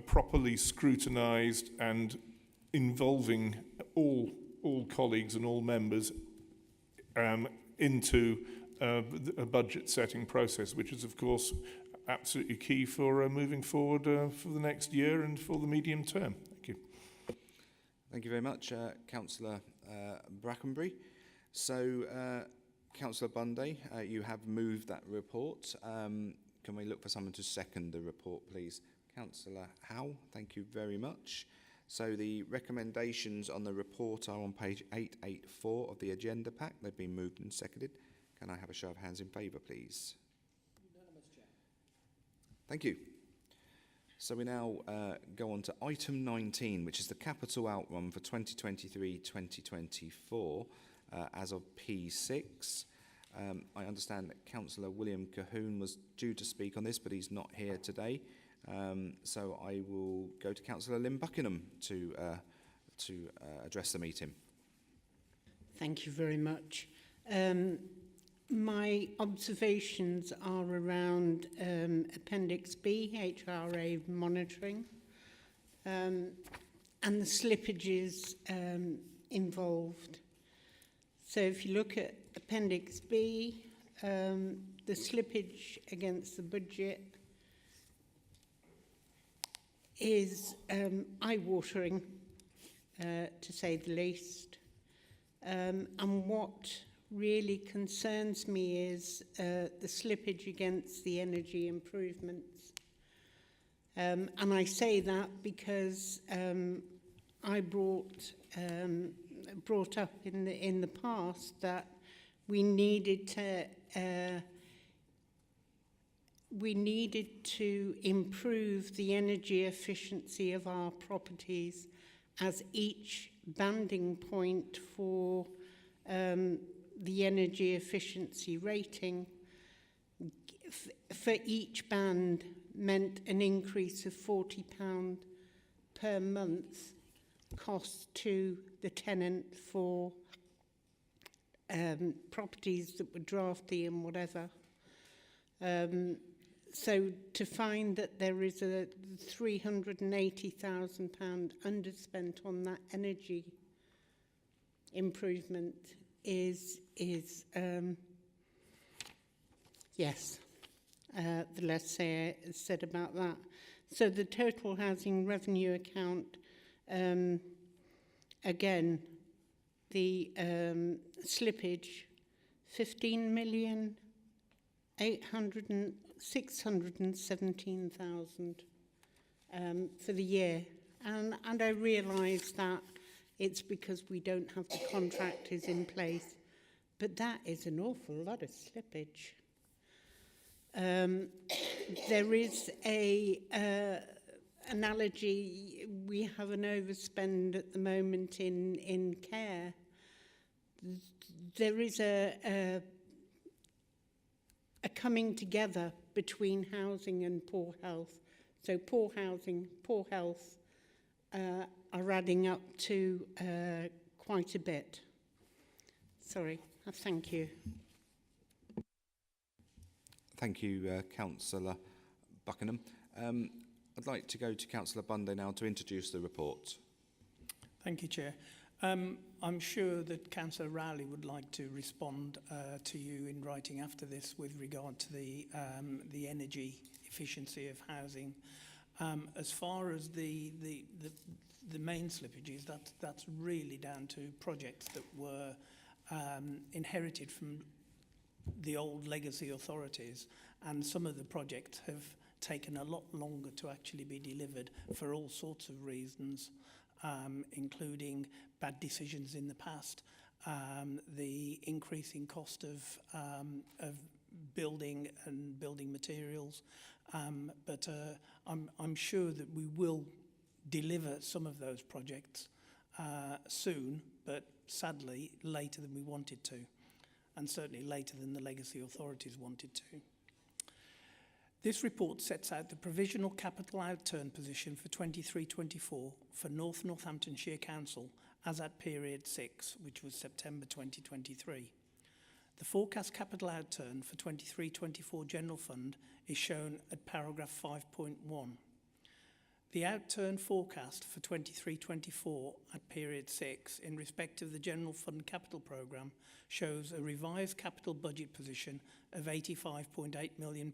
properly scrutinised and involving all colleagues and all members into a budget setting process, which is, of course, absolutely key for moving forward for the next year and for the medium term. Thank you. Thank you very much, Councillor Brackenbury. So, Councillor Bunday, you have moved that report. Can we look for someone to second the report, please? Councillor Howe, thank you very much. So the recommendations on the report are on page 884 of the agenda pack. They've been moved and seconded. Can I have a show of hands in favour, please? Unanimous, Chair. Thank you. So we now go on to item 19, which is the capital outrun for 2023-2024 as of P6. I understand that Councillor William Cahoon was due to speak on this, but he's not here today. So I will go to Councillor Lynn Buckingham to address the meeting. Thank you very much. My observations are around Appendix B, HRA monitoring, and the slippages involved. So if you look at Appendix B, the slippage against the budget is eye-watering, to say the least. And what really concerns me is the slippage against the energy improvements. And I say that because I brought up in the past that we needed to improve the energy efficiency of our properties, as each banding point for the energy efficiency rating for each band meant an increase of £40 per month cost to the tenant for properties that were drafty and whatever. So to find that there is a £380,000 underspent on that energy improvement is yes, the less said about that. So the total housing revenue account, again, the slippage, 15,617,000 for the year. And I realise that it's because we don't have the contractors in place, but that is an awful lot of slippage. There is a analogy. We have an overspend at the moment in care. There is a coming together between housing and poor health. So poor housing, poor health are adding up to quite a bit. Sorry, thank you. Thank you, Councillor Buckingham. I'd like to go to Councillor Bunday now to introduce the report. Thank you, Chair. I'm sure that Councillor Rowley would like to respond to you in writing after this with regard to the energy efficiency of housing. As far as the main slippages, that's really down to projects that were inherited from the old legacy authorities, and some of the projects have taken a lot longer to actually be delivered for all sorts of reasons, including bad decisions in the past, the increasing cost of building and building materials, but I'm sure that we will deliver some of those projects soon, but sadly later than we wanted to, and certainly later than the legacy authorities wanted to. This report sets out the provisional capital outturn position for 23-24 for North Northamptonshire Council as at period 6, which was September 2023. The forecast capital outturn for 23-24 General Fund is shown at paragraph 5.1. The outturn forecast for 23-24 at period 6 in respect of the General Fund Capital Programme shows a revised capital budget position of £85.8 million,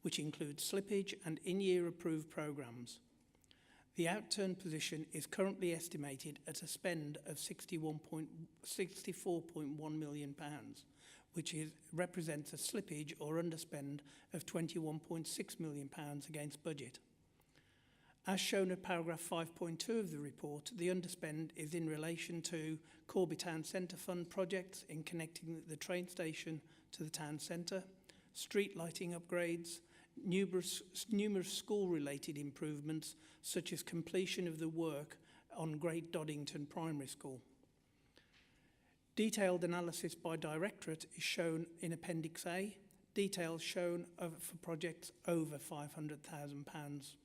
which includes slippage and in-year approved programmes. The outturn position is currently estimated at a spend of £64.1 million, which represents a slippage or underspend of £21.6 million against budget. As shown at paragraph 5.2 of the report, the underspend is in relation to Corby Town Centre Fund projects in connecting the train station to the town centre, street lighting upgrades, numerous school-related improvements, such as completion of the work on Great Doddington Primary School. Detailed analysis by directorate is shown in Appendix A, details shown for projects over £500,000.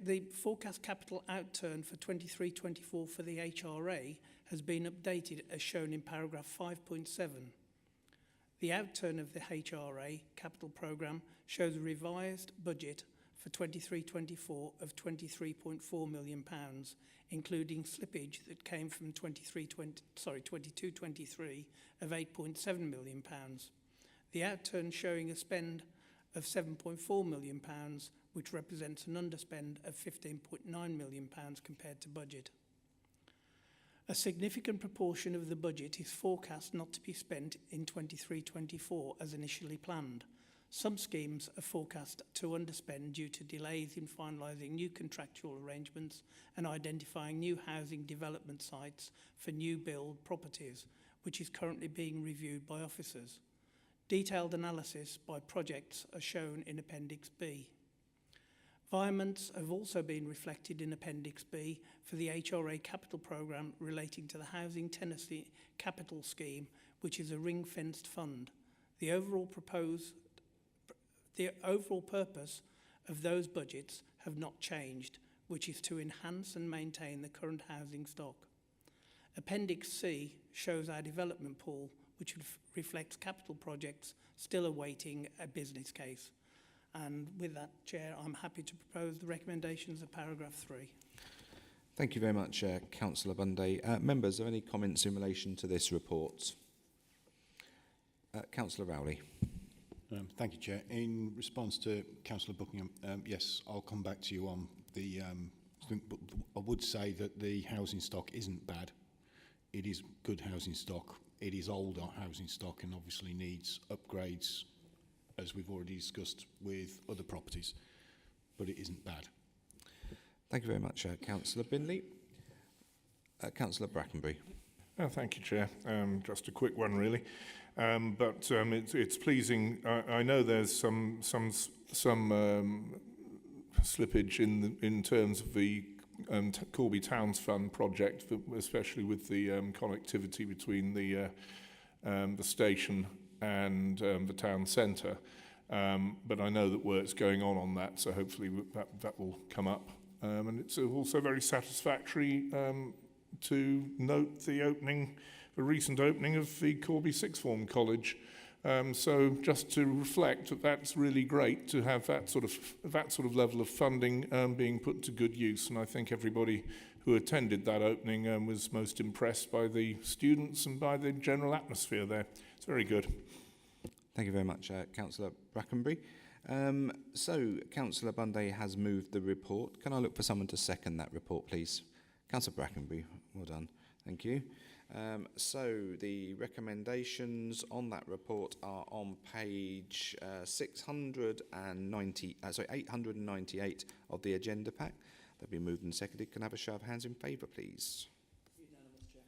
The forecast capital outturn for 23-24 for the HRA has been updated as shown in paragraph 5.7. The outturn of the HRA capital programme shows a revised budget for 23-24 of £23.4 million, including slippage that came from 22-23 of £8.7 million. The outturn showing a spend of £7.4 million, which represents an underspend of £15.9 million compared to budget. A significant proportion of the budget is forecast not to be spent in 23-24 as initially planned. Some schemes are forecast to underspend due to delays in finalising new contractual arrangements and identifying new housing development sites for new build properties, which is currently being reviewed by officers. Detailed analysis by projects are shown in Appendix B. Environments have also been reflected in Appendix B for the HRA capital programme relating to the Housing Tenancy Capital Scheme, which is a ring-fenced fund. The overall purpose of those budgets have not changed, which is to enhance and maintain the current housing stock. Appendix C shows our development pool, which reflects capital projects still awaiting a business case. And with that, Chair, I'm happy to propose the recommendations of paragraph 3. Thank you very much, Councillor Bunday. Members, are there any comments in relation to this report? Councillor Rowley. Thank you, Chair. In response to Councillor Buckingham, yes, I'll come back to you on the... but I would say that the housing stock isn't bad. It is good housing stock. It is older housing stock and obviously needs upgrades, as we've already discussed with other properties, but it isn't bad. Thank you very much, Councillor Binley. Councillor Brackenbury. Oh, thank you, Chair. Just a quick one, really. It's pleasing. I know there's some slippage in terms of the Corby Towns Fund project, especially with the connectivity between the station and the town centre. But I know that work's going on that, so hopefully that will come up. And it's also very satisfactory to note the recent opening of the Corby Sixth Form College. So just to reflect that that's really great to have that sort of level of funding being put to good use. And I think everybody who attended that opening was most impressed by the students and by the general atmosphere there. It's very good. Thank you very much, Councillor Brackenbury. So, Councillor Bunday has moved the report. Can I look for someone to second that report, please? Councillor Brackenbury, well done. Thank you. So, the recommendations on that report are on page 898 of the agenda pack. They'll be moved and seconded. Can I have a show of hands in favour, please? Unanimous, Chair.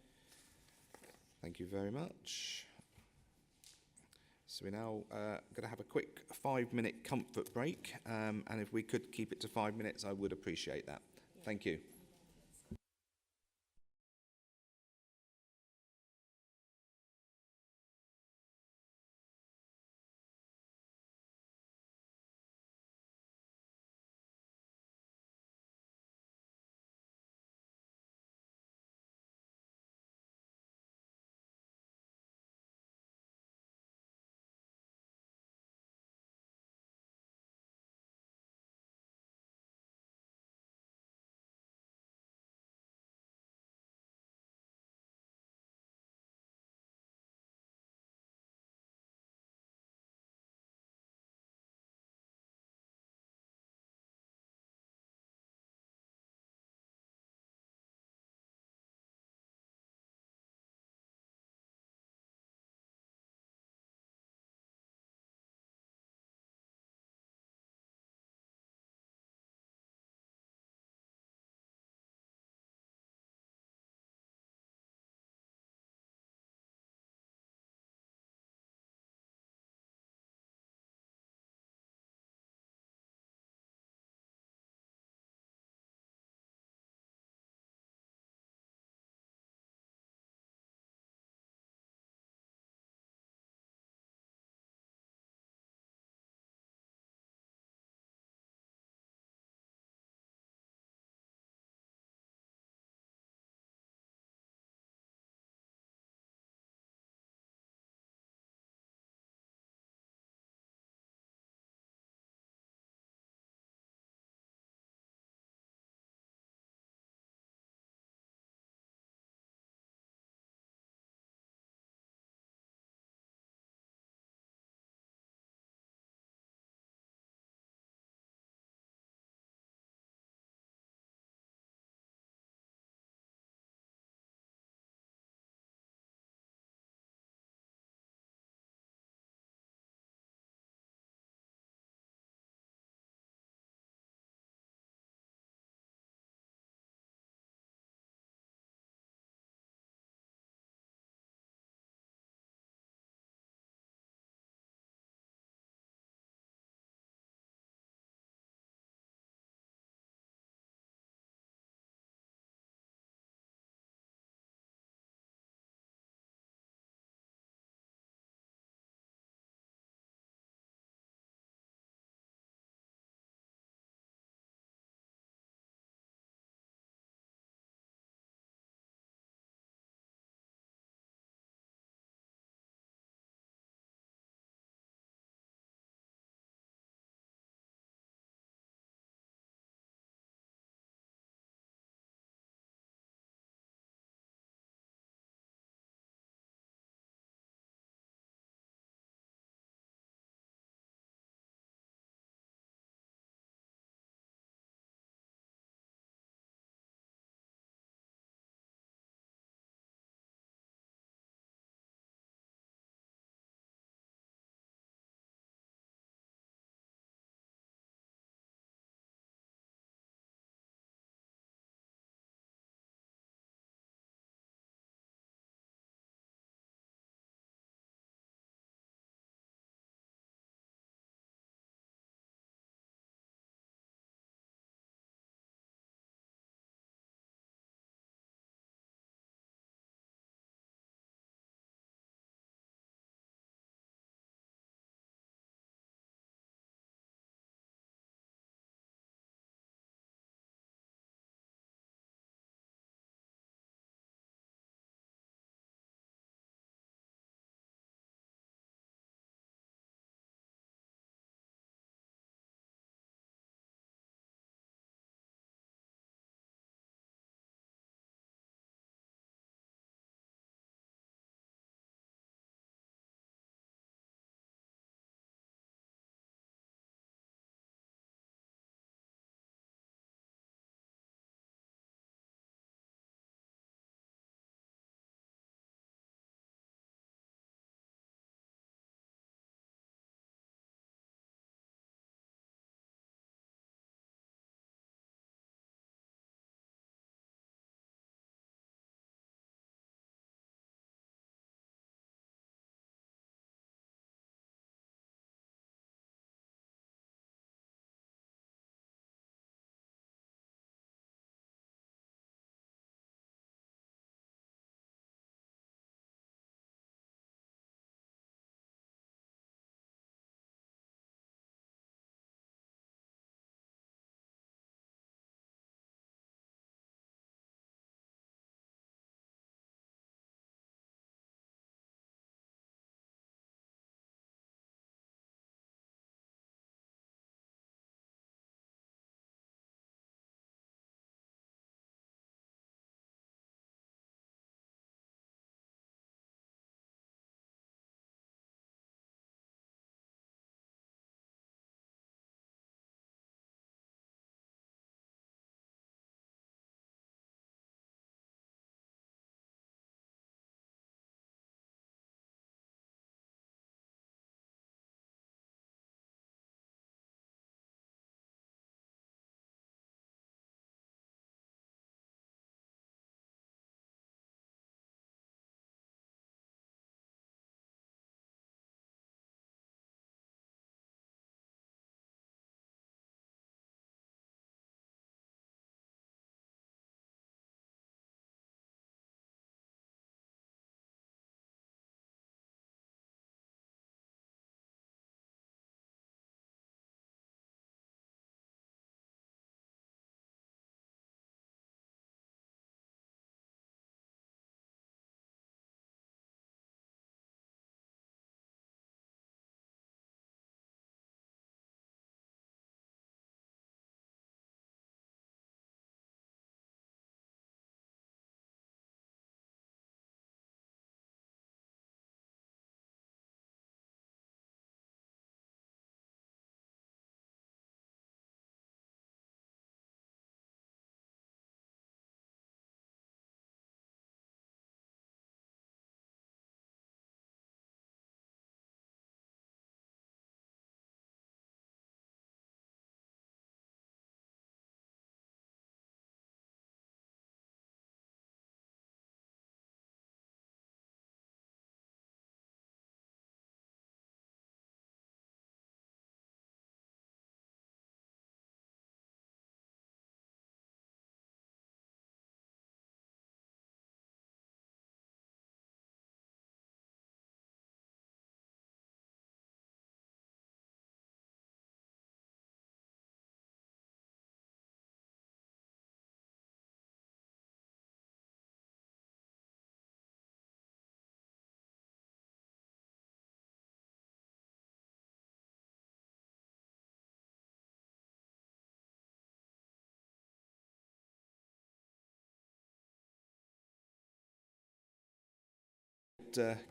Thank you very much. So we're now going to have a quick 5-minute comfort break, and if we could keep it to 5 minutes, I would appreciate that. Thank you.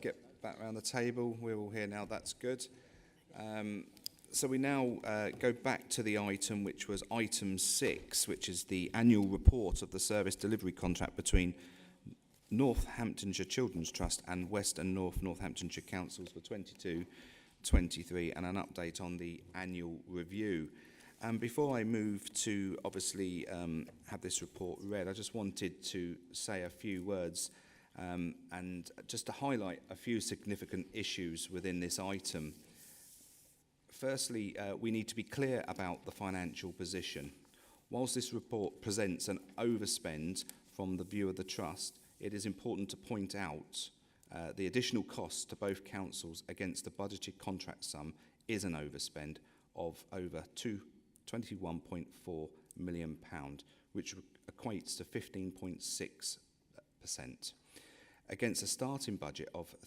get back around the table. We're all here now, that's good. So we now go back to the item which was item 6, which is the annual report of the service delivery contract between Northamptonshire Children's Trust and West and North Northamptonshire Councils for 22-23, and an update on the annual review. And before I move to obviously have this report read, I just wanted to say a few words and just to highlight a few significant issues within this item. Firstly, we need to be clear about the financial position. Whilst this report presents an overspend from the view of the Trust, it is important to point out the additional cost to both councils against the budgeted contract sum is an overspend of over £21.4 million, which equates to 15.6%. Against a starting budget of a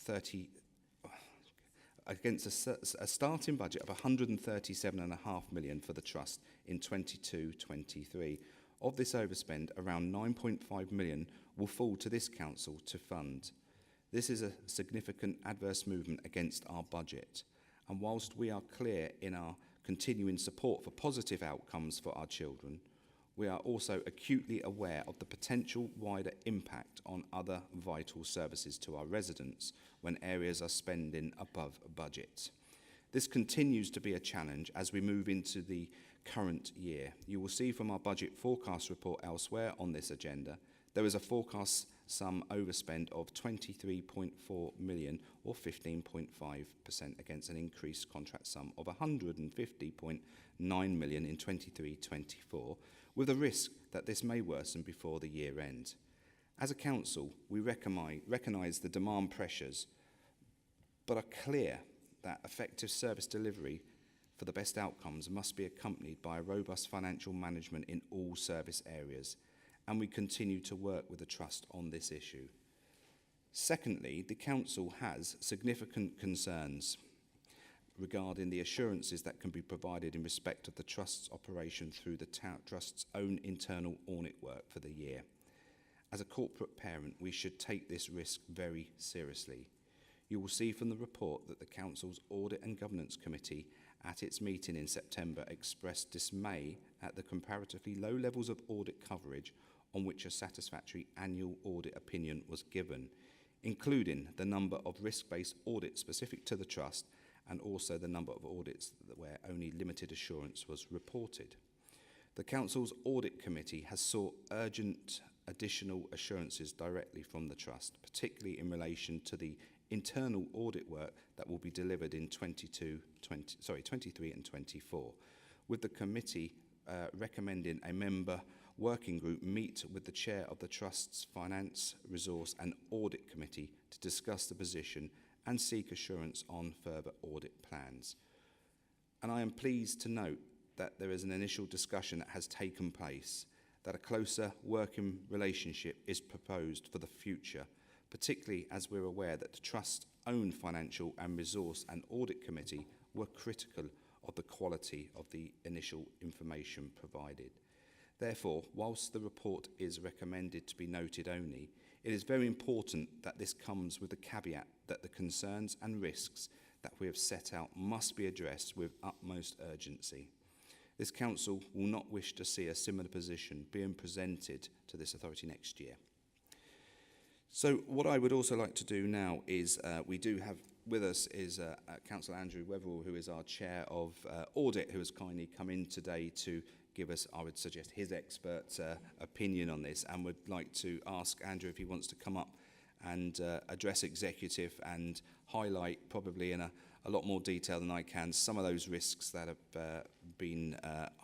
starting budget of £137.5 million for the Trust in 22-23. Of this overspend, around £9.5 million will fall to this council to fund. This is a significant adverse movement against our budget, and whilst we are clear in our continuing support for positive outcomes for our children, we are also acutely aware of the potential wider impact on other vital services to our residents when areas are spending above budget. This continues to be a challenge as we move into the current year. You will see from our budget forecast report elsewhere on this agenda, there is a forecast sum overspend of £23.4 million or 15.5% against an increased contract sum of £150.9 million in 23-24, with a risk that this may worsen before the year end. As a council, we recognise the demand pressures, but are clear that effective service delivery for the best outcomes must be accompanied by a robust financial management in all service areas, and we continue to work with the Trust on this issue. Secondly, the Council has significant concerns regarding the assurances that can be provided in respect of the Trust's operation through the Trust's own internal audit work for the year. As a corporate parent, we should take this risk very seriously. You will see from the report that the Council's Audit and Governance Committee at its meeting in September expressed dismay at the comparatively low levels of audit coverage on which a satisfactory annual audit opinion was given, including the number of risk-based audits specific to the Trust and also the number of audits where only limited assurance was reported. The Council's Audit Committee has sought urgent additional assurances directly from the Trust, particularly in relation to the internal audit work that will be delivered in 23 and 24, with the committee recommending a member working group meet with the chair of the Trust's Finance, Resource and Audit Committee to discuss the position and seek assurance on further audit plans. And I am pleased to note that there is an initial discussion that has taken place, that a closer working relationship is proposed for the future, particularly as we're aware that the Trust's own Financial and Resource and Audit Committee were critical of the quality of the initial information provided. Therefore, whilst the report is recommended to be noted only, it is very important that this comes with the caveat that the concerns and risks that we have set out must be addressed with utmost urgency. This Council will not wish to see a similar position being presented to this authority next year. So what I would also like to do now is, we do have with us is Councillor Andrew Wetherall, who is our Chair of Audit, who has kindly come in today to give us, I would suggest, his expert opinion on this, and would like to ask Andrew if he wants to come up and address executive and highlight, probably in a lot more detail than I can, some of those risks that have been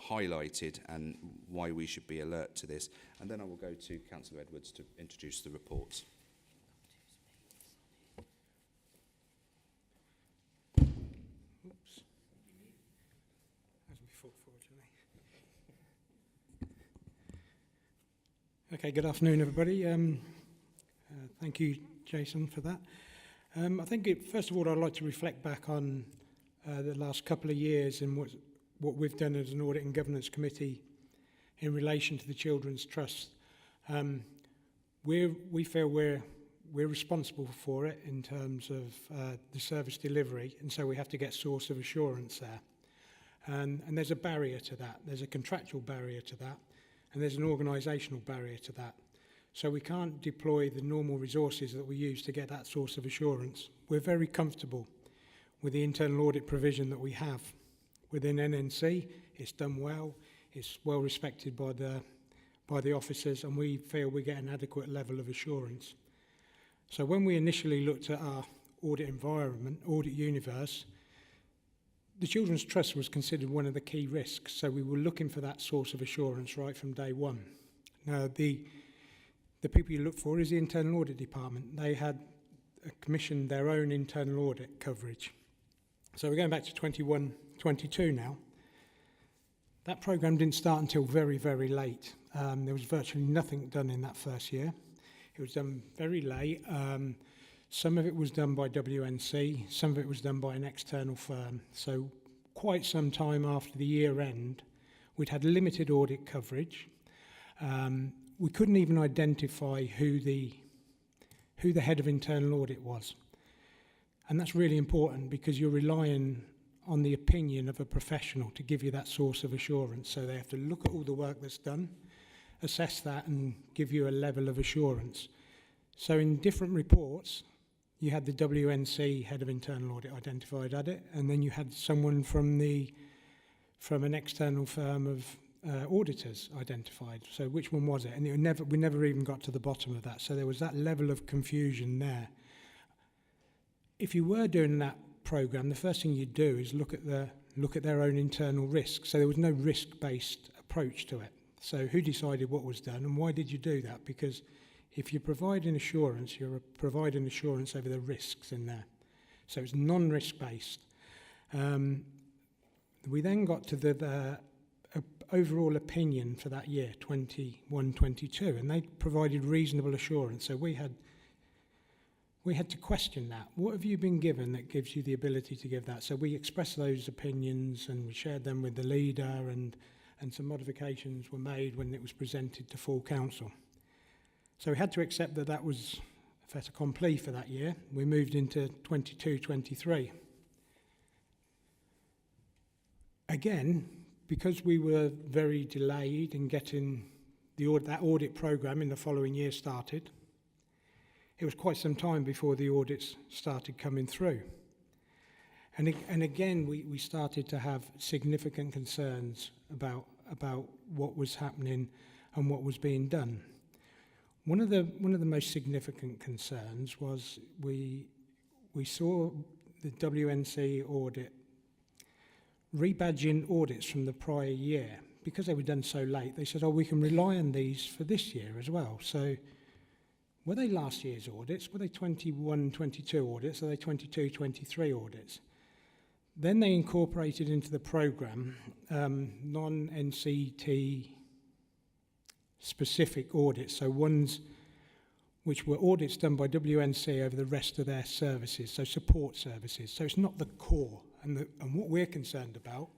highlighted and why we should be alert to this. And then I will go to Councillor Edwards to introduce the report. Oops. As before, fortunately. Okay, good afternoon, everybody. Thank you, Jason, for that. I think, first of all, I'd like to reflect back on the last couple of years and what we've done as an Audit and Governance Committee in relation to the Children's Trust. We feel we're we're responsible for it in terms of the service delivery, and so we have to get source of assurance there. And there's a barrier to that. There's a contractual barrier to that, and there's an organisational barrier to that. So we can't deploy the normal resources that we use to get that source of assurance. We're very comfortable with the internal audit provision that we have within NNC. It's done well. It's well respected by the officers, and we feel we get an adequate level of assurance. So when we initially looked at our audit environment, audit universe, the Children's Trust was considered one of the key risks. So we were looking for that source of assurance right from day one. Now, the people you look for is the Internal Audit Department. They had commissioned their own internal audit coverage. So we're going back to 21-22 now. That programme didn't start until very, very late. There was virtually nothing done in that first year. It was done very late. Some of it was done by WNC, some of it was done by an external firm. So quite some time after the year end, we'd had limited audit coverage. We couldn't even identify who the head of internal audit was. And that's really important because you're relying on the opinion of a professional to give you that source of assurance. So they have to look at all the work that's done, assess that, and give you a level of assurance. So in different reports, you had the WNC head of internal audit identified at it, and then you had someone from an external firm of auditors identified. So which one was it? And we never even got to the bottom of that. So there was that level of confusion there. If you were doing that programme, the first thing you'd do is look at their own internal risks. So there was no risk-based approach to it. So who decided what was done, and why did you do that? Because if you're providing assurance, you're providing assurance over the risks in there. So it's non-risk based. We then got to the overall opinion for that year, 21-22, and they provided reasonable assurance. So we had to question that. What have you been given that gives you the ability to give that? So we expressed those opinions and we shared them with the leader, and some modifications were made when it was presented to full council. So we had to accept that that was a fait accompli for that year. We moved into 22-23. Again, because we were very delayed in getting that audit programme in the following year started, it was quite some time before the audits started coming through. And again, we started to have significant concerns about what was happening and what was being done. One of the most significant concerns was we saw the WNC audit rebadging audits from the prior year. Because they were done so late, they said, we can rely on these for this year as well. So were they last year's audits? Were they 21-22 audits? Are they 22-23 audits? Then they incorporated into the programme non-NCT specific audits, so ones which were audits done by WNC over the rest of their services, so support services. So it's not the core, and what we're concerned about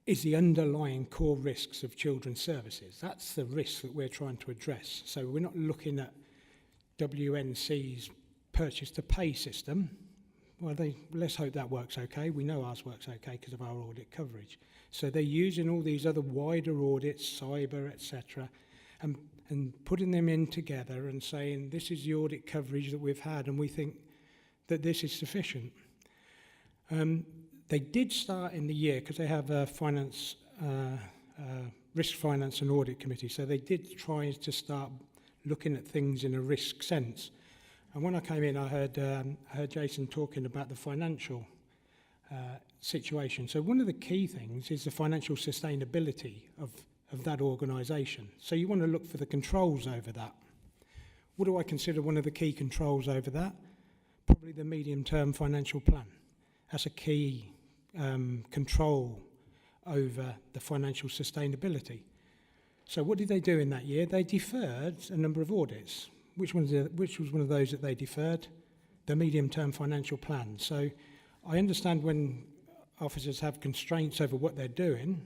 is the underlying core risks of children's services. That's the risk that we're trying to address. So we're not looking at WNC's purchase to pay system. Well, let's hope that works okay. We know ours works okay because of our audit coverage. So they're using all these other wider audits, cyber, etc., and putting them in together and saying, this is the audit coverage that we've had, and we think that this is sufficient. They did start in the year, because they have a risk finance and audit committee, so they did try to start looking at things in a risk sense. And when I came in, I heard Jason talking about the financial situation. So one of the key things is the financial sustainability of that organisation. So you want to look for the controls over that. What do I consider one of the key controls over that? Probably the medium-term financial plan. That's a key control over the financial sustainability. So what did they do in that year? They deferred a number of audits. Which was one of those that they deferred? The medium-term financial plan. So I understand when officers have constraints over what they're doing,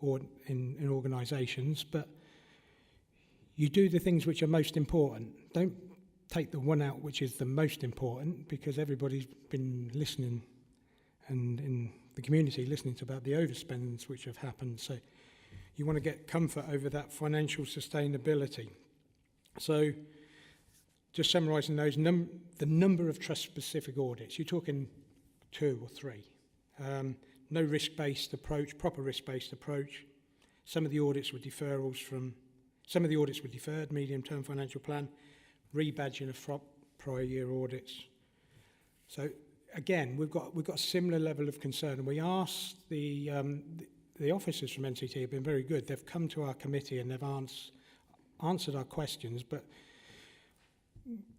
or in organisations, but you do the things which are most important. Don't take the one out which is the most important, because everybody's been listening and in the community listening to about the overspends which have happened. So you want to get comfort over that financial sustainability. So just summarising those, the number of trust-specific audits, you're talking 2 or 3. No risk-based approach, proper risk-based approach. Some of the audits were deferrals from, some of the audits were deferred, medium-term financial plan, rebadging of prior year audits. So again, we've got a similar level of concern, and we asked the officers from NCT have been very good. They've come to our committee and they've answered our questions, but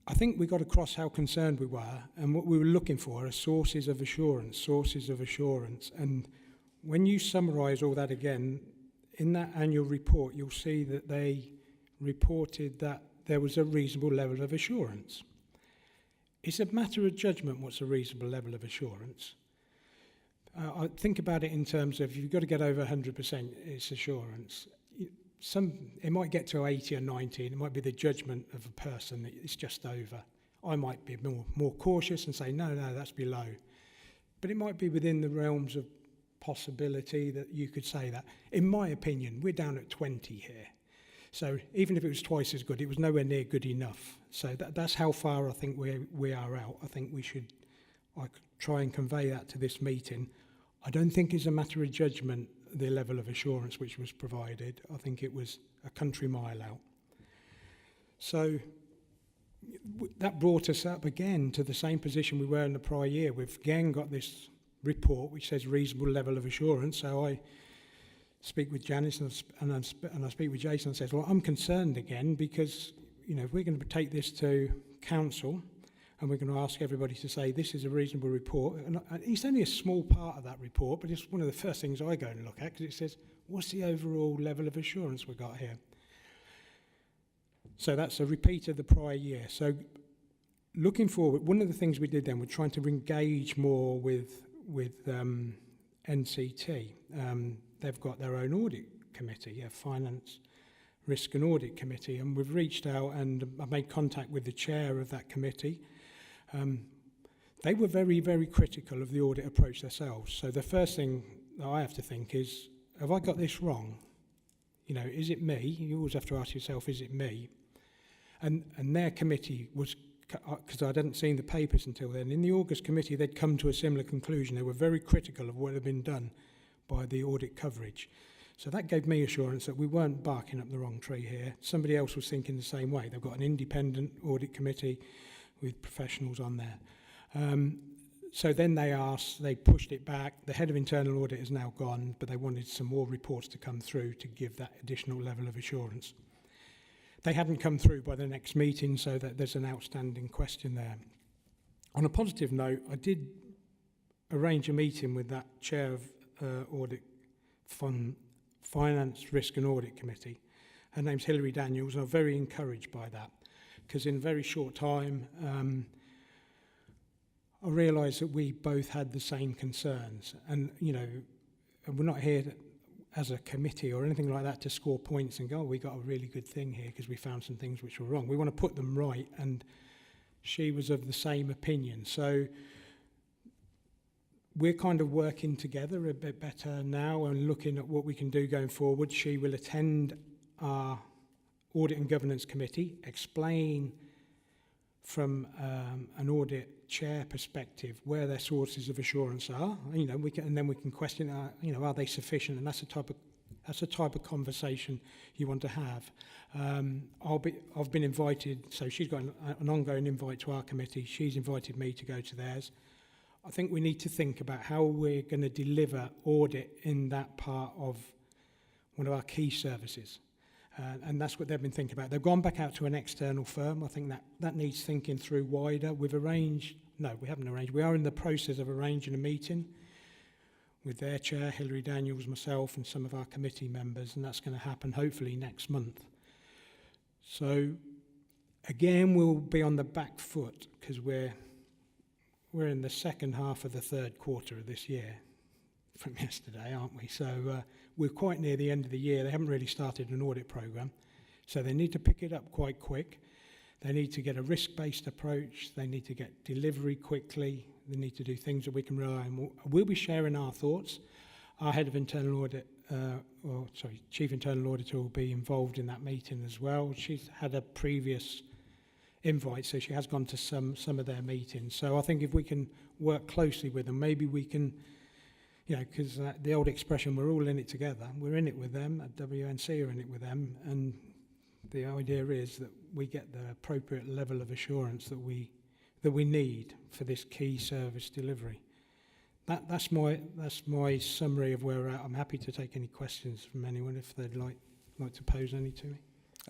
I think we got across how concerned we were, and what we were looking for are sources of assurance. And when you summarise all that again, in that annual report, you'll see that they reported that there was a reasonable level of assurance. It's a matter of judgment what's a reasonable level of assurance. I think about it in terms of you've got to get over 100% it's assurance. It might get to 80 or 90, and it might be the judgment of a person that it's just over. I might be more cautious and say, no, that's below. But it might be within the realms of possibility that you could say that. In my opinion, we're down at 20 here. So even if it was twice as good, it was nowhere near good enough. So that's how far I think we are out. I think we should try and convey that to this meeting. I don't think it's a matter of judgment, the level of assurance which was provided. I think it was a country mile out. So that brought us up again to the same position we were in the prior year. We've again got this report which says reasonable level of assurance. So I speak with Janice and I speak with Jason and says, well, I'm concerned again because, if we're going to take this to council and we're going to ask everybody to say this is a reasonable report, and it's only a small part of that report, but it's one of the first things I go and look at because it says, what's the overall level of assurance we've got here? So that's a repeat of the prior year. So looking forward, one of the things we did then, we're trying to engage more with NCT. They've got their own audit committee, Finance, Risk and Audit Committee, and we've reached out and I've made contact with the chair of that committee. They were very, very critical of the audit approach themselves. So the first thing that I have to think is, have I got this wrong? Is it me? You always have to ask yourself, is it me? And their committee was, because I hadn't seen the papers until then, in the August committee they'd come to a similar conclusion. They were very critical of what had been done by the audit coverage. So that gave me assurance that we weren't barking up the wrong tree here. Somebody else was thinking the same way. They've got an independent audit committee with professionals on there. So then they pushed it back. The head of internal audit is now gone, but they wanted some more reports to come through to give that additional level of assurance. They hadn't come through by the next meeting, so that there's an outstanding question there. On a positive note, I did arrange a meeting with that chair of Audit Fund, Finance, Risk and Audit Committee. Her name's Hilary Daniels, and I'm very encouraged by that, because in a very short time, I realised that we both had the same concerns. And, we're not here as a committee or anything like that to score points and go, we got a really good thing here because we found some things which were wrong. We want to put them right, and she was of the same opinion. So we're kind of working together a bit better now and looking at what we can do going forward. She will attend our Audit and Governance Committee, explain from an audit chair perspective where their sources of assurance are. And then we can question, are they sufficient? And that's the type of conversation you want to have. I've been invited, so she's got an ongoing invite to our committee. She's invited me to go to theirs. I think we need to think about how we're going to deliver audit in that part of one of our key services. And that's what they've been thinking about. They've gone back out to an external firm. I think that needs thinking through wider. We haven't arranged. We are in the process of arranging a meeting with their chair, Hilary Daniels, myself, and some of our committee members, and that's going to happen hopefully next month. So, again, we'll be on the back foot because we're in the second half of the third quarter of this year from yesterday, aren't we? So we're quite near the end of the year. They haven't really started an audit programme, so they need to pick it up quite quick. They need to get a risk-based approach. They need to get delivery quickly. They need to do things that we can rely on. We'll be sharing our thoughts. Our head of internal audit, chief internal auditor will be involved in that meeting as well. She's had a previous invite, so she has gone to some of their meetings. So I think if we can work closely with them, maybe we can, because the old expression, we're all in it together. We're in it with them. At WNC are in it with them, and the idea is that we get the appropriate level of assurance that we need for this key service delivery. That's my summary of where we're at. I'm happy to take any questions from anyone if they'd like to pose any to me.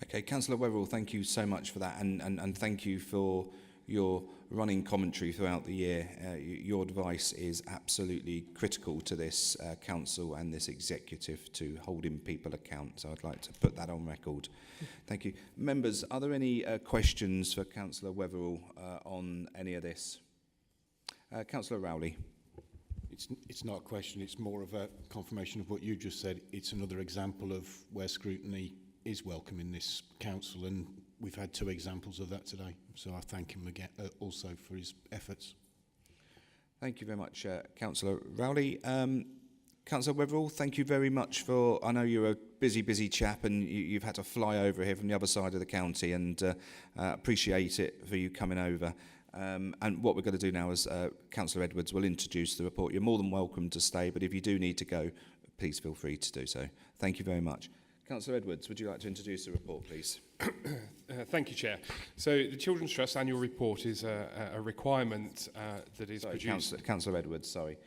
Okay, Councillor Wetherall, thank you so much for that, and thank you for your running commentary throughout the year. Your advice is absolutely critical to this council and this executive to holding people account. So I'd like to put that on record. Thank you. Members, are there any questions for Councillor Wetherall on any of this? Councillor Rowley. It's not a question, it's more of a confirmation of what you just said. It's another example of where scrutiny is welcome in this council, and we've had 2 examples of that today. So I thank him again also for his efforts. Thank you very much, Councillor Rowley. Councillor Wetherall, thank you very much for, I know you're a busy chap and you've had to fly over here from the other side of the county, and appreciate it for you coming over. And what we're going to do now is Councillor Edwards will introduce the report. You're more than welcome to stay, but if you do need to go, please feel free to do so. Thank you very much. Councillor Edwards, would you like to introduce the report, please? Thank you, Chair. So the Children's Trust annual report is a requirement that is produced... Councillor Edwards, sorry.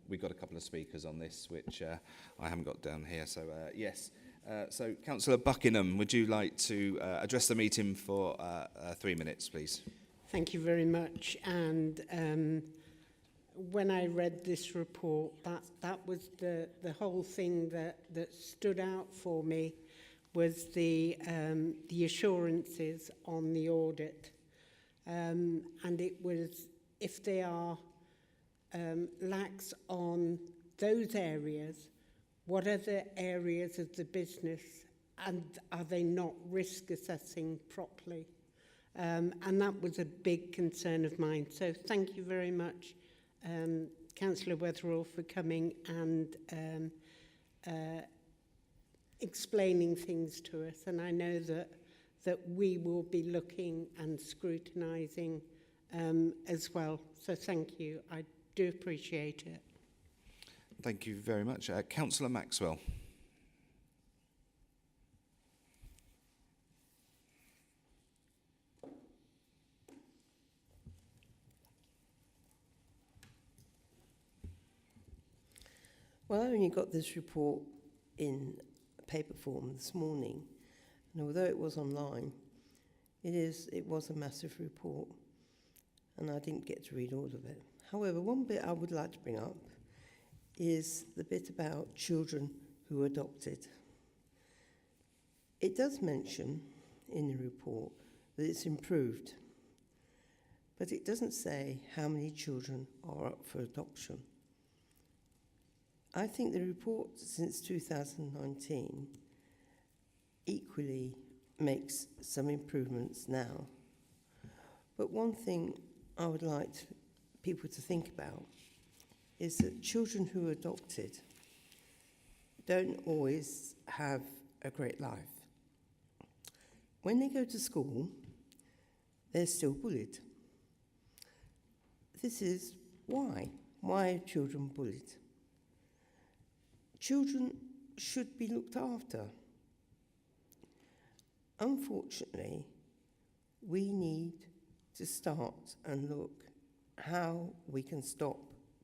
We've got a couple of speakers on this, which I haven't got down here. So, yes. So, Councillor Buckingham, would you like to address the meeting for 3 minutes, please? Thank you very much. And when I read this report, that was the whole thing that stood out for me, was the assurances on the audit. And it was, if they are lax on those areas, what other areas of the business, and are they not risk assessing properly? And that was a big concern of mine. So thank you very much, Councillor Wetherall, for coming and explaining things to us. And I know that we will be looking and scrutinising as well. So thank you. I do appreciate it. Thank you very much. Councillor Maxwell. Well, I only got this report in paper form this morning, and although it was online, it was a massive report, and I didn't get to read all of it. However, one bit I would like to bring up is the bit about children who are adopted. It does mention in the report that it's improved, but it doesn't say how many children are up for adoption. I think the report since 2019 equally makes some improvements now. But one thing I would like people to think about is that children who are adopted don't always have a great life. When they go to school, they're still bullied. This is why. Why are children bullied? Children should be looked after. Unfortunately, we need to start and look how we can stop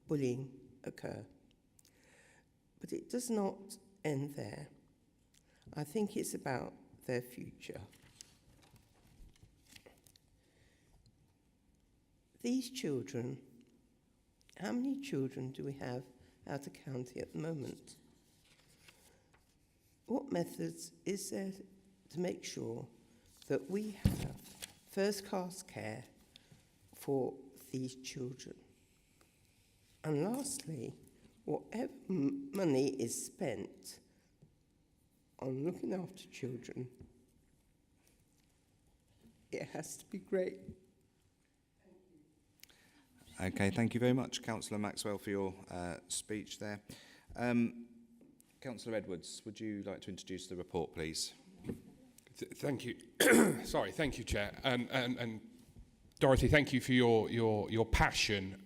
bullying occur. But it does not end there. I think it's about their future. These children, how many children do we have out of county at the moment? What methods is there to make sure that we have first-class care for these children? And lastly, whatever money is spent on looking after children, it has to be great. Okay, thank you very much, Councillor Maxwell, for your speech there. Councillor Edwards, would you like to introduce the report, please? Thank you. Sorry, thank you, Chair. And Dorothy, thank you for your passion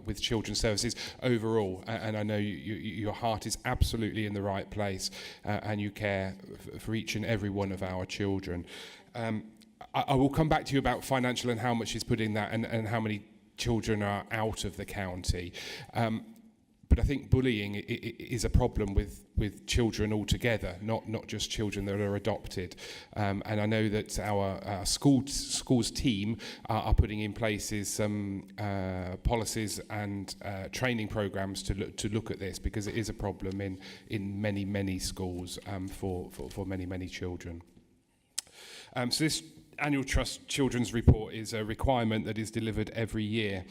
with children's services overall. And I know your heart is absolutely in the right place, and you care for each and every one of our children. I will come back to you about financial and how much is put in that, and how many children are out of the county. But I think bullying is a problem with children altogether, not just children that are adopted. And I know that our schools team are putting in places some policies and training programs to look at this, because it is a problem in many schools for many children. So this Annual Trust Children's Report is a requirement that is delivered every year.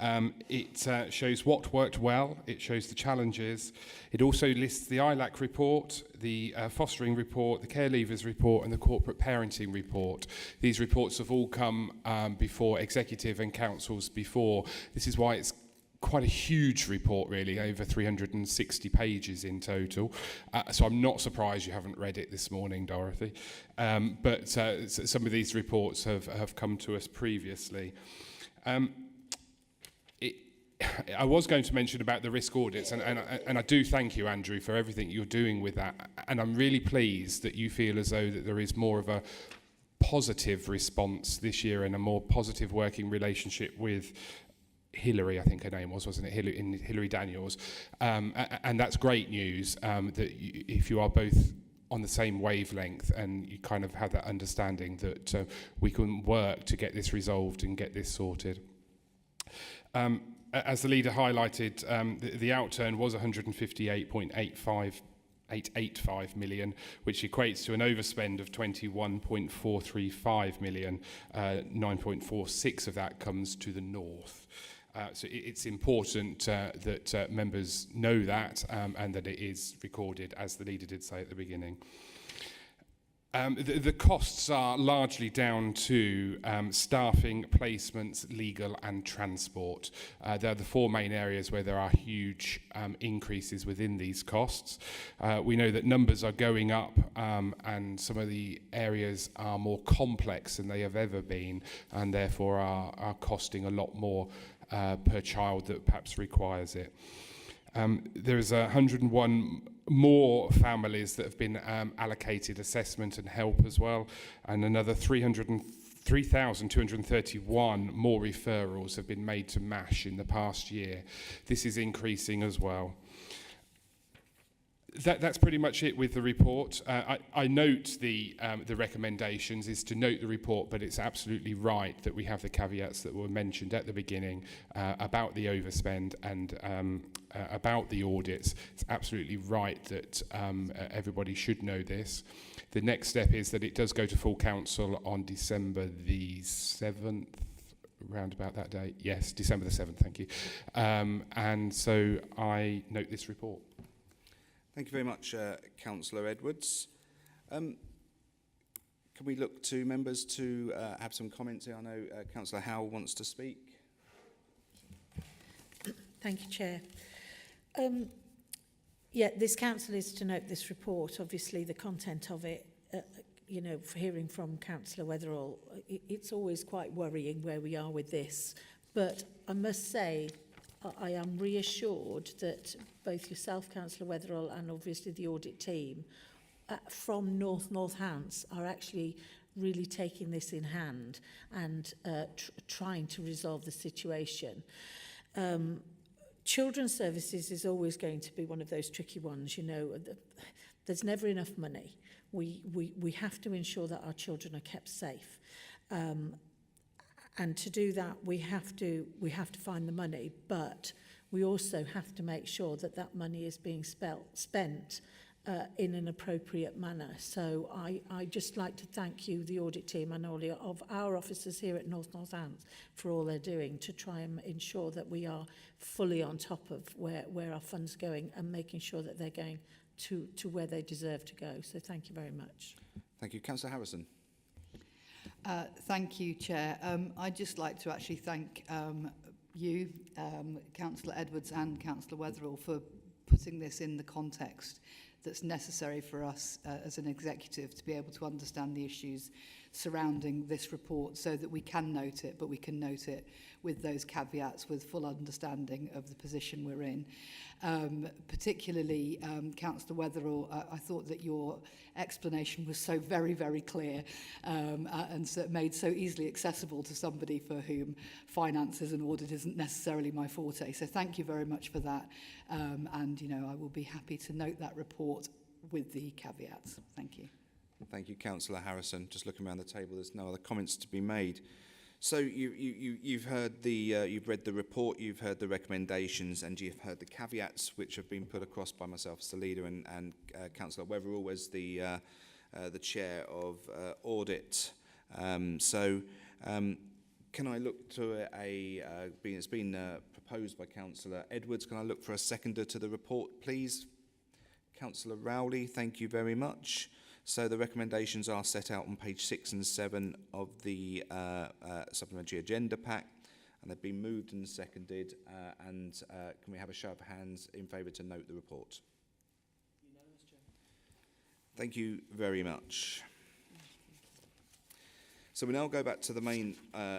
It shows what worked well, it shows the challenges, it also lists the ILAC report, the fostering report, the care leavers report and the corporate parenting report. These reports have all come before executive and councils before. This is why it's quite a huge report, really, over 360 pages in total. So I'm not surprised you haven't read it this morning, Dorothy. But some of these reports have come to us previously. I was going to mention about the risk audits, and I do thank you, Andrew, for everything you're doing with that. And I'm really pleased that you feel as though that there is more of a positive response this year and a more positive working relationship with Hilary, I think her name was, wasn't it? Hilary Daniels. And that's great news, that if you are both on the same wavelength and you kind of have that understanding that we can work to get this resolved and get this sorted. As the leader highlighted, the outturn was 158.885 million, which equates to an overspend of 21.435 million. 9.46 of that comes to the north. So it's important that members know that and that it is recorded, as the leader did say at the beginning. The costs are largely down to staffing, placements, legal and transport. They're the four main areas where there are huge increases within these costs. We know that numbers are going up and some of the areas are more complex than they have ever been, and therefore are costing a lot more per child that perhaps requires it. There's 101 more families that have been allocated assessment and help as well, and another 3,231 more referrals have been made to MASH in the past year. This is increasing as well. That's pretty much it with the report. I note the recommendations is to note the report, but it's absolutely right that we have the caveats that were mentioned at the beginning about the overspend and about the audits. It's absolutely right that everybody should know this. The next step is that it does go to full council on December the 7th. Round about that date. Yes, December the 7th, thank you. And so I note this report. Thank you very much, Councillor Edwards. Can we look to members to have some comments here? I know Councillor Howell wants to speak. Thank you, Chair. Yeah, this council is to note this report. Obviously, the content of it, you know, for hearing from Councillor Weatherall, it's always quite worrying where we are with this. But I must say, I am reassured that both yourself, Councillor Weatherall, and obviously the audit team from Northants are actually really taking this in hand and trying to resolve the situation. Children's services is always going to be one of those tricky ones. You know, there's never enough money. We have to ensure that our children are kept safe. And to do that, we have to find the money, but we also have to make sure that that money is being spent in an appropriate manner. So I just like to thank you, the audit team, and all of our officers here at Northants for all they're doing to try and ensure that we are fully on top of where our funds are going and making sure that they're going to where they deserve to go. So thank you very much. Thank you. Councillor Harrison. Thank you, Chair. I'd just like to actually thank you, Councillor Edwards and Councillor Wetherall, for putting this in the context that's necessary for us as an executive to be able to understand the issues surrounding this report, so that we can note it, but we can note it with those caveats, with full understanding of the position we're in. Particularly, Councillor Wetherall, I thought that your explanation was so very, very clear and so made so easily accessible to somebody for whom finances and audit isn't necessarily my forte. So thank you very much for that. And, you know, I will be happy to note that report with the caveats. Thank you. Thank you, Councillor Harrison. Just looking around the table, there's no other comments to be made. So you've heard you've read the report, you've heard the recommendations, and you've heard the caveats which have been put across by myself as the leader and Councillor Wetherall as the chair of audit. Can I look to it's been proposed by Councillor Edwards. Can I look for a seconder to the report, please? Councillor Rowley, thank you very much. So the recommendations are set out on page 6 and 7 of the supplementary agenda pack, and they've been moved and seconded. Can we have a show of hands in favour to note the report? Unanimous, Chair. Thank you very much. So we now go back to the main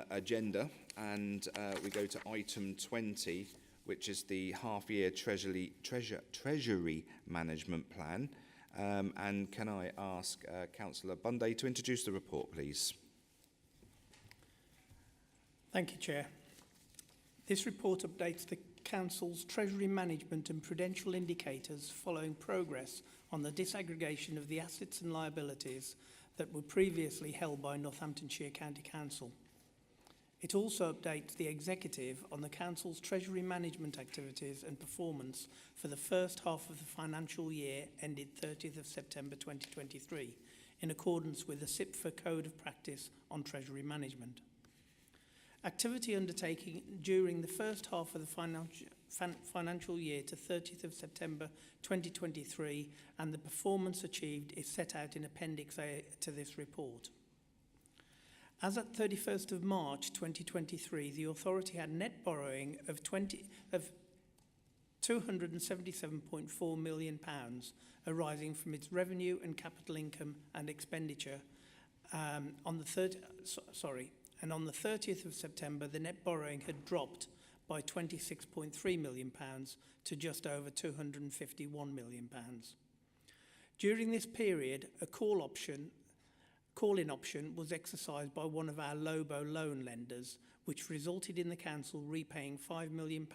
agenda, and we go to item 20, which is the half-year Treasury Management Plan. And can I ask Councillor Bunday to introduce the report, please? Thank you, Chair. This report updates the Council's Treasury Management and Prudential indicators following progress on the disaggregation of the assets and liabilities that were previously held by Northamptonshire County Council. It also updates the Executive on the Council's Treasury Management activities and performance for the first half of the financial year ended 30th of September 2023, in accordance with the SIPFA Code of Practice on Treasury Management. Activity undertaking during the first half of the financial year to 30th of September 2023 and the performance achieved is set out in Appendix A to this report. As at 31st of March 2023, the authority had net borrowing of £277.4 million arising from its revenue and capital income and expenditure. On the 30th of September, the net borrowing had dropped by £26.3 million to just over £251 million. During this period, a call-in option was exercised by one of our Lobo loan lenders, which resulted in the council repaying £5 million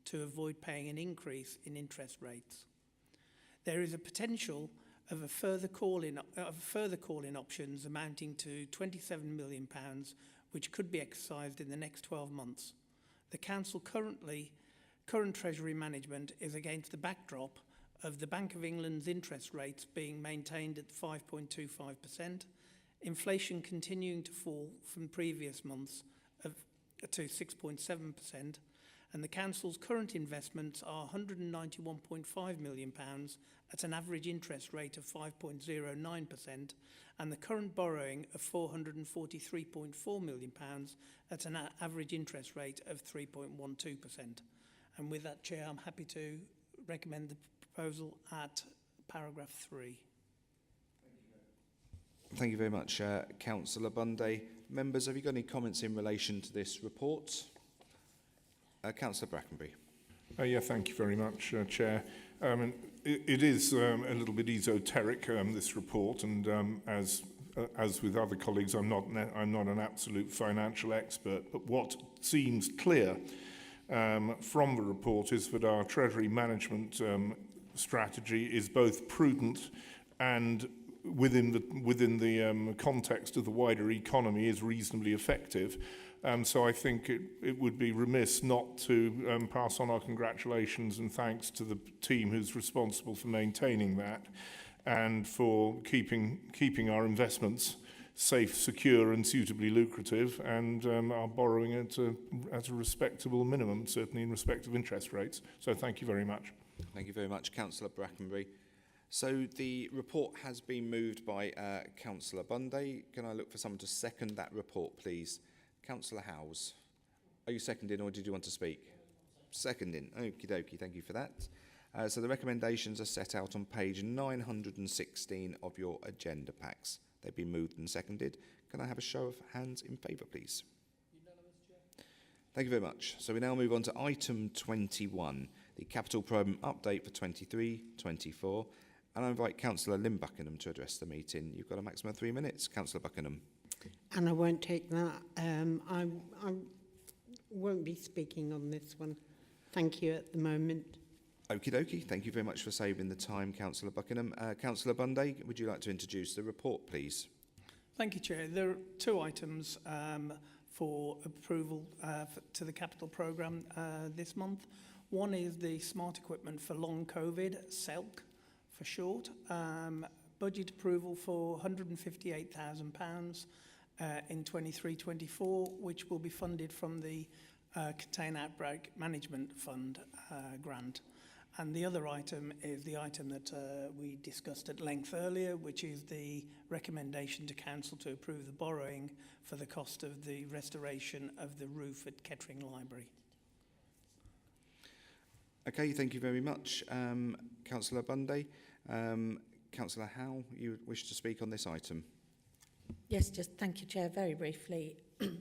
to avoid paying an increase in interest rates. There is a potential of further call-in options amounting to £27 million, which could be exercised in the next 12 months. The council current treasury management is against the backdrop of the Bank of England's interest rates being maintained at 5.25%, inflation continuing to fall from previous months to 6.7%, and the council's current investments are £191.5 million at an average interest rate of 5.09%, and the current borrowing of £443.4 million at an average interest rate of 3.12%. And with that, Chair, I'm happy to recommend the proposal at paragraph 3. Thank you very much, Councillor Bunday. Members, have you got any comments in relation to this report? Councillor Brackenbury. Yeah, thank you very much, Chair. It is a little bit esoteric, this report, and as with other colleagues, I'm not an absolute financial expert, but what seems clear from the report is that our treasury management strategy is both prudent and within the context of the wider economy is reasonably effective. So I think it would be remiss not to pass on our congratulations and thanks to the team who's responsible for maintaining that and for keeping our investments safe, secure and suitably lucrative, and our borrowing at a respectable minimum, certainly in respect of interest rates. So thank you very much. Thank you very much, Councillor Brackenbury. So the report has been moved by Councillor Bunday. Can I look for someone to second that report, please? Councillor Howes. Are you seconding or did you want to speak? Seconding. Okie dokie, thank you for that. So the recommendations are set out on page 916 of your agenda packs. They've been moved and seconded. Can I have a show of hands in favour, please? Thank you very much. So we now move on to item 21, the capital programme update for 23-24. And I invite Councillor Lynn Buckingham to address the meeting. You've got a maximum of 3 minutes. Councillor Buckingham. And I won't take that. I won't be speaking on this one. Thank you at the moment. Okie dokie. Thank you very much for saving the time, Councillor Buckingham. Councillor Bunday, would you like to introduce the report, please? Thank you, Chair. There are 2 items for approval to the capital programme this month. One is the Smart Equipment for Long COVID, SELC for short. Budget approval for £158,000 in 23-24, which will be funded from the Container Outbreak Management Fund grant. And the other item is the item that we discussed at length earlier, which is the recommendation to Council to approve the borrowing for the cost of the restoration of the roof at Kettering Library. Okay, thank you very much, Councillor Bunday. Councillor Howe, you wish to speak on this item? Yes, just thank you, Chair. Very briefly.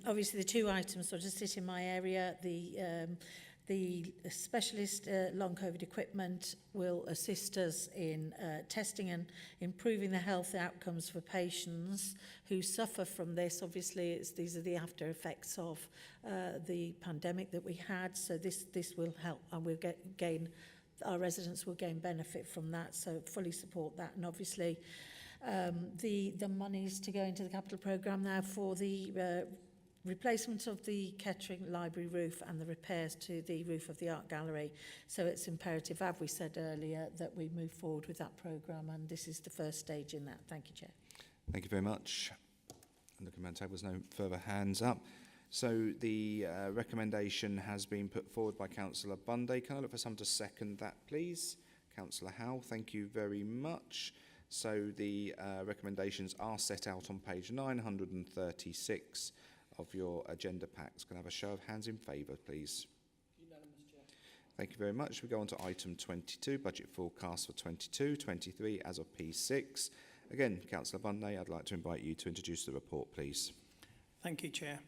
Obviously, the 2 items sort of sit in my area. The specialist long COVID equipment will assist us in testing and improving the health outcomes for patients who suffer from this. Obviously, these are the after effects of the pandemic that we had. So this will help, and we'll gain. Our residents will gain benefit from that. So fully support that. And obviously, the monies to go into the capital programme now for the replacement of the Kettering Library roof and the repairs to the roof of the Art Gallery. So it's imperative, as we said earlier, that we move forward with that programme, and this is the first stage in that. Thank you, Chair. Thank you very much. Looking around the table, there's no further hands up. So the recommendation has been put forward by Councillor Bunday. Can I look for someone to second that, please? Councillor Howe, thank you very much. So the recommendations are set out on page 936 of your agenda packs. Can I have a show of hands in favour, please? Unanimous, Chair. Thank you very much. We go on to item 22, budget forecast for 22-23 as of P6. Again, Councillor Bunday, I'd like to invite you to introduce the report, please. Thank you, Chair.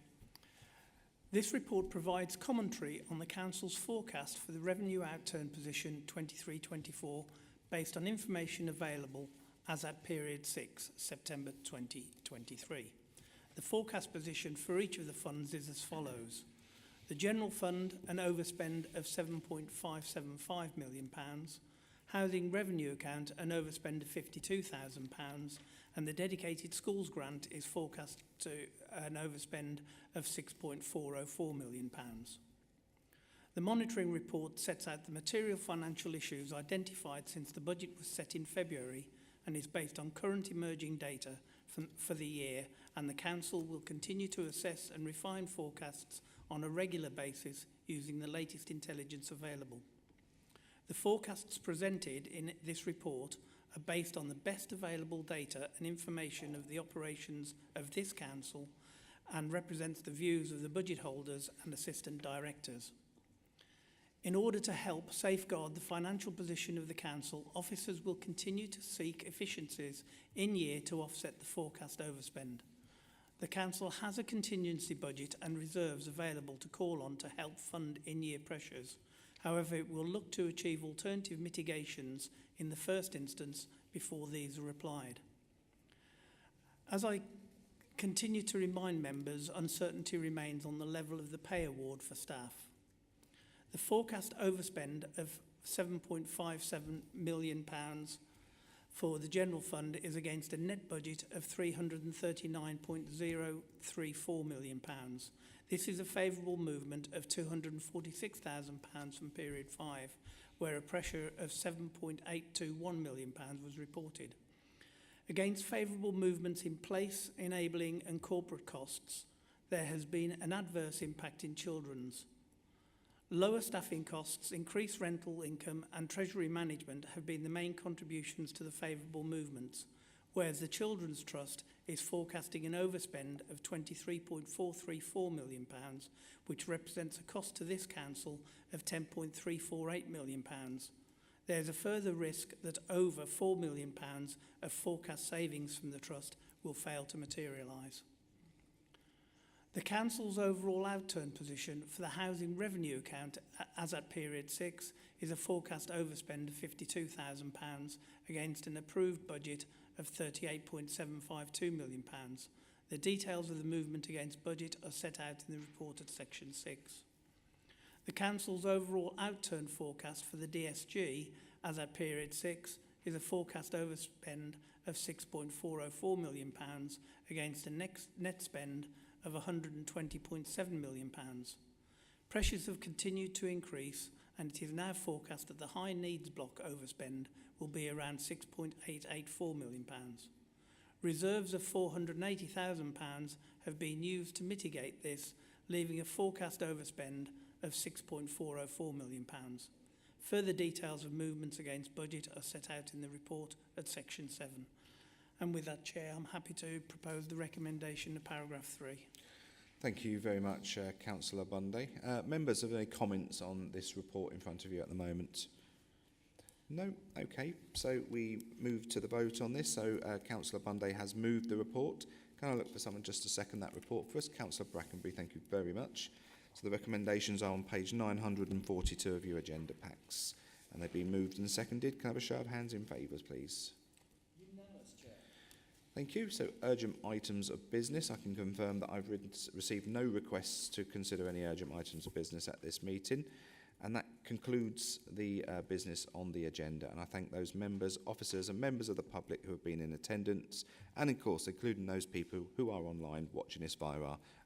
This report provides commentary on the Council's forecast for the revenue outturn position 23-24 based on information available as at period 6, September 2023. The forecast position for each of the funds is as follows. The General Fund, an overspend of £7.575 million. Housing Revenue Account, an overspend of £52,000. And the Dedicated Schools Grant is forecast to an overspend of £6.404 million. The monitoring report sets out the material financial issues identified since the budget was set in February and is based on current emerging data for the year, and the Council will continue to assess and refine forecasts on a regular basis using the latest intelligence available. The forecasts presented in this report are based on the best available data and information of the operations of this Council and represents the views of the budget holders and assistant directors. In order to help safeguard the financial position of the Council, officers will continue to seek efficiencies in year to offset the forecast overspend. The Council has a contingency budget and reserves available to call on to help fund in-year pressures. However, it will look to achieve alternative mitigations in the first instance before these are applied. As I continue to remind members, uncertainty remains on the level of the pay award for staff. The forecast overspend of £7.57 million for the General Fund is against a net budget of £339.034 million. This is a favourable movement of £246,000 from period 5, where a pressure of £7.821 million was reported. Against favourable movements in place, enabling and corporate costs, there has been an adverse impact in children's. Lower staffing costs, increased rental income and treasury management have been the main contributions to the favourable movements, whereas the Children's Trust is forecasting an overspend of £23.434 million, which represents a cost to this council of £10.348 million. There is a further risk that over £4 million of forecast savings from the Trust will fail to materialise. The Council's overall outturn position for the housing revenue account as at period 6 is a forecast overspend of £52,000 against an approved budget of £38.752 million. The details of the movement against budget are set out in the report at section 6. The Council's overall outturn forecast for the DSG as at period 6 is a forecast overspend of £6.404 million against a net spend of £120.7 million. Pressures have continued to increase, and it is now forecast that the high needs block overspend will be around £6.884 million. Reserves of £480,000 have been used to mitigate this, leaving a forecast overspend of £6.404 million. Further details of movements against budget are set out in the report at section 7. And with that, Chair, I'm happy to propose the recommendation of paragraph 3. Thank you very much, Councillor Bunday. Members, have any comments on this report in front of you at the moment? No? Okay. So we move to the vote on this. So Councillor Bunday has moved the report. Can I look for someone just to second that report for us? Councillor Brackenbury, thank you very much. So the recommendations are on page 942 of your agenda packs. And they've been moved and seconded. Can I have a show of hands in favours, please? Thank you. So urgent items of business. I can confirm that I've received no requests to consider any urgent items of business at this meeting. And that concludes the business on the agenda. And I thank those members, officers and members of the public who have been in attendance. And of course, including those people who are online watching this via our